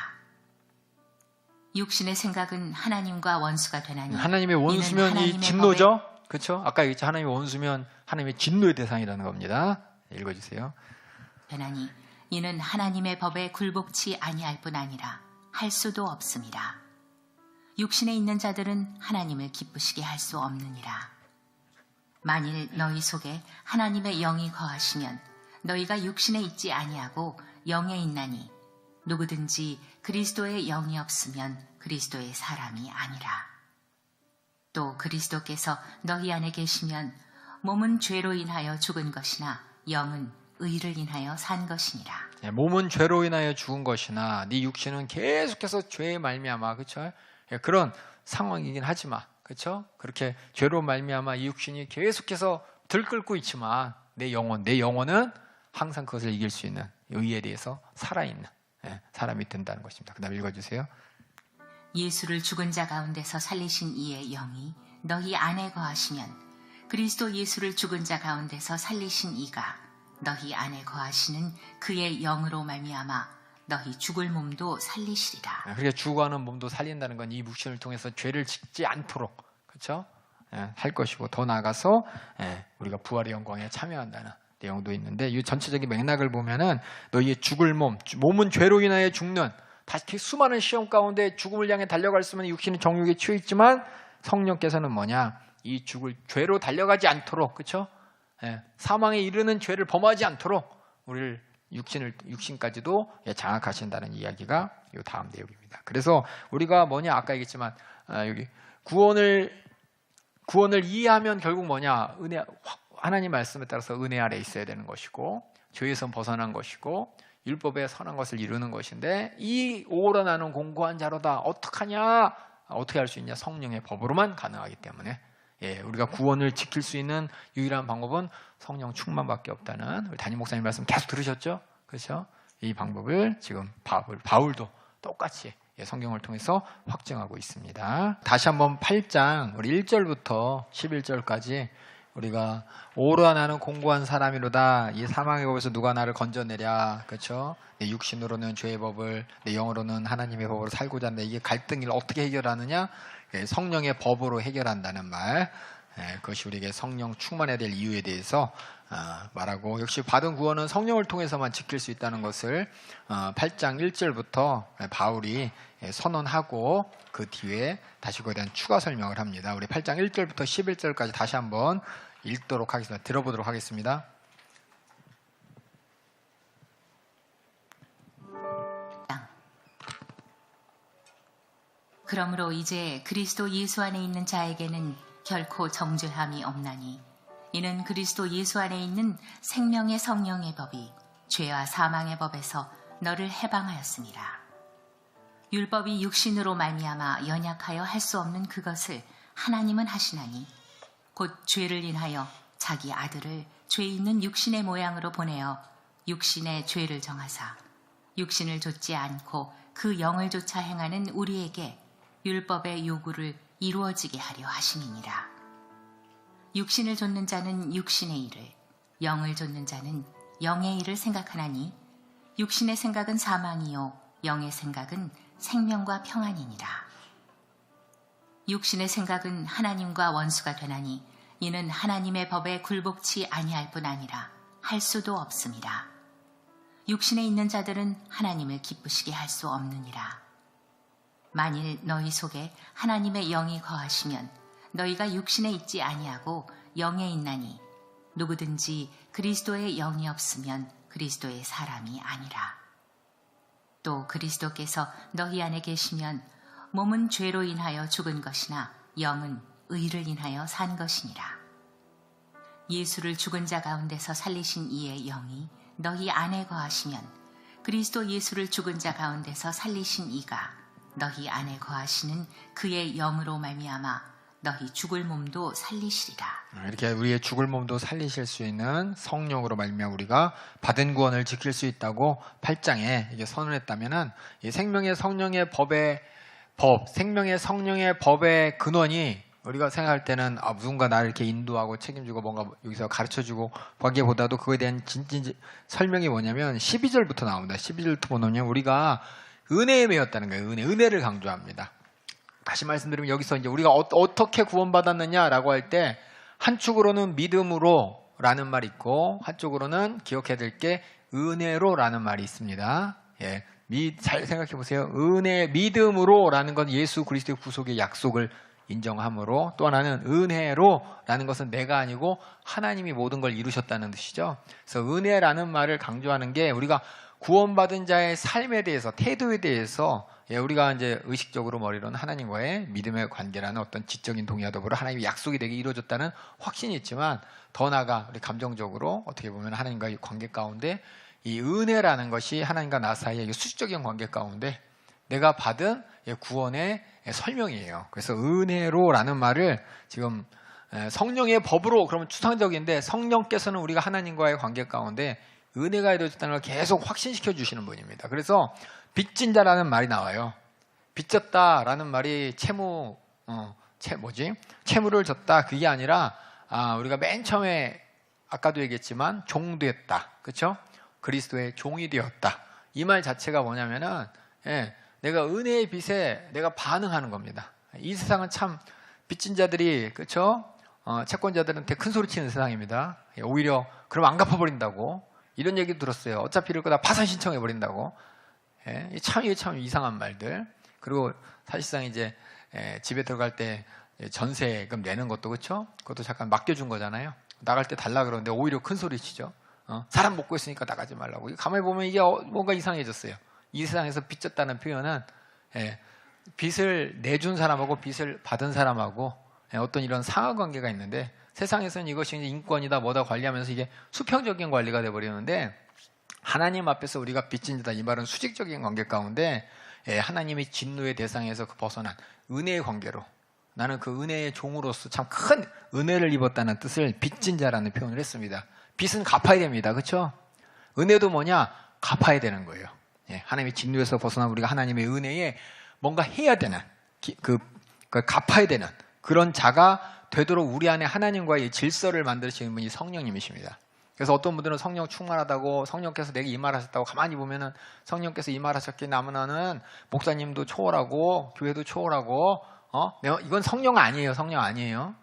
육신의 생각은 하나님과 원수가 되나니 하나님의 원수면 이 진노죠. 그렇죠? 아까 얘기했죠. 하나님의 원수면 하나님의 진노의 대상이라는 겁니다. 읽어주세요. 되나니 이는 하나님의 법에 굴복치 아니할 뿐 아니라 할 수도 없습니다. 육신에 있는 자들은 하나님을 기쁘시게 할 수 없느니라. 만일 너희 속에 하나님의 영이 거하시면 너희가 육신에 있지 아니하고 영에 있나니 누구든지 그리스도의 영이 없으면 그리스도의 사람이 아니라. 또 그리스도께서 너희 안에 계시면 몸은 죄로 인하여 죽은 것이나 영은 의를 인하여 산 것이니라. 몸은 죄로 인하여 죽은 것이나 네 육신은 계속해서 죄에 말미암아, 그렇죠? 그런 상황이긴 하지만, 그렇죠? 그렇게 죄로 말미암아 이 육신이 계속해서 들끓고 있지만 내 영혼은 항상 그것을 이길 수 있는 의에 대해서 살아있는 사람이 된다는 것입니다. 그 다음 읽어주세요. 예수를 죽은 자 가운데서 살리신 이의 영이 너희 안에 거하시면 그리스도 예수를 죽은 자 가운데서 살리신 이가 너희 안에 거하시는 그의 영으로 말미암아 너희 죽을 몸도 살리시리라. 그렇게 죽어가는 몸도 살린다는 건 이 육신을 통해서 죄를 짓지 않도록, 그렇죠? 할 것이고 더 나아가서 우리가 부활의 영광에 참여한다는 내용도 있는데 이 전체적인 맥락을 보면은 너희의 죽을 몸은 죄로 인하여 죽는 다시 수많은 시험 가운데 죽음을 향해 달려갈 수만 육신은 정욕에 치여 있지만 성령께서는 뭐냐? 이 죽을 죄로 달려가지 않도록, 그렇죠? 사망에 이르는 죄를 범하지 않도록 우리를 육신까지도 장악하신다는 이야기가 이 다음 내용입니다. 그래서 우리가 뭐냐? 아까 얘기했지만 여기 구원을 이해하면 결국 뭐냐? 은혜, 하나님 말씀에 따라서 은혜 아래 있어야 되는 것이고 죄에서 벗어난 것이고 율법에 선한 것을 이루는 것인데 이 오라 나는 공고한 자로다. 어떡하냐? 어떻게 할 수 있냐? 성령의 법으로만 가능하기 때문에 우리가 구원을 지킬 수 있는 유일한 방법은 성령 충만밖에 없다는 우리 담임 목사님 말씀 계속 들으셨죠? 그렇죠? 이 방법을 지금 바울도 똑같이 성경을 통해서 확증하고 있습니다. 다시 한번 8장 우리 1절부터 11절까지 우리가 오라 나는 공고한 사람이로다. 이 사망의 법에서 누가 나를 건져내랴. 그렇죠? 내 육신으로는 죄의 법을, 내 영으로는 하나님의 법으로 살고자 한다. 이게 갈등을 어떻게 해결하느냐? 성령의 법으로 해결한다는 말. 그것이 우리에게 성령 충만해야 될 이유에 대해서 말하고, 역시 받은 구원은 성령을 통해서만 지킬 수 있다는 것을 8장 1절부터 바울이 선언하고 그 뒤에 다시 그에 대한 추가 설명을 합니다. 우리 8장 1절부터 11절까지 다시 한번 읽도록 하겠습니다. 들어보도록 하겠습니다. 그러므로 이제 그리스도 예수 안에 있는 자에게는 결코 정죄함이 없나니 이는 그리스도 예수 안에 있는 생명의 성령의 법이 죄와 사망의 법에서 너를 해방하였습니다. 율법이 육신으로 말미암아 연약하여 할 수 없는 그것을 하나님은 하시나니 곧 죄를 인하여 자기 아들을 죄 있는 육신의 모양으로 보내어 육신의 죄를 정하사 육신을 좇지 않고 그 영을 좇아 행하는 우리에게 율법의 요구를 이루어지게 하려 하심이니라. 육신을 좇는 자는 육신의 일을, 영을 좇는 자는 영의 일을 생각하나니 육신의 생각은 사망이요 영의 생각은 생명과 평안이니라. 육신의 생각은 하나님과 원수가 되나니 이는 하나님의 법에 굴복치 아니할 뿐 아니라 할 수도 없습니다. 육신에 있는 자들은 하나님을 기쁘시게 할 수 없느니라. 만일 너희 속에 하나님의 영이 거하시면 너희가 육신에 있지 아니하고 영에 있나니 누구든지 그리스도의 영이 없으면 그리스도의 사람이 아니라. 또 그리스도께서 너희 안에 계시면 몸은 죄로 인하여 죽은 것이나 영은 의를 인하여 산 것이니라. 예수를 죽은 자 가운데서 살리신 이의 영이 너희 안에 거하시면 그리스도 예수를 죽은 자 가운데서 살리신 이가 너희 안에 거하시는 그의 영으로 말미암아 너희 죽을 몸도 살리시리라. 이렇게 우리의 죽을 몸도 살리실 수 있는 성령으로 말미암아 우리가 받은 구원을 지킬 수 있다고 8장에 이게 선언했다면은 이 생명의 성령의 법의 생명의 성령의 법의 근원이 우리가 생각할 때는 누군가 나를 이렇게 인도하고 책임지고 뭔가 여기서 가르쳐주고 거기보다도 그거에 대한 진짜 설명이 뭐냐면 12절부터 나옵니다. 12절부터 보면 우리가 은혜에 매였다는 거예요. 은혜를 강조합니다. 다시 말씀드리면 여기서 이제 우리가 어떻게 구원받았느냐라고 할 때 한쪽으로는 믿음으로라는 말이 있고 한쪽으로는 기억해야 될 게 은혜로라는 말이 있습니다. 예, 잘 생각해 보세요. 믿음으로라는 건 예수 그리스도의 구속의 약속을 인정함으로, 또 하나는 은혜로라는 것은 내가 아니고 하나님이 모든 걸 이루셨다는 뜻이죠. 그래서 은혜라는 말을 강조하는 게 우리가 구원받은 자의 삶에 대해서, 태도에 대해서 우리가 이제 의식적으로 머리로는 하나님과의 믿음의 관계라는 어떤 지적인 동의와 더불어 하나님의 약속이 되게 이루어졌다는 확신이 있지만, 더 나아가 우리 감정적으로 어떻게 보면 하나님과의 관계 가운데 이 은혜라는 것이 하나님과 나 사이의 수직적인 관계 가운데 내가 받은 구원의 설명이에요. 그래서 은혜로라는 말을 지금 성령의 법으로, 그러면 추상적인데 성령께서는 우리가 하나님과의 관계 가운데 은혜가 이루어졌다는 걸 계속 확신시켜 주시는 분입니다. 그래서 빚진 자라는 말이 나와요. 빚졌다라는 말이 채무를 졌다, 그게 아니라 우리가 맨 처음에 아까도 얘기했지만 종됐다, 그렇죠? 그리스도의 종이 되었다. 이 말 자체가 뭐냐면은 내가 은혜의 빚에 내가 반응하는 겁니다. 이 세상은 참 빚진 자들이, 그렇죠? 채권자들한테 큰 소리 치는 세상입니다. 오히려 그럼 안 갚아버린다고 이런 얘기 들었어요. 어차피 이럴 거다 파산 신청해 버린다고. 이게 참 이상한 말들. 그리고 사실상 이제 집에 들어갈 때 전세금 내는 것도, 그렇죠? 그것도 잠깐 맡겨준 거잖아요. 나갈 때 달라 그러는데 오히려 큰 소리 치죠. 사람 먹고 있으니까 나가지 말라고. 가만히 보면 이게 뭔가 이상해졌어요. 이 세상에서 빚졌다는 표현은 빚을 내준 사람하고 빚을 받은 사람하고 어떤 이런 상하관계가 있는데, 세상에서는 이것이 인권이다 뭐다 관리하면서 이게 수평적인 관리가 돼버리는데, 하나님 앞에서 우리가 빚진 자다, 이 말은 수직적인 관계 가운데 하나님의 진노의 대상에서 벗어난 은혜의 관계로, 나는 그 은혜의 종으로서 참 큰 은혜를 입었다는 뜻을 빚진 자라는 표현을 했습니다. 빚은 갚아야 됩니다. 그렇죠? 은혜도 뭐냐? 갚아야 되는 거예요. 하나님의 진노에서 벗어난 우리가 하나님의 은혜에 뭔가 해야 되는, 그걸 갚아야 되는 그런 자가 되도록 우리 안에 하나님과의 질서를 만드시는 분이 성령님이십니다. 그래서 어떤 분들은 성령 충만하다고, 성령께서 내게 이 말하셨다고, 가만히 보면은 성령께서 이 말하셨기에 나는 목사님도 초월하고 교회도 초월하고 이건 성령 아니에요. 성령 아니에요.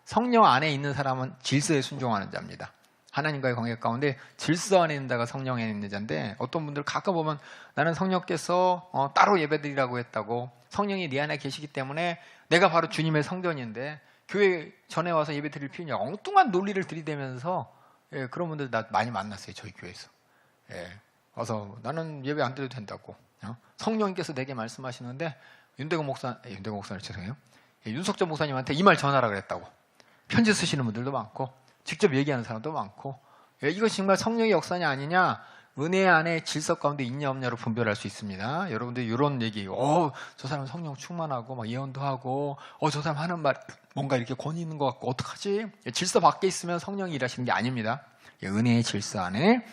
성령 안에 있는 사람은 질서에 순종하는 자입니다. 하나님과의 관계 가운데 질서 안에 있는 자가 성령 안에 있는 자인데, 어떤 분들 가끔 보면 나는 성령께서 따로 예배드리라고 했다고, 성령이 네 안에 계시기 때문에 내가 바로 주님의 성전인데 교회 전에 와서 예배 드릴 필요냐, 엉뚱한 논리를 들이대면서 그런 분들 나 많이 만났어요. 저희 교회에서. 와서 나는 예배 안 드려도 된다고, 성령님께서 내게 말씀하시는데 윤석철 목사님한테 이 말 전하라 그랬다고 편지 쓰시는 분들도 많고 직접 얘기하는 사람도 많고, 이것이 정말 성령의 역사냐 아니냐, 은혜 안에 질서 가운데 있냐 없냐로 분별할 수 있습니다. 여러분들 이런 얘기, 저 사람 성령 충만하고 막 예언도 하고, 저 사람 하는 말 뭔가 이렇게 권위 있는 것 같고 어떡하지? 질서 밖에 있으면 성령이 일하시는 게 아닙니다. 은혜의 질서 안에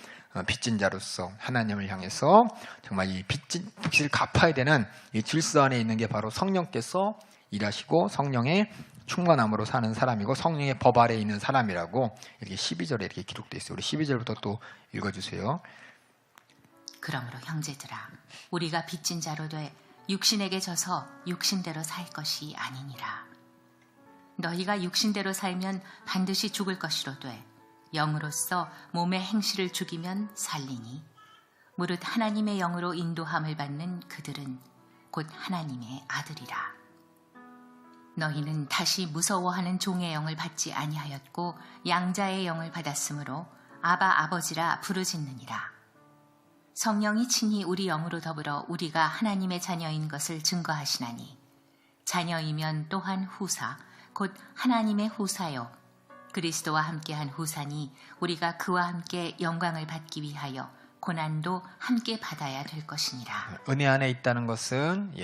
빚진 자로서 하나님을 향해서 정말 이 빚을 갚아야 되는 이 질서 안에 있는 게 바로 성령께서 일하시고 성령의 충만함으로 사는 사람이고 성령의 법 아래에 있는 사람이라고 이렇게 12절에 이렇게 기록되어 있어요. 우리 12절부터 또 읽어주세요. 그러므로 형제들아, 우리가 빚진 자로 돼 육신에게 져서 육신대로 살 것이 아니니라. 너희가 육신대로 살면 반드시 죽을 것이로되 영으로서 몸의 행실을 죽이면 살리니, 무릇 하나님의 영으로 인도함을 받는 그들은 곧 하나님의 아들이라. 너희는 다시 무서워하는 종의 영을 받지 아니하였고 양자의 영을 받았으므로 아바 아버지라 부르짖느니라. 성령이 친히 우리 영으로 더불어 우리가 하나님의 자녀인 것을 증거하시나니, 자녀이면 또한 후사 곧 하나님의 후사요 그리스도와 함께한 후사니 우리가 그와 함께 영광을 받기 위하여 고난도 함께 받아야 될 것이니라. 은혜 안에 있다는 것은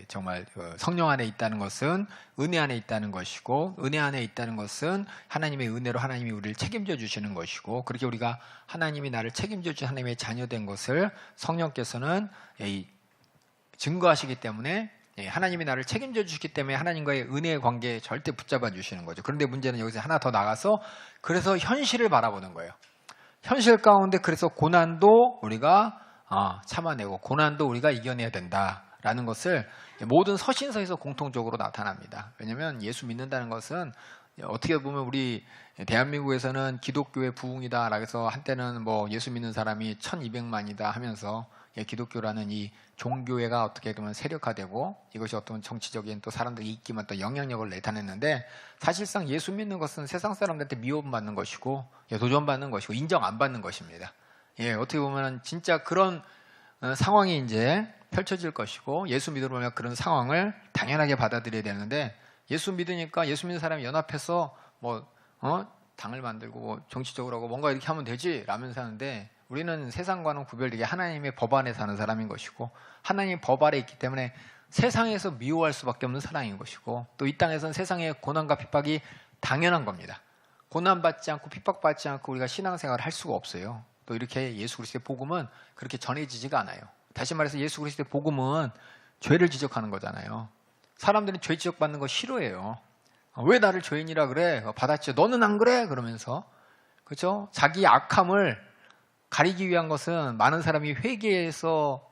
정말 성령 안에 있다는 것은 은혜 안에 있다는 것이고, 은혜 안에 있다는 것은 하나님의 은혜로 하나님이 우리를 책임져 주시는 것이고, 그렇게 우리가 하나님이 나를 책임져 주신 하나님의 자녀된 것을 성령께서는 증거하시기 때문에, 하나님이 나를 책임져 주시기 때문에 하나님과의 은혜의 관계에 절대 붙잡아 주시는 거죠. 그런데 문제는 여기서 하나 더 나가서, 그래서 현실을 바라보는 거예요. 현실 가운데 그래서 고난도 우리가 참아내고 고난도 우리가 이겨내야 된다라는 것을 모든 서신서에서 공통적으로 나타납니다. 왜냐하면 예수 믿는다는 것은 어떻게 보면 우리 대한민국에서는 기독교의 부흥이다라고 해서 한때는 뭐 예수 믿는 사람이 1200만이다 하면서 기독교라는 이 종교회가 어떻게 보면 세력화되고 이것이 어떤 정치적인 또 사람들이 있기만 또 영향력을 나타냈는데, 사실상 예수 믿는 것은 세상 사람들한테 미움받는 것이고 도전받는 것이고 인정 안 받는 것입니다. 어떻게 보면 진짜 그런 상황이 이제 펼쳐질 것이고, 예수 믿으면 그런 상황을 당연하게 받아들여야 되는데, 예수 믿으니까 예수 믿는 사람이 연합해서 당을 만들고 뭐 정치적으로 하고 뭔가 이렇게 하면 되지 라면서 하는데, 우리는 세상과는 구별되게 하나님의 법 안에 사는 사람인 것이고, 하나님의 법 아래 있기 때문에 세상에서 미워할 수밖에 없는 사람인 것이고, 또 이 땅에서는 세상의 고난과 핍박이 당연한 겁니다. 고난받지 않고 핍박받지 않고 우리가 신앙생활을 할 수가 없어요. 또 이렇게 예수 그리스도의 복음은 그렇게 전해지지가 않아요. 다시 말해서 예수 그리스도의 복음은 죄를 지적하는 거잖아요. 사람들은 죄 지적받는 거 싫어해요. 왜 나를 죄인이라 그래? 받았지. 너는 안 그래? 그러면서, 그렇죠? 자기 악함을 가리기 위한 것은 많은 사람이 회개해서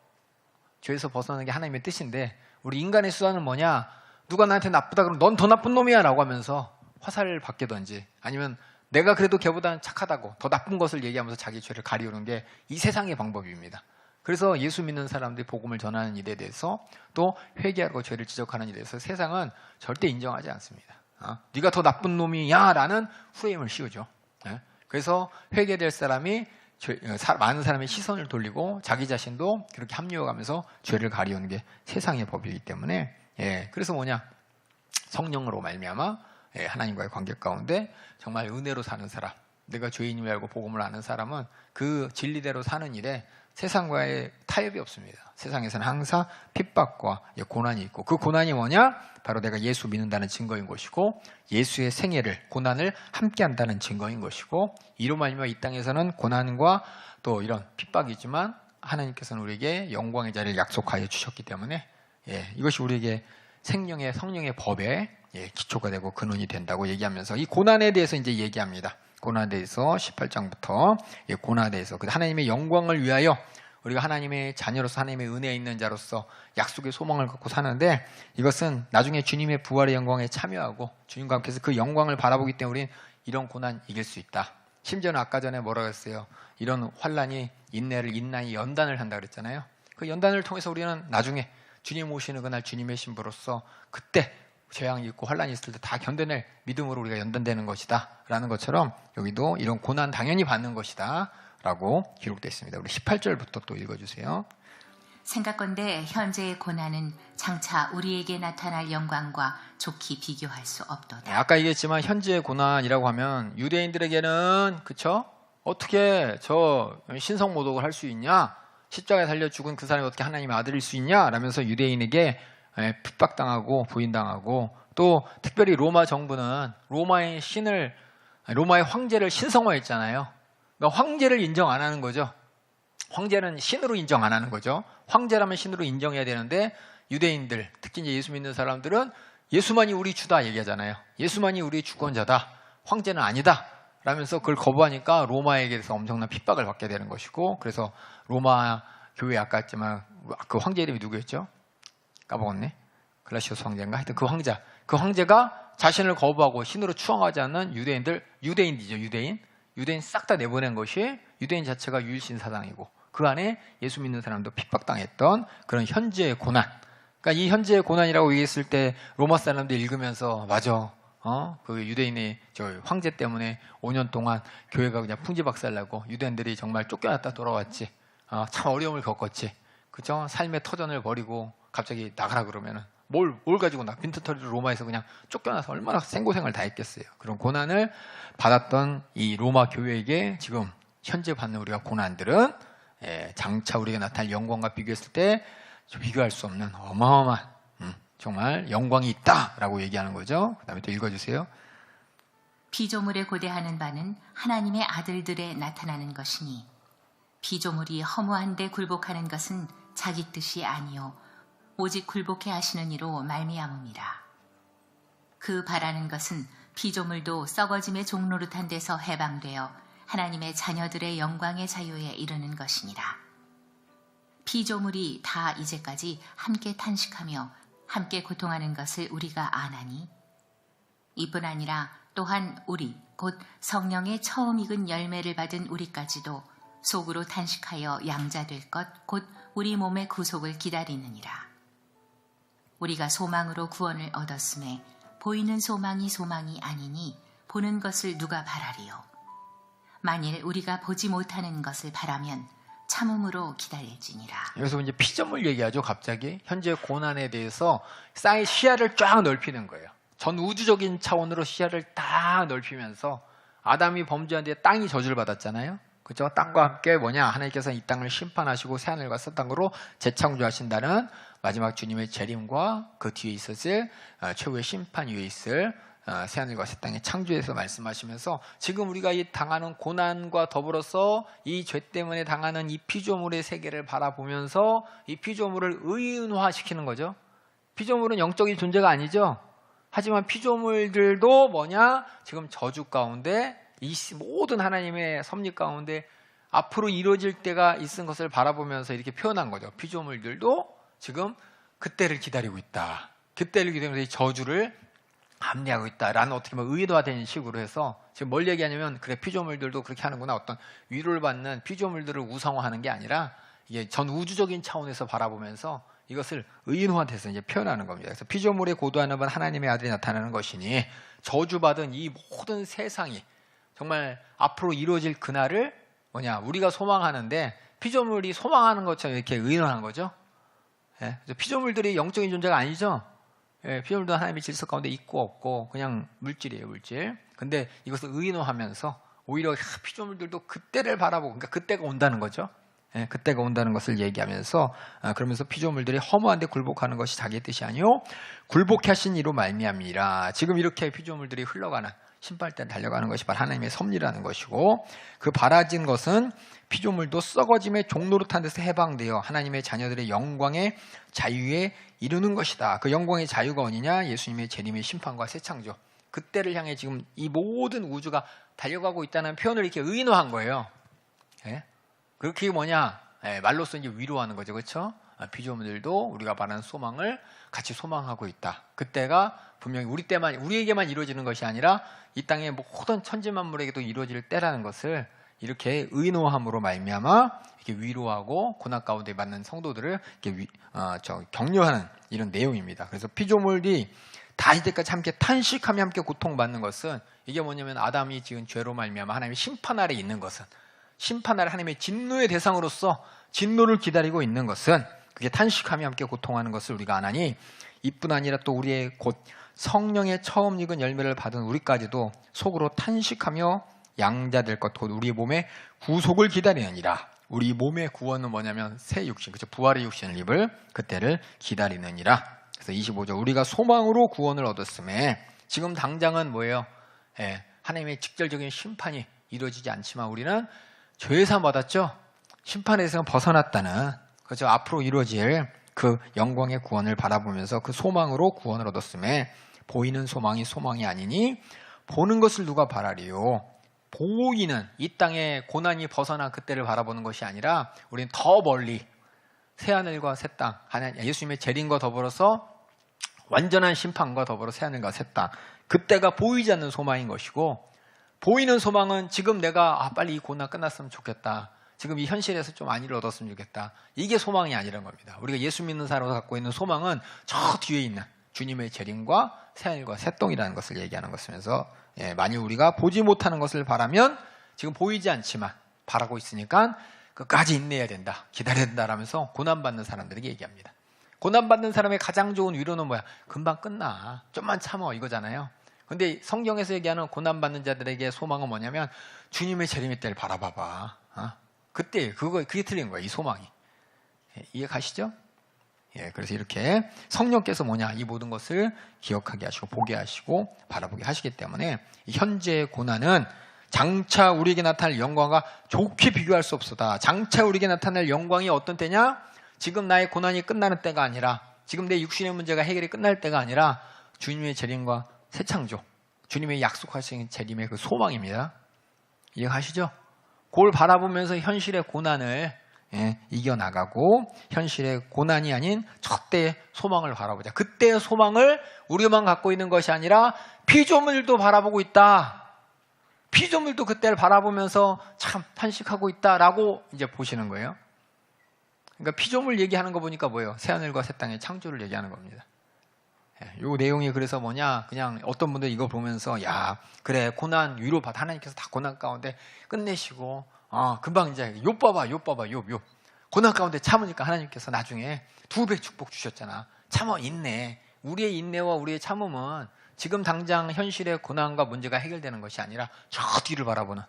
죄에서 벗어나는 게 하나님의 뜻인데, 우리 인간의 수단은 뭐냐? 누가 나한테 나쁘다 그러면 넌 더 나쁜 놈이야 라고 하면서 화살을 받게든지, 아니면 내가 그래도 걔보다는 착하다고 더 나쁜 것을 얘기하면서 자기 죄를 가리우는 게 이 세상의 방법입니다. 그래서 예수 믿는 사람들이 복음을 전하는 일에 대해서, 또 회개하고 죄를 지적하는 일에 대해서 세상은 절대 인정하지 않습니다. 네가 더 나쁜 놈이야 라는 후레임을 씌우죠. 그래서 회개될 사람이 많은 사람의 시선을 돌리고 자기 자신도 그렇게 합리화하면서 죄를 가리우는 게 세상의 법이기 때문에, 그래서 뭐냐, 성령으로 말미암아 하나님과의 관계 가운데 정말 은혜로 사는 사람, 내가 죄인임을 알고 복음을 아는 사람은 그 진리대로 사는 일에 세상과의 타협이 없습니다. 세상에서는 항상 핍박과 고난이 있고, 그 고난이 뭐냐? 바로 내가 예수 믿는다는 증거인 것이고, 예수의 생애를, 고난을 함께 한다는 증거인 것이고, 이로 말미암아 이 땅에서는 고난과 또 이런 핍박이지만 하나님께서는 우리에게 영광의 자리를 약속하여 주셨기 때문에, 이것이 우리에게 생명의 성령의 법에 기초가 되고 근원이 된다고 얘기하면서 이 고난에 대해서 이제 얘기합니다. 고난에 대해서 18장부터 고난에 대해서 하나님의 영광을 위하여 우리가 하나님의 자녀로서 하나님의 은혜에 있는 자로서 약속의 소망을 갖고 사는데, 이것은 나중에 주님의 부활의 영광에 참여하고 주님과 함께해서 그 영광을 바라보기 때문에 우리는 이런 고난 이길 수 있다. 심지어는 아까 전에 뭐라고 했어요? 이런 환난이 인난이 연단을 한다 그랬잖아요. 그 연단을 통해서 우리는 나중에 주님 오시는 그날 주님의 신부로서 그때 재앙이 있고 환난이 있을 때 다 견뎌낼 믿음으로 우리가 연단되는 것이다 라는 것처럼, 여기도 이런 고난 당연히 받는 것이다 라고 기록되어 있습니다. 우리 18절부터 또 읽어주세요. 생각건대 현재의 고난은 장차 우리에게 나타날 영광과 좋게 비교할 수 없도다. 아까 얘기했지만 현재의 고난이라고 하면 유대인들에게는, 그쵸? 어떻게 저 신성모독을 할 수 있냐? 십자가에 달려 죽은 그 사람이 어떻게 하나님의 아들일 수 있냐? 라면서 유대인에게 핍박당하고 부인당하고, 또 특별히 로마 정부는 로마의 황제를 신성화했잖아요. 그러니까 황제를 인정 안 하는 거죠. 황제는 신으로 인정 안 하는 거죠. 황제라면 신으로 인정해야 되는데, 유대인들, 특히 이제 예수 믿는 사람들은 예수만이 우리 주다 얘기하잖아요. 예수만이 우리의 주권자다, 황제는 아니다 라면서 그걸 거부하니까 로마에게서 엄청난 핍박을 받게 되는 것이고, 그래서 로마 교회 아까 했지만 그 황제 이름이 누구였죠? 까먹었네. 글라시오스 황제인가? 하여튼 그 황제가 자신을 거부하고 신으로 추앙하지 않는 유대인이죠. 유대인 싹 다 내보낸 것이 유대인 자체가 유일신 사상이고, 그 안에 예수 믿는 사람도 핍박당했던 그런 현재의 고난. 그러니까 이 현재의 고난이라고 얘기했을 때 로마 사람들이 읽으면서, 맞아, 그 유대인의 저 황제 때문에 5년 동안 교회가 그냥 풍지박살나고 유대인들이 정말 쫓겨났다 돌아왔지. 참 어려움을 겪었지. 그죠? 삶의 터전을 버리고 갑자기 나가라 그러면은 뭘 가지고 나 빈털터리로 로마에서 그냥 쫓겨나서 얼마나 생고생을 다 했겠어요. 그런 고난을 받았던 이 로마 교회에게 지금 현재 받는 우리가 고난들은 장차 우리가 나타날 영광과 비교했을 때 비교할 수 없는 어마어마한 정말 영광이 있다라고 얘기하는 거죠. 그 다음에 또 읽어주세요. 피조물에 고대하는 바는 하나님의 아들들에 나타나는 것이니 피조물이 허무한데 굴복하는 것은 자기 뜻이 아니요 오직 굴복해 하시는 이로 말미암음이라. 그 바라는 것은 피조물도 썩어짐의 종노릇한 데서 해방되어 하나님의 자녀들의 영광의 자유에 이르는 것이니라. 피조물이 다 이제까지 함께 탄식하며 함께 고통하는 것을 우리가 아나니 이뿐 아니라 또한 우리 곧 성령의 처음 익은 열매를 받은 우리까지도 속으로 탄식하여 양자될 것 곧 우리 몸의 구속을 기다리느니라. 우리가 소망으로 구원을 얻었음에 보이는 소망이 소망이 아니니 보는 것을 누가 바라리요. 만일 우리가 보지 못하는 것을 바라면 참음으로 기다릴지니라. 여기서 이제 피조물 얘기하죠. 갑자기 현재 고난에 대해서 쌓인 시야를 쫙 넓히는 거예요. 전 우주적인 차원으로 시야를 딱 넓히면서 아담이 범죄한 뒤에 땅이 저주를 받았잖아요. 그죠? 땅과 함께 하나님께서 이 땅을 심판하시고 새하늘과 새 땅으로 재창조하신다는 마지막 주님의 재림과 그 뒤에 있었을 최후의 심판 위에 있을 새하늘과 새 땅의 창조에서 말씀하시면서 지금 우리가 이 당하는 고난과 더불어서 이 죄 때문에 당하는 이 피조물의 세계를 바라보면서 이 피조물을 의인화시키는 거죠. 피조물은 영적인 존재가 아니죠. 하지만 피조물들도 지금 저주 가운데 이 모든 하나님의 섭리 가운데 앞으로 이루어질 때가 있은 것을 바라보면서 이렇게 표현한 거죠. 피조물들도 지금 그때를 기다리고 있다. 그때를 기다리면서 이 저주를 합리하고 있다라는 어떻게 보면 의도화된 식으로 해서 지금 뭘 얘기하냐면 그래 피조물들도 그렇게 하는구나. 어떤 위로를 받는 피조물들을 우상화하는 게 아니라 이게 전 우주적인 차원에서 바라보면서 이것을 의인화돼서 이제 표현하는 겁니다. 그래서 피조물에 고도하는 건 하나님의 아들이 나타나는 것이니 저주받은 이 모든 세상이 정말 앞으로 이루어질 그날을 우리가 소망하는데 피조물이 소망하는 것처럼 이렇게 의인화한 거죠. 그래서 피조물들이 영적인 존재가 아니죠. 피조물도 하나님의 질서 가운데 있고 없고 그냥 물질이에요, 물질. 근데 이것을 의인화하면서 오히려 피조물들도 그때를 바라보고, 그러니까 그때가 온다는 거죠. 그때가 온다는 것을 얘기하면서 그러면서 피조물들이 허무한데 굴복하는 것이 자기의 뜻이 아니요 굴복해 하신 이로 말미암이라. 지금 이렇게 피조물들이 흘러가는 신발대를 달려가는 것이 바로 하나님의 섭리라는 것이고, 그 바라진 것은 피조물도 썩어짐의 종노릇한 데서 해방되어 하나님의 자녀들의 영광의 자유에 이루는 것이다. 그 영광의 자유가 어디냐? 예수님의 재림의 심판과 새 창조. 그때를 향해 지금 이 모든 우주가 달려가고 있다는 표현을 이렇게 의인화한 거예요. 그렇게 말로써 이제 위로하는 거죠. 그렇죠? 피조물들도 우리가 바라는 소망을 같이 소망하고 있다. 그때가 분명히 우리에게만 이루어지는 것이 아니라 이 땅의 모든 천지만물에게도 이루어질 때라는 것을 이렇게 의인화함으로 말미암아 이렇게 위로하고 고난 가운데 받는 성도들을 이렇게 격려하는 이런 내용입니다. 그래서 피조물이 다 이때까지 함께 탄식하며 함께 고통받는 것은 이게 뭐냐면 아담이 지은 죄로 말미암아 하나님의 심판 아래 있는 것은, 심판 아래 하나님의 진노의 대상으로서 진노를 기다리고 있는 것은 그게 탄식하며 함께 고통하는 것을 우리가 아나니 이뿐 아니라 또 우리의 곧 성령의 처음 익은 열매를 받은 우리까지도 속으로 탄식하며 양자될 것 곧 우리의 몸의 구속을 기다리느니라. 우리 몸의 구원은 뭐냐면 새 육신, 그렇죠? 부활의 육신을 입을 그때를 기다리느니라. 그래서 25절 우리가 소망으로 구원을 얻었음에 지금 당장은 뭐예요? 하나님의 직접적인 심판이 이루어지지 않지만 우리는 죄사함 받았죠? 심판에서 벗어났다는, 그렇죠? 앞으로 이루어질 그 영광의 구원을 바라보면서 그 소망으로 구원을 얻었음에 보이는 소망이 소망이 아니니 보는 것을 누가 바라리요? 보이는 이 땅의 고난이 벗어난 그때를 바라보는 것이 아니라 우리는 더 멀리 새하늘과 새 땅, 예수님의 재림과 더불어서 완전한 심판과 더불어 새하늘과 새 땅, 그때가 보이지 않는 소망인 것이고, 보이는 소망은 지금 내가 빨리 이 고난 끝났으면 좋겠다, 지금 이 현실에서 좀 안위를 얻었으면 좋겠다, 이게 소망이 아니란 겁니다. 우리가 예수 믿는 사람으로 갖고 있는 소망은 저 뒤에 있는 주님의 재림과 새하늘과 새 땅이라는 것을 얘기하는 것이면서, 만일 우리가 보지 못하는 것을 바라면 지금 보이지 않지만 바라고 있으니까 끝까지 인내해야 된다, 기다려야 된다라면서 고난받는 사람들에게 얘기합니다. 고난받는 사람의 가장 좋은 위로는 뭐야? 금방 끝나, 좀만 참어, 이거잖아요. 근데 성경에서 얘기하는 고난받는 자들에게 소망은 뭐냐면 주님의 재림의 때를 바라봐봐. 그때 그게 틀린 거예요. 이 소망이. 예, 이해 가시죠? 예, 그래서 이렇게 성령께서 뭐냐, 이 모든 것을 기억하게 하시고 보게 하시고 바라보게 하시기 때문에 이 현재의 고난은 장차 우리에게 나타날 영광과 좋게 비교할 수 없어다. 장차 우리에게 나타날 영광이 어떤 때냐? 지금 나의 고난이 끝나는 때가 아니라, 지금 내 육신의 문제가 해결이 끝날 때가 아니라 주님의 재림과 새 창조, 주님의 약속하신 재림의 그 소망입니다. 이해가시죠? 그걸 바라보면서 현실의 고난을 이겨나가고 현실의 고난이 아닌 첫때의 소망을 바라보자. 그때의 소망을 우리만 갖고 있는 것이 아니라 피조물도 바라보고 있다. 피조물도 그때를 바라보면서 참 탄식하고 있다라고 이제 보시는 거예요. 그러니까 피조물 얘기하는 거 보니까 뭐예요? 새하늘과 새 땅의 창조를 얘기하는 겁니다. 이 내용이 그래서 뭐냐, 그냥 어떤 분들 이거 보면서 야, 그래, 고난 위로받아. 하나님께서 다 고난 가운데 끝내시고 금방 이제 욥 봐봐. 고난 가운데 참으니까 하나님께서 나중에 2배 축복 주셨잖아. 참어, 인내. 우리의 인내와 우리의 참음은 지금 당장 현실의 고난과 문제가 해결되는 것이 아니라 저 뒤를 바라보는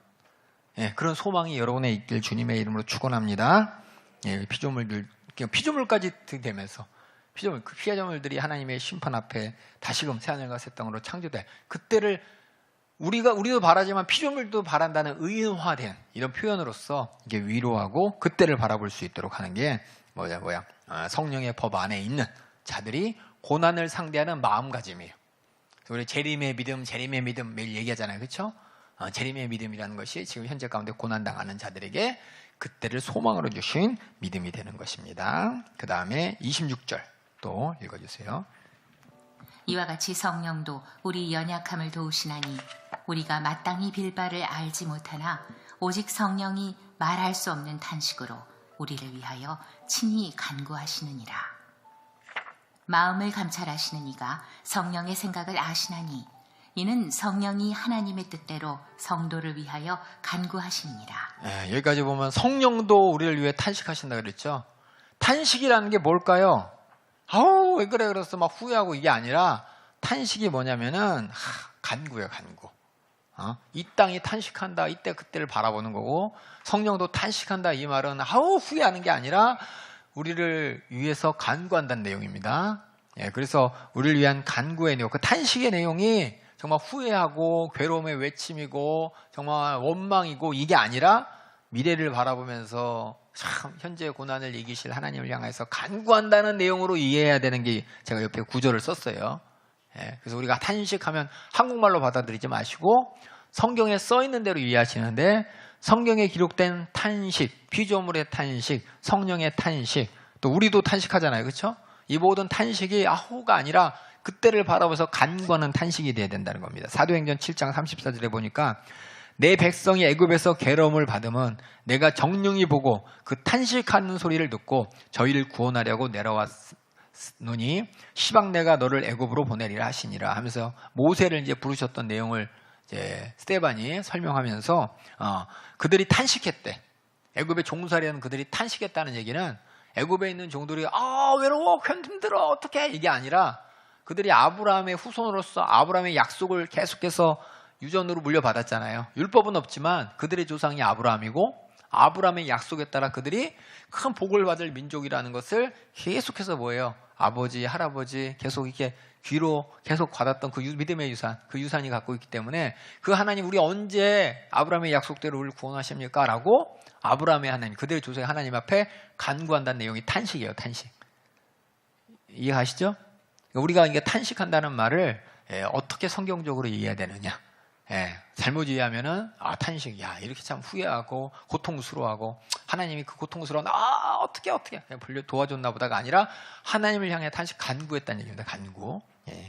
그런 소망이 여러분의 있길 주님의 이름으로 축원합니다. 피조물까지 들이대면서 피조물들이 하나님의 심판 앞에 다시금 새하늘과 새 땅으로 창조돼. 그때를 우리도 바라지만 피조물도 바란다는 의인화된 이런 표현으로서 이게 위로하고 그때를 바라볼 수 있도록 하는 게 성령의 법 안에 있는 자들이 고난을 상대하는 마음가짐이에요. 우리 재림의 믿음 매일 얘기하잖아요. 그렇죠? 재림의 믿음이라는 것이 지금 현재 가운데 고난당하는 자들에게 그때를 소망으로 주신 믿음이 되는 것입니다. 그 다음에 26절 또 읽어주세요. 이와 같이 성령도 우리 연약함을 도우시나니 우리가 마땅히 빌 바를 알지 못하나 오직 성령이 말할 수 없는 탄식으로 우리를 위하여 친히 간구하시느니라. 마음을 감찰하시는 이가 성령의 생각을 아시나니 이는 성령이 하나님의 뜻대로 성도를 위하여 간구하시느니라. 여기까지 보면 성령도 우리를 위해 탄식하신다 그랬죠. 탄식이라는 게 뭘까요? 아우 왜 그래 그래서 막 후회하고 이게 아니라 탄식이 뭐냐면은 간구예요. 간구. 이 땅이 탄식한다. 이때 그때를 바라보는 거고, 성령도 탄식한다. 이 말은 아우 후회하는 게 아니라 우리를 위해서 간구한다는 내용입니다. 그래서 우리를 위한 간구의 내용, 그 탄식의 내용이 정말 후회하고 괴로움의 외침이고 정말 원망이고 이게 아니라 미래를 바라보면서 참 현재의 고난을 이기실 하나님을 향해서 간구한다는 내용으로 이해해야 되는 게 제가 옆에 구절을 썼어요. 그래서 우리가 탄식하면 한국말로 받아들이지 마시고 성경에 써 있는 대로 이해하시는데, 성경에 기록된 탄식, 피조물의 탄식, 성령의 탄식, 또 우리도 탄식하잖아요. 그렇죠? 이 모든 탄식이 아후가 아니라 그때를 바라보면서 간구하는 탄식이 돼야 된다는 겁니다. 사도행전 7장 34절에 보니까 내 백성이 애굽에서 괴로움을 받으면 내가 정령이 보고 그 탄식하는 소리를 듣고 저희를 구원하려고 내려왔노니 시방 내가 너를 애굽으로 보내리라 하시니라 하면서 모세를 이제 부르셨던 내용을 이제 스데반이 설명하면서 그들이 탄식했대. 애굽의 종살이하는 그들이 탄식했다는 얘기는 애굽에 있는 종들이 외로워 힘들어 어떡해 이게 아니라 그들이 아브라함의 후손으로서 아브라함의 약속을 계속해서 유전으로 물려받았잖아요. 율법은 없지만 그들의 조상이 아브라함이고 아브라함의 약속에 따라 그들이 큰 복을 받을 민족이라는 것을 계속해서 뭐예요? 아버지, 할아버지 계속 이렇게 귀로 계속 받았던 그 믿음의 유산, 그 유산이 갖고 있기 때문에 그 하나님 우리 언제 아브라함의 약속대로 우리를 구원하십니까? 라고 아브라함의 하나님, 그들의 조상의 하나님 앞에 간구한다는 내용이 탄식이에요. 탄식. 이해하시죠? 우리가 이게 탄식한다는 말을 어떻게 성경적으로 이해해야 되느냐? 잘못 이해하면은 탄식, 이렇게 참 후회하고 고통스러워하고 하나님이 그 고통스러운 어떻게 도와줬나 보다가 아니라 하나님을 향해 탄식 간구했다는 얘기입니다. 간구.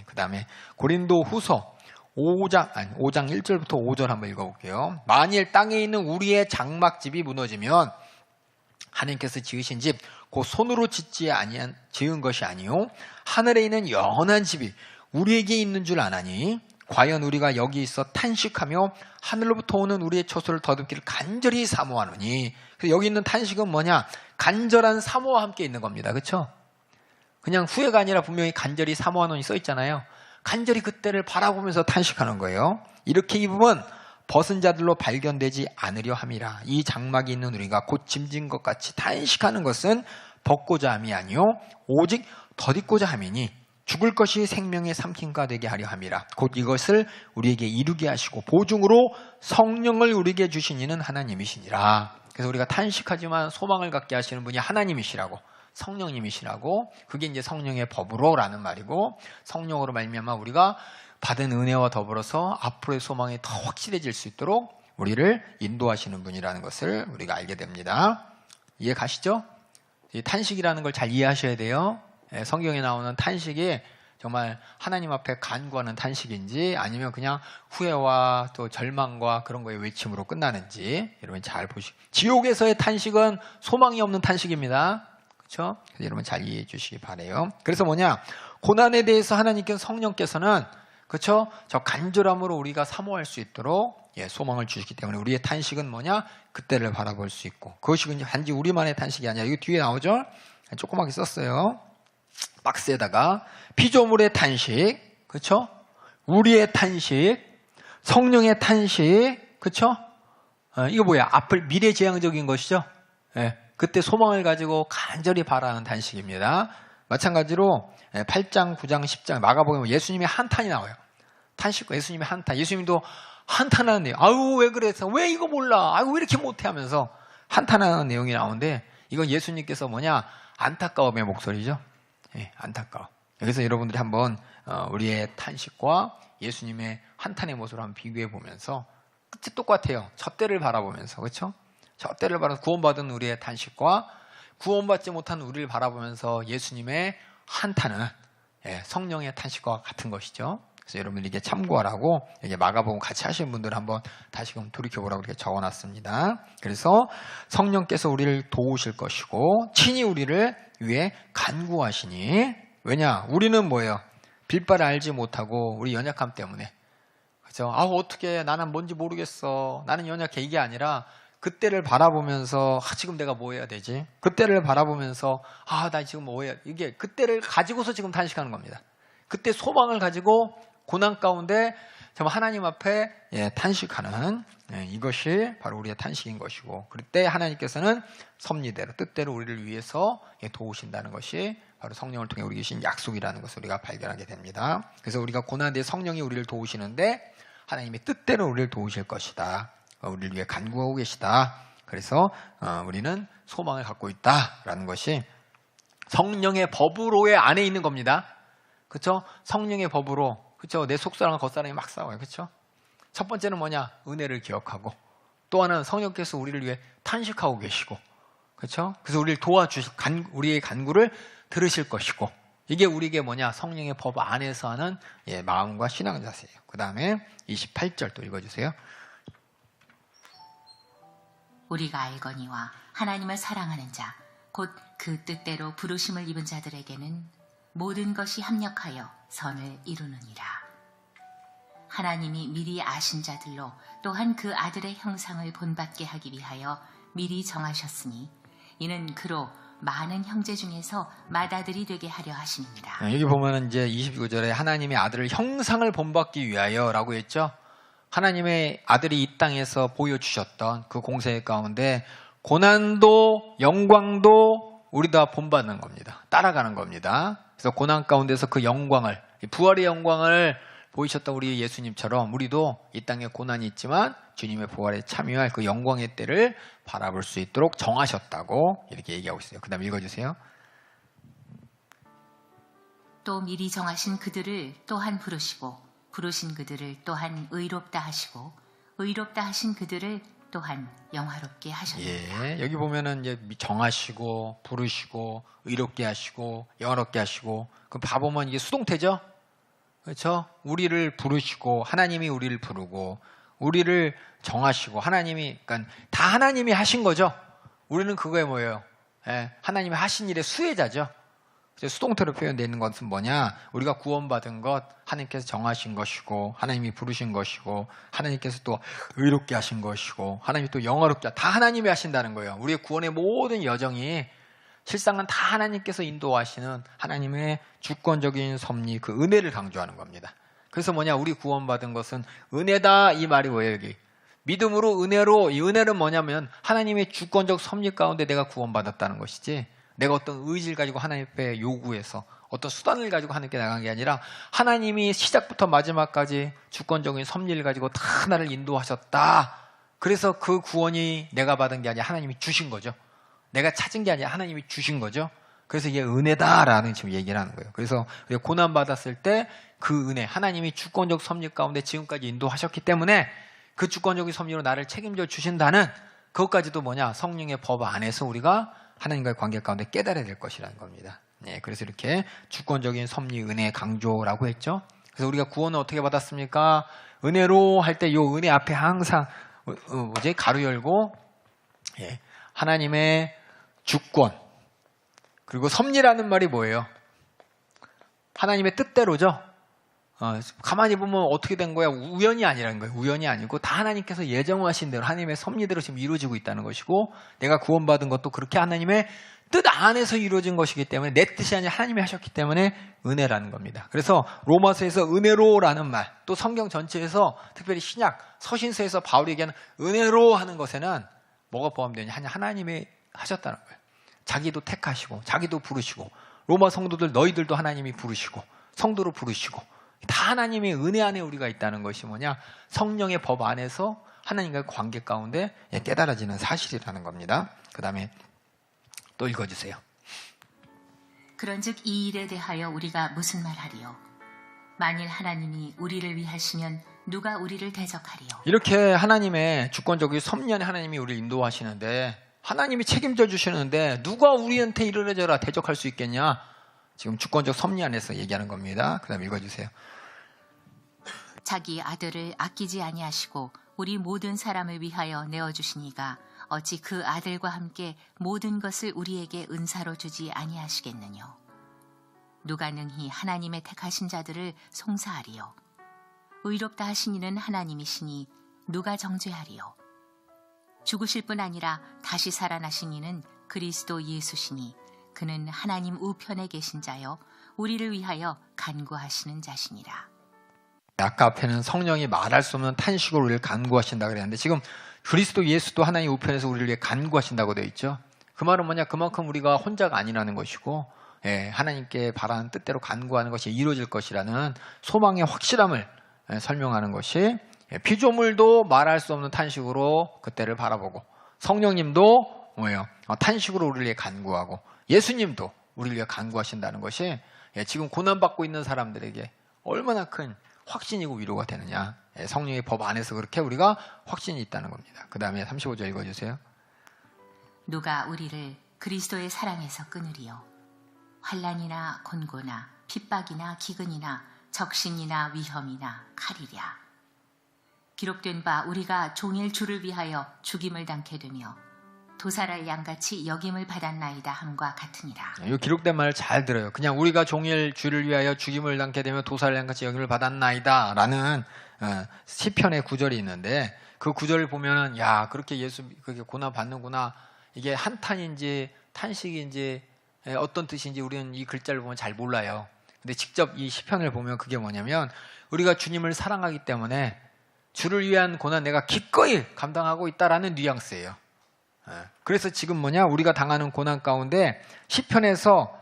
그 다음에 고린도 후서 5장 1절부터 5절 한번 읽어볼게요. 만일 땅에 있는 우리의 장막집이 무너지면 하나님께서 지으신 집 곧 손으로 지은 것이 아니요 하늘에 있는 영원한 집이 우리에게 있는 줄 아나니 과연 우리가 여기 있어 탄식하며 하늘로부터 오는 우리의 처소를 더듬기를 간절히 사모하노니. 그래서 여기 있는 탄식은 뭐냐? 간절한 사모와 함께 있는 겁니다. 그렇죠? 그냥 후회가 아니라 분명히 간절히 사모하노니 써 있잖아요. 간절히 그때를 바라보면서 탄식하는 거예요. 이렇게 입으면 벗은 자들로 발견되지 않으려 함이라. 이 장막이 있는 우리가 곧 짐진 것 같이 탄식하는 것은 벗고자 함이 아니요 오직 덧입고자 함이니 죽을 것이 생명의 삼킨가 되게 하려 함이라. 곧 이것을 우리에게 이루게 하시고 보증으로 성령을 우리에게 주신 이는 하나님이시니라. 그래서 우리가 탄식하지만 소망을 갖게 하시는 분이 하나님이시라고, 성령님이시라고, 그게 이제 성령의 법으로라는 말이고, 성령으로 말미암아 우리가 받은 은혜와 더불어서 앞으로의 소망이 더 확실해질 수 있도록 우리를 인도하시는 분이라는 것을 우리가 알게 됩니다. 이해 가시죠? 이 탄식이라는 걸 잘 이해하셔야 돼요. 성경에 나오는 탄식이 정말 하나님 앞에 간구하는 탄식인지 아니면 그냥 후회와 또 절망과 그런 거의 외침으로 끝나는지 여러분 잘 보시고, 지옥에서의 탄식은 소망이 없는 탄식입니다. 그렇죠? 여러분 잘 이해해 주시기 바라요. 그래서 뭐냐? 고난에 대해서 하나님께서 성령께서는 그렇죠? 저 간절함으로 우리가 사모할 수 있도록 소망을 주시기 때문에 우리의 탄식은 뭐냐? 그때를 바라볼 수 있고, 그것이 단지 우리만의 탄식이 아니라 이거 뒤에 나오죠? 조그맣게 썼어요. 박스에다가 피조물의 탄식, 그렇죠? 우리의 탄식, 성령의 탄식, 그렇죠? 이거 뭐야? 앞을 미래지향적인 것이죠. 그때 소망을 가지고 간절히 바라는 탄식입니다. 마찬가지로 8장, 9장, 10장 마가복음에 예수님의 한탄이 나와요. 탄식과 예수님의 한탄. 예수님도 한탄하는 내용. 아유 왜 그래서 왜 이거 몰라? 아유 왜 이렇게 못해? 하면서 한탄하는 내용이 나오는데, 이건 예수님께서 뭐냐? 안타까움의 목소리죠. 안타까워. 그래서 여러분들이 한번 우리의 탄식과 예수님의 한탄의 모습을 한번 비교해 보면서 끝이 똑같아요. 저 때를 바라보면서, 그렇죠? 저 때를 바라서 구원받은 우리의 탄식과 구원받지 못한 우리를 바라보면서 예수님의 한탄은 성령의 탄식과 같은 것이죠. 그래서 여러분들이 이게 참고하라고 이게 마가복음 같이 하시는 분들 한번 다시금 돌이켜보라고 이렇게 적어놨습니다. 그래서 성령께서 우리를 도우실 것이고 친히 우리를 위해 간구하시니, 왜냐? 우리는 뭐예요? 빌바를 알지 못하고 우리 연약함 때문에, 그죠? 어떻게 나는 뭔지 모르겠어. 나는 연약해. 이게 아니라 그때를 바라보면서 지금 내가 뭐 해야 되지? 그때를 바라보면서 나 지금 뭐 해야, 이게 그때를 가지고서 지금 탄식하는 겁니다. 그때 소망을 가지고 고난 가운데 정말 하나님 앞에 탄식하는 이것이 바로 우리의 탄식인 것이고, 그때 하나님께서는 섭리대로 뜻대로 우리를 위해서 도우신다는 것이 바로 성령을 통해 우리 계신 약속이라는 것을 우리가 발견하게 됩니다. 그래서 우리가 고난에 성령이 우리를 도우시는데 하나님의 뜻대로 우리를 도우실 것이다. 우리를 위해 간구하고 계시다. 그래서 우리는 소망을 갖고 있다라는 것이 성령의 법으로의 안에 있는 겁니다. 그렇죠? 성령의 법으로, 그렇죠? 내 속사람과 겉사람이 막 싸워요. 그렇죠? 첫 번째는 뭐냐? 은혜를 기억하고, 또 하나는 성령께서 우리를 위해 탄식하고 계시고, 그렇죠? 그래서 우리를 도와주실, 우리의 간구를 들으실 것이고, 이게 우리에게 뭐냐? 성령의 법 안에서 하는 마음과 신앙 자세예요. 그 다음에 28절 또 읽어주세요. 우리가 알거니와 하나님을 사랑하는 자, 곧 그 뜻대로 부르심을 입은 자들에게는 모든 것이 합력하여 선을 이루느니라. 하나님이 미리 아신 자들로 또한 그 아들의 형상을 본받게 하기 위하여 미리 정하셨으니 이는 그로 많은 형제 중에서 맏아들이 되게 하려 하심이니라. 여기 보면은 이제 29절에 하나님의 아들을 형상을 본받기 위하여라고 했죠. 하나님의 아들이 이 땅에서 보여주셨던 그 공생 가운데 고난도 영광도 우리 다 본받는 겁니다. 따라가는 겁니다. 그래서 고난 가운데서 그 영광을, 부활의 영광을 보이셨던 우리 예수님처럼 우리도 이 땅에 고난이 있지만 주님의 부활에 참여할 그 영광의 때를 바라볼 수 있도록 정하셨다고 이렇게 얘기하고 있어요. 그 다음 읽어주세요. 또 미리 정하신 그들을 또한 부르시고 부르신 그들을 또한 의롭다 하시고 의롭다 하신 그들을 또한 영화롭게 하셨습니다. 여기 보면은 이제 정하시고 부르시고 의롭게 하시고 영화롭게 하시고, 그 봐보면 이게 수동태죠. 그렇죠? 우리를 부르시고 하나님이 우리를 부르고 우리를 정하시고 하나님이, 그러니까 다 하나님이 하신 거죠. 우리는 그거에 뭐예요? 하나님이 하신 일의 수혜자죠. 수동태로 표현되어 있는 것은 뭐냐? 우리가 구원받은 것 하나님께서 정하신 것이고 하나님이 부르신 것이고 하나님께서 또 의롭게 하신 것이고 하나님이 또 영화롭게, 다 하나님이 하신다는 거예요. 우리의 구원의 모든 여정이 실상은 다 하나님께서 인도하시는 하나님의 주권적인 섭리, 그 은혜를 강조하는 겁니다. 그래서 뭐냐? 우리 구원받은 것은 은혜다, 이 말이 뭐예요? 여기 믿음으로 은혜로, 이 은혜는 뭐냐면 하나님의 주권적 섭리 가운데 내가 구원받았다는 것이지, 내가 어떤 의지를 가지고 하나님 앞에 요구해서 어떤 수단을 가지고 하나님께 나간 게 아니라 하나님이 시작부터 마지막까지 주권적인 섭리를 가지고 다 나를 인도하셨다. 그래서 그 구원이 내가 받은 게 아니라 하나님이 주신 거죠. 내가 찾은 게 아니라 하나님이 주신 거죠. 그래서 이게 은혜다라는 지금 얘기를 하는 거예요. 그래서 우리가 고난받았을 때 그 은혜, 하나님이 주권적 섭리 가운데 지금까지 인도하셨기 때문에 그 주권적인 섭리로 나를 책임져 주신다는 그것까지도 뭐냐? 성령의 법 안에서 우리가 하나님과의 관계 가운데 깨달아야 될 것이라는 겁니다. 네, 그래서 이렇게 주권적인 섭리, 은혜, 강조라고 했죠. 그래서 우리가 구원을 어떻게 받았습니까? 은혜로 할 때 이 은혜 앞에 항상 가로 열고, 예, 하나님의 주권, 그리고 섭리라는 말이 뭐예요? 하나님의 뜻대로죠. 가만히 보면 어떻게 된 거야? 우연이 아니라는 거예요. 우연이 아니고 다 하나님께서 예정하신 대로 하나님의 섭리대로 지금 이루어지고 있다는 것이고, 내가 구원받은 것도 그렇게 하나님의 뜻 안에서 이루어진 것이기 때문에, 내 뜻이 아니라 하나님이 하셨기 때문에 은혜라는 겁니다. 그래서 로마서에서 은혜로라는 말, 또 성경 전체에서 특별히 신약 서신서에서 바울이 얘기하는 은혜로 하는 것에는 뭐가 포함되냐? 하나님이 하셨다는 거예요. 자기도 택하시고 자기도 부르시고, 로마 성도들 너희들도 하나님이 부르시고 성도로 부르시고, 다 하나님의 은혜 안에 우리가 있다는 것이 뭐냐? 성령의 법 안에서 하나님과의 관계 가운데 깨달아지는 사실이라는 겁니다. 그 다음에 또 읽어주세요. 그런즉 이 일에 대하여 우리가 무슨 말하리요? 만일 하나님이 우리를 위하시면 누가 우리를 대적하리요? 이렇게 하나님의 주권적인 섭리 안에 하나님이 우리를 인도하시는데, 하나님이 책임져 주시는데 누가 우리한테 이르러져라 대적할 수 있겠냐? 지금 주권적 섭리 안에서 얘기하는 겁니다. 그 다음에 읽어주세요. 자기 아들을 아끼지 아니하시고 우리 모든 사람을 위하여 내어주시니가 어찌 그 아들과 함께 모든 것을 우리에게 은사로 주지 아니하시겠느뇨? 누가 능히 하나님의 택하신 자들을 송사하리요? 의롭다 하신 이는 하나님이시니 누가 정죄하리요? 죽으실 뿐 아니라 다시 살아나신 이는 그리스도 예수시니 그는 하나님 우편에 계신 자여 우리를 위하여 간구하시는 자시니라. 아까 앞에는 성령이 말할 수 없는 탄식으로 우리를 간구하신다 그랬는데, 지금 그리스도 예수도 하나님 우편에서 우리를 위해 간구하신다고 되어 있죠. 그 말은 뭐냐? 그만큼 우리가 혼자가 아니라는 것이고, 예, 하나님께 바라는 뜻대로 간구하는 것이 이루어질 것이라는 소망의 확실함을 설명하는 것이, 피조물도 말할 수 없는 탄식으로 그때를 바라보고, 성령님도 뭐예요? 탄식으로 우리를 위해 간구하고, 예수님도 우리를 위해 간구하신다는 것이 지금 고난받고 있는 사람들에게 얼마나 큰 확신이고 위로가 되느냐. 성령의 법 안에서 그렇게 우리가 확신이 있다는 겁니다. 그 다음에 35절 읽어주세요. 누가 우리를 그리스도의 사랑에서 끊으리요? 환난이나 곤고나 핍박이나 기근이나 적신이나 위험이나 칼이랴. 기록된 바 우리가 종일 주를 위하여 죽임을 당케 되며 도살할 양같이 여김을 받았나이다 함과 같으니라. 이 기록된 말을 잘 들어요. 그냥 우리가 종일 주를 위하여 죽임을 당게 되며 도살할 양같이 여김을 받았나이다 라는 시편의 구절이 있는데, 그 구절을 보면 야, 그렇게 예수 그렇게 고난 받는구나, 이게 한탄인지 탄식인지 어떤 뜻인지 우리는 이 글자를 보면 잘 몰라요. 근데 직접 이 시편을 보면 그게 뭐냐면, 우리가 주님을 사랑하기 때문에 주를 위한 고난 내가 기꺼이 감당하고 있다라는 뉘앙스예요. 그래서 지금 뭐냐? 우리가 당하는 고난 가운데 시편에서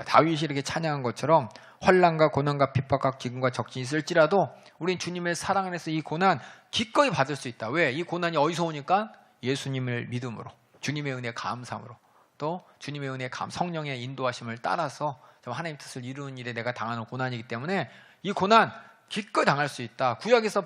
다윗이 이렇게 찬양한 것처럼 환난과 고난과 핍박과 기근과 적진이 있을지라도 우린 주님의 사랑 안에서 이 고난 기꺼이 받을 수 있다. 왜? 이 고난이 어디서 오니까? 예수님을 믿음으로, 주님의 은혜 감사함으로, 또 주님의 은혜 성령의 인도하심을 따라서 하나님 뜻을 이루는 일에 내가 당하는 고난이기 때문에 이 고난 기꺼이 당할 수 있다. 구약에서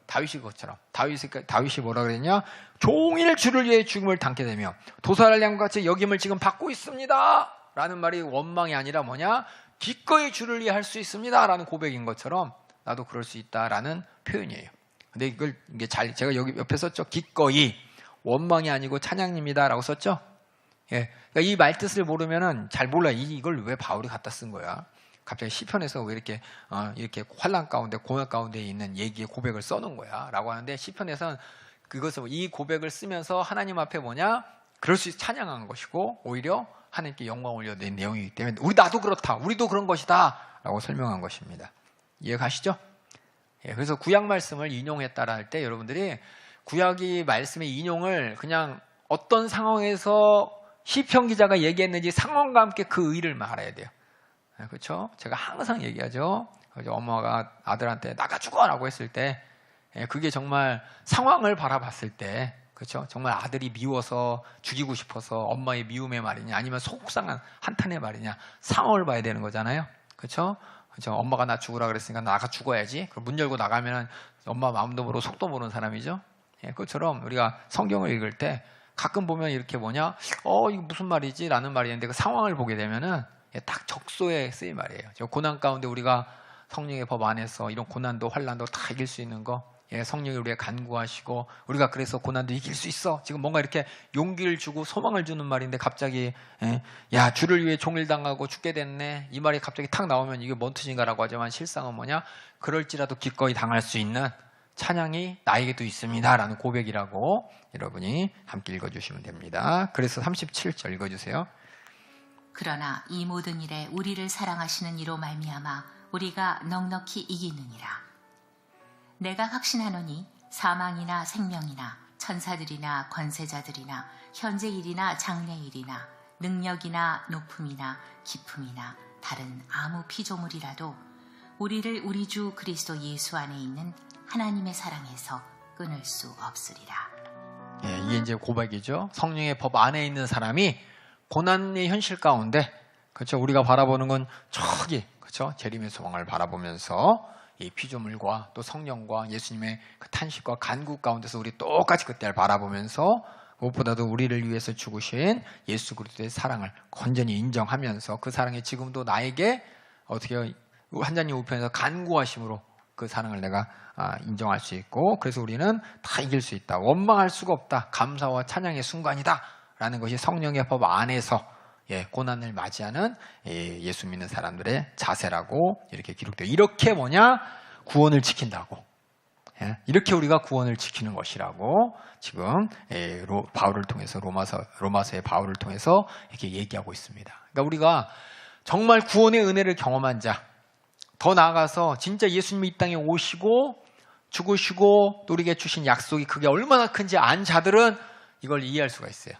다윗이 것처럼 다윗이 뭐라 그랬냐? 종일 주를 위해 죽음을 당게 되며 도살할 양같이 여김을 지금 받고 있습니다 라는 말이 원망이 아니라 뭐냐? 기꺼이 주를 위해 할 수 있습니다 라는 고백인 것처럼 나도 그럴 수 있다라는 표현이에요. 근데 이게 제가 여기 옆에 썼죠. 기꺼이, 원망이 아니고 찬양입니다 라고 썼죠. 예, 그러니까 이 말뜻을 모르면은 잘 몰라요. 이걸 왜 바울이 갖다 쓴 거야? 갑자기 시편에서 왜 이렇게 환난 가운데 고난 가운데 있는 얘기의 고백을 써놓은 거야 라고 하는데, 시편에서는 이 고백을 쓰면서 하나님 앞에 뭐냐? 그럴 수 있어 찬양한 것이고, 오히려 하나님께 영광 올려드린 내용이기 때문에 나도 그렇다, 우리도 그런 것이다 라고 설명한 것입니다. 이해 가시죠? 그래서 구약 말씀을 인용했다라 할 때 여러분들이 구약이 말씀의 인용을 그냥 어떤 상황에서 시편 기자가 얘기했는지 상황과 함께 그 의의를 말해야 돼요. 그렇죠? 제가 항상 얘기하죠. 엄마가 아들한테 나가 죽어라고 했을 때 그게 정말 상황을 바라봤을 때 그렇죠? 정말 아들이 미워서 죽이고 싶어서 엄마의 미움의 말이냐 아니면 속상한 한탄의 말이냐 상황을 봐야 되는 거잖아요. 그렇죠? 그렇죠? 엄마가 나 죽으라 그랬으니까 나가 죽어야지. 그럼 문 열고 나가면 엄마 마음도 모르고 속도 모르는 사람이죠. 그것처럼 우리가 성경을 읽을 때 가끔 보면 이렇게 뭐냐 이거 무슨 말이지? 라는 말이 있는데 그 상황을 보게 되면은 딱 적소에 쓰인 말이에요. 저 고난 가운데 우리가 성령의 법 안에서 이런 고난도 환난도 다 이길 수 있는 거 성령이 우리가 간구하시고 우리가 그래서 고난도 이길 수 있어. 지금 뭔가 이렇게 용기를 주고 소망을 주는 말인데 갑자기 야 주를 위해 종일당하고 죽게 됐네. 이 말이 갑자기 탁 나오면 이게 뭔 뜻인가라고 하지만 실상은 뭐냐? 그럴지라도 기꺼이 당할 수 있는 찬양이 나에게도 있습니다. 라는 고백이라고 여러분이 함께 읽어주시면 됩니다. 그래서 37절 읽어주세요. 그러나 이 모든 일에 우리를 사랑하시는 이로 말미암아 우리가 넉넉히 이기느니라. 내가 확신하노니 사망이나 생명이나 천사들이나 권세자들이나 현재일이나 장래일이나 능력이나 높음이나 깊음이나 다른 아무 피조물이라도 우리를 우리 주 그리스도 예수 안에 있는 하나님의 사랑에서 끊을 수 없으리라. 이게 이제 고백이죠. 성령의 법 안에 있는 사람이 고난의 현실 가운데 그렇죠. 우리가 바라보는 건 저기 그렇죠. 재림의 소망을 바라보면서 이 피조물과 또 성령과 예수님의 그 탄식과 간구 가운데서 우리 똑같이 그때를 바라보면서 무엇보다도 우리를 위해서 죽으신 예수 그리스도의 사랑을 건전히 인정하면서 그 사랑이 지금도 나에게 어떻게 한자님 우편에서 간구하심으로 그 사랑을 내가 인정할 수 있고 그래서 우리는 다 이길 수 있다. 원망할 수가 없다. 감사와 찬양의 순간이다. 라는 것이 성령의 법 안에서 고난을 맞이하는 예수 믿는 사람들의 자세라고 이렇게 기록돼요. 이렇게 뭐냐? 구원을 지킨다고. 이렇게 우리가 구원을 지키는 것이라고 지금 바울을 통해서 로마서의 바울을 통해서 이렇게 얘기하고 있습니다. 그러니까 우리가 정말 구원의 은혜를 경험한 자, 더 나아가서 진짜 예수님이 이 땅에 오시고 죽으시고 또 우리에게 주신 약속이 그게 얼마나 큰지 안 자들은 이걸 이해할 수가 있어요.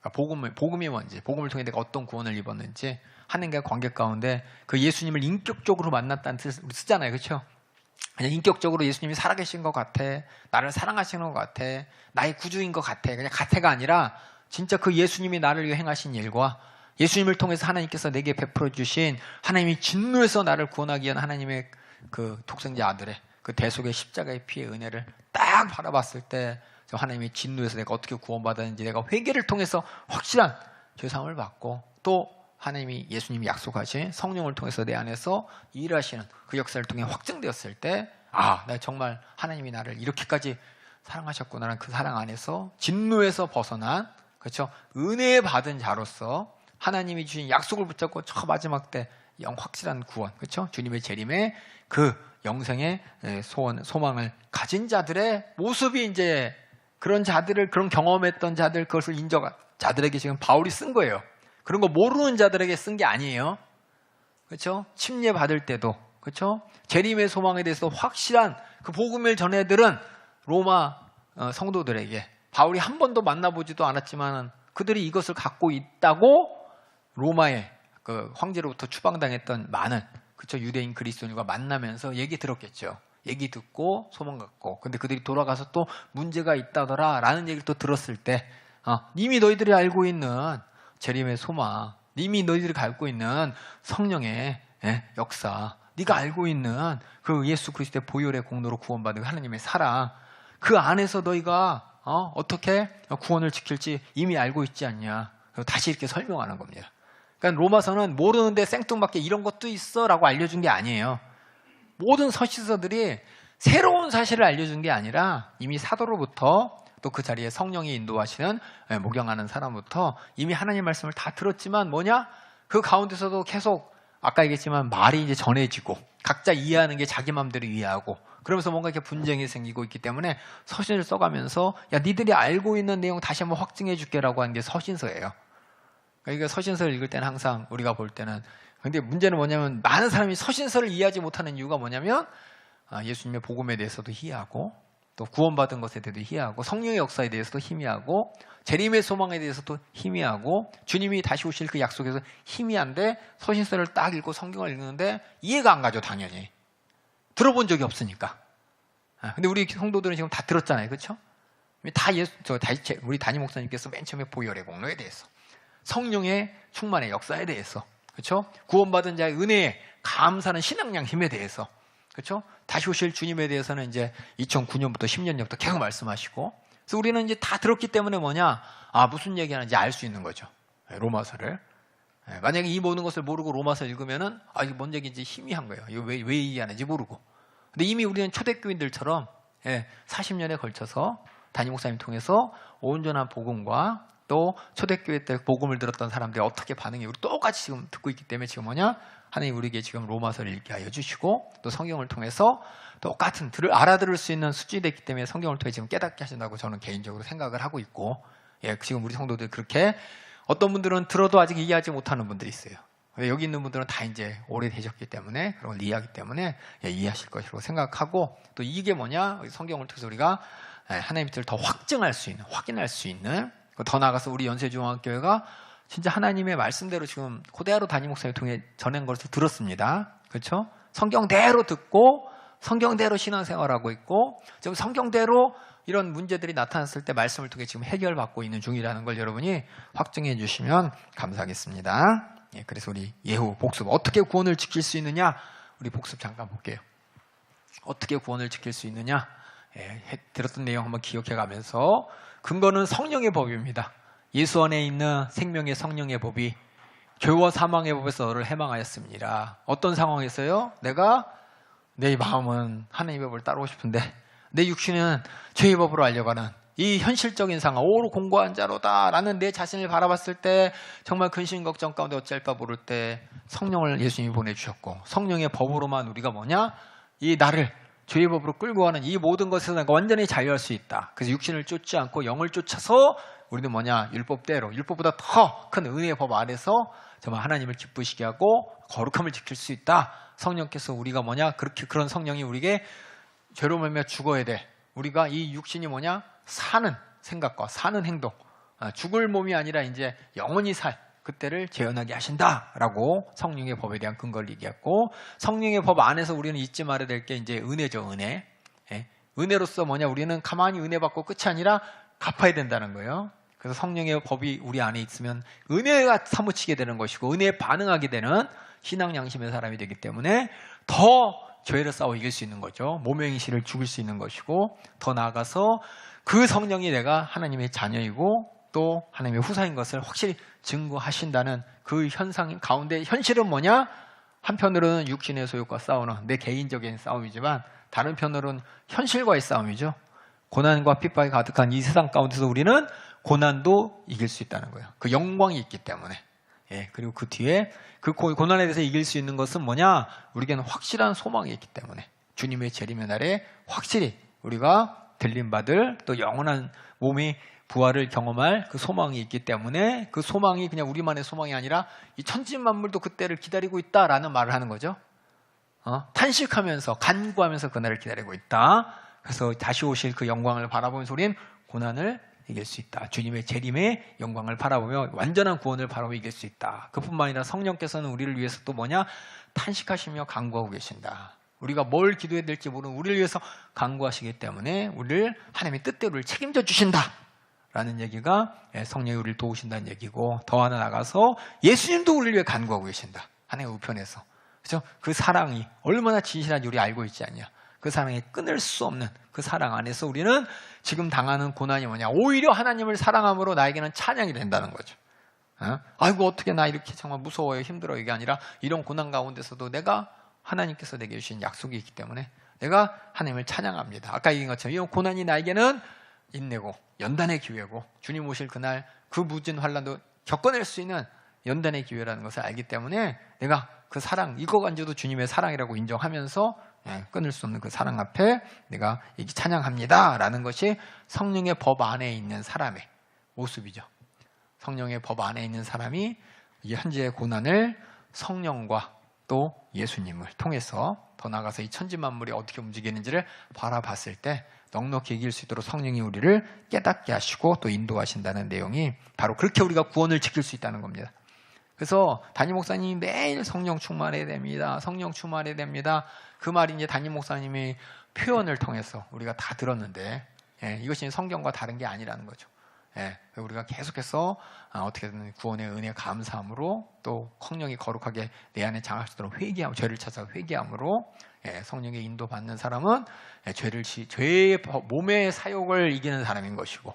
그러니까 복음이 뭔지, 복음을 통해 내가 어떤 구원을 입었는지 하나님과의 관계 가운데 그 예수님을 인격적으로 만났다는 뜻을 쓰잖아요. 그렇죠? 그냥 인격적으로 예수님이 살아계신 것 같아. 나를 사랑하시는 것 같아. 나의 구주인 것 같아. 그냥 같아가 아니라 진짜 그 예수님이 나를 위해 행하신 일과 예수님을 통해서 하나님께서 내게 베풀어 주신 하나님이 진노에서 나를 구원하기 위한 하나님의 그 독생자 아들의 그 대속의 십자가의 피의 은혜를 딱 바라봤을 때 하나님의 진노에서 내가 어떻게 구원받았는지 내가 회개를 통해서 확실한 죄사함을 받고 또 하나님이 예수님이 약속하신 성령을 통해서 내 안에서 일하시는 그 역사를 통해 확증되었을 때 나 정말 하나님이 나를 이렇게까지 사랑하셨구나라는 그 사랑 안에서 진노에서 벗어난 그렇죠? 은혜 받은 자로서 하나님이 주신 약속을 붙잡고 저 마지막 때 확실한 구원, 그렇죠? 주님의 재림에 그 영생의 소망을 가진 자들의 모습이 이제 그런 자들을 그런 경험했던 자들 그것을 인정한 자들에게 지금 바울이 쓴 거예요. 그런 거 모르는 자들에게 쓴 게 아니에요. 그렇죠? 침례 받을 때도 그렇죠? 재림의 소망에 대해서 확실한 그 복음을 전해들은 로마 성도들에게 바울이 한 번도 만나보지도 않았지만 그들이 이것을 갖고 있다고 로마의 그 황제로부터 추방당했던 많은 그쵸 유대인 그리스도인과 만나면서 얘기 들었겠죠. 얘기 듣고 소망 갖고 근데 그들이 돌아가서 또 문제가 있다더라 라는 얘기를 또 들었을 때 이미 너희들이 알고 있는 재림의 소망, 이미 너희들이 갖고 있는 성령의 역사, 네가 알고 있는 그 예수 그리스도의 보혈의 공로로 구원받은 하나님의 사랑 그 안에서 너희가 어떻게 구원을 지킬지 이미 알고 있지 않냐. 다시 이렇게 설명하는 겁니다. 그러니까 로마서는 모르는데 생뚱맞게 이런 것도 있어 라고 알려준 게 아니에요. 모든 서신서들이 새로운 사실을 알려준 게 아니라 이미 사도로부터 또 그 자리에 성령이 인도하시는 목양하는 사람부터 이미 하나님 말씀을 다 들었지만 뭐냐? 그 가운데서도 계속 아까 얘기했지만 말이 이제 전해지고 각자 이해하는 게 자기 마음대로 이해하고 그러면서 뭔가 이렇게 분쟁이 생기고 있기 때문에 서신을 써가면서 야 니들이 알고 있는 내용 다시 한번 확증해 줄게라고 하는 게 서신서예요. 그러니까 서신서를 읽을 때는 항상 우리가 볼 때는 근데 문제는 뭐냐면 많은 사람이 서신서를 이해하지 못하는 이유가 뭐냐면 예수님의 복음에 대해서도 희애하고 또 구원받은 것에 대해서도 희애하고 성령의 역사에 대해서도 희미하고 재림의 소망에 대해서도 희미하고 주님이 다시 오실 그 약속에서 희미한데 서신서를 딱 읽고 성경을 읽는데 이해가 안 가죠. 당연히 들어본 적이 없으니까. 근데 우리 성도들은 지금 다 들었잖아요. 그렇죠? 다 우리 담임 목사님께서 맨 처음에 보혈의 공로에 대해서 성령의 충만의 역사에 대해서 그렇죠? 구원받은 자의 은혜에 감사하는 신앙량 힘에 대해서 그렇죠? 다시 오실 주님에 대해서는 이제 2009년부터 10년 전부터 계속 말씀하시고 그래서 우리는 이제 다 들었기 때문에 뭐냐? 무슨 얘기하는지 알 수 있는 거죠. 로마서를. 만약에 이 모든 것을 모르고 로마서 읽으면은 이게 뭔 얘기인지 희미한 거예요. 이거 왜 얘기하는지 모르고. 근데 이미 우리는 초대교인들처럼 40년에 걸쳐서 담임 목사님 통해서 온전한 복음과 또 초대교회 때 복음을 들었던 사람들이 어떻게 반응해 우리 똑같이 지금 듣고 있기 때문에 지금 뭐냐? 하나님 우리에게 지금 로마서를 읽게 하여 주시고 또 성경을 통해서 똑같은 알아들을 수 있는 수준이 됐기 때문에 성경을 통해 지금 깨닫게 하신다고 저는 개인적으로 생각을 하고 있고 지금 우리 성도들 그렇게 어떤 분들은 들어도 아직 이해하지 못하는 분들이 있어요. 여기 있는 분들은 다 이제 오래되셨기 때문에 그런 걸 이해하기 때문에 이해하실 것이라고 생각하고 또 이게 뭐냐? 성경을 통해서 우리가 하나님의 뜻을 더 확증할 수 있는 확인할 수 있는 더 나아가서 우리 연세중앙교회가 진짜 하나님의 말씀대로 지금 고대하루 담임 목사님 통해 전한 것을 들었습니다. 그렇죠? 성경대로 듣고 성경대로 신앙생활하고 있고 지금 성경대로 이런 문제들이 나타났을 때 말씀을 통해 지금 해결받고 있는 중이라는 걸 여러분이 확증해 주시면 감사하겠습니다. 그래서 우리 예후 복습 어떻게 구원을 지킬 수 있느냐? 우리 복습 잠깐 볼게요. 어떻게 구원을 지킬 수 있느냐? 들었던 내용 한번 기억해 가면서 근거는 성령의 법입니다. 예수 안에 있는 생명의 성령의 법이 죄와 사망의 법에서 너를 해방하였습니다. 어떤 상황에서요? 내가 내 마음은 하나님의 법을 따르고 싶은데 내 육신은 죄의 법으로 알려가는 이 현실적인 상황, 오로 공고한 자로다 라는 내 자신을 바라봤을 때 정말 근심 걱정 가운데 어찌할까 모를 때 성령을 예수님이 보내주셨고 성령의 법으로만 우리가 뭐냐? 이 나를 죄의 법으로 끌고 가는 이 모든 것에서 내가 완전히 자유할 수 있다. 그래서 육신을 쫓지 않고 영을 쫓아서 우리는 뭐냐? 율법대로, 율법보다 더 큰 은혜의 법 아래서 정말 하나님을 기쁘시게 하고 거룩함을 지킬 수 있다. 성령께서 우리가 뭐냐? 그런 성령이 우리에게 죄로 말미암아 죽어야 돼. 우리가 이 육신이 뭐냐? 사는 생각과 사는 행동. 죽을 몸이 아니라 이제 영원히 살. 그때를 재현하게 하신다라고 성령의 법에 대한 근거를 얘기했고 성령의 법 안에서 우리는 잊지 말아야 될 게 이제 은혜죠. 은혜. 은혜로서 뭐냐? 우리는 가만히 은혜 받고 끝이 아니라 갚아야 된다는 거예요. 그래서 성령의 법이 우리 안에 있으면 은혜가 사무치게 되는 것이고 은혜에 반응하게 되는 신앙 양심의 사람이 되기 때문에 더 죄를 싸워 이길 수 있는 거죠. 몸의 행실을 죽일 수 있는 것이고 더 나아가서 그 성령이 내가 하나님의 자녀이고 또 하나님의 후사인 것을 확실히 증거하신다는 그 현상 가운데 현실은 뭐냐? 한편으로는 육신의 소욕과 싸우는 내 개인적인 싸움이지만 다른 편으로는 현실과의 싸움이죠. 고난과 핍박이 가득한 이 세상 가운데서 우리는 고난도 이길 수 있다는 거예요. 그 영광이 있기 때문에. 그리고 그 뒤에 그 고난에 대해서 이길 수 있는 것은 뭐냐? 우리에게는 확실한 소망이 있기 때문에 주님의 재림의 날에 확실히 우리가 들림받을 또 영원한 몸이 부활을 경험할 그 소망이 있기 때문에 그 소망이 그냥 우리만의 소망이 아니라 이 천지만물도 그때를 기다리고 있다라는 말을 하는 거죠. 탄식하면서 간구하면서 그날을 기다리고 있다. 그래서 다시 오실 그 영광을 바라보면서 우리는 고난을 이길 수 있다. 주님의 재림의 영광을 바라보며 완전한 구원을 바라보며 이길 수 있다. 그뿐만 아니라 성령께서는 우리를 위해서 또 뭐냐? 탄식하시며 간구하고 계신다. 우리가 뭘 기도해야 될지 모르는 우리를 위해서 간구하시기 때문에 우리를 하나님의 뜻대로 책임져 주신다. 라는 얘기가 성령이 우리를 도우신다는 얘기고 더 하나 나가서 예수님도 우리를 위해 간구하고 계신다. 하나님의 우편에서. 그렇죠? 그 사랑이 얼마나 진실한지 우리 알고 있지 않냐. 그 사랑이 끊을 수 없는 그 사랑 안에서 우리는 지금 당하는 고난이 뭐냐. 오히려 하나님을 사랑함으로 나에게는 찬양이 된다는 거죠. 아이고 어떻게 나 이렇게 정말 무서워요. 힘들어요. 이게 아니라 이런 고난 가운데서도 내가 하나님께서 내게 주신 약속이 있기 때문에 내가 하나님을 찬양합니다. 아까 얘기한 것처럼 이 고난이 나에게는 인내고 연단의 기회고 주님 오실 그날 그 무진 환난도 겪어낼 수 있는 연단의 기회라는 것을 알기 때문에 내가 그 사랑 이거 간주도 주님의 사랑이라고 인정하면서 끊을 수 없는 그 사랑 앞에 내가 찬양합니다 라는 것이 성령의 법 안에 있는 사람의 모습이죠. 성령의 법 안에 있는 사람이 현재의 고난을 성령과 또 예수님을 통해서 더 나아가서 이 천지 만물이 어떻게 움직이는지를 바라봤을 때 넉넉히 이길 수 있도록 성령이 우리를 깨닫게 하시고 또 인도하신다는 내용이 바로 그렇게 우리가 구원을 지킬 수 있다는 겁니다. 그래서 담임 목사님이 매일 성령 충만해야 됩니다. 성령 충만해야 됩니다. 그 말이 이제 담임 목사님이 표현을 통해서 우리가 다 들었는데 이것이 성경과 다른 게 아니라는 거죠. 우리가 계속해서 어떻게든 구원의 은혜 감사함으로 또 성령이 거룩하게 내 안에 장악하시도록 회개함, 죄를 찾아 회개함으로 성령의 인도받는 사람은 죄의 몸의 사욕을 이기는 사람인 것이고,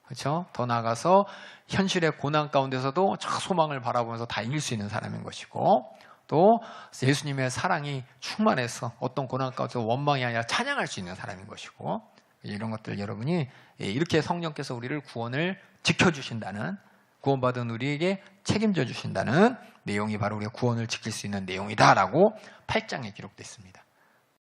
그렇죠? 더 나아가서 현실의 고난 가운데서도 저 소망을 바라보면서 다 이길 수 있는 사람인 것이고, 또 예수님의 사랑이 충만해서 어떤 고난 가운데서 원망이 아니라 찬양할 수 있는 사람인 것이고, 이런 것들 여러분이 이렇게 성령께서 우리를 구원을 지켜주신다는, 구원받은 우리에게 책임져 주신다는 내용이 바로 우리가 구원을 지킬 수 있는 내용이다라고 8장에 기록되어 있습니다.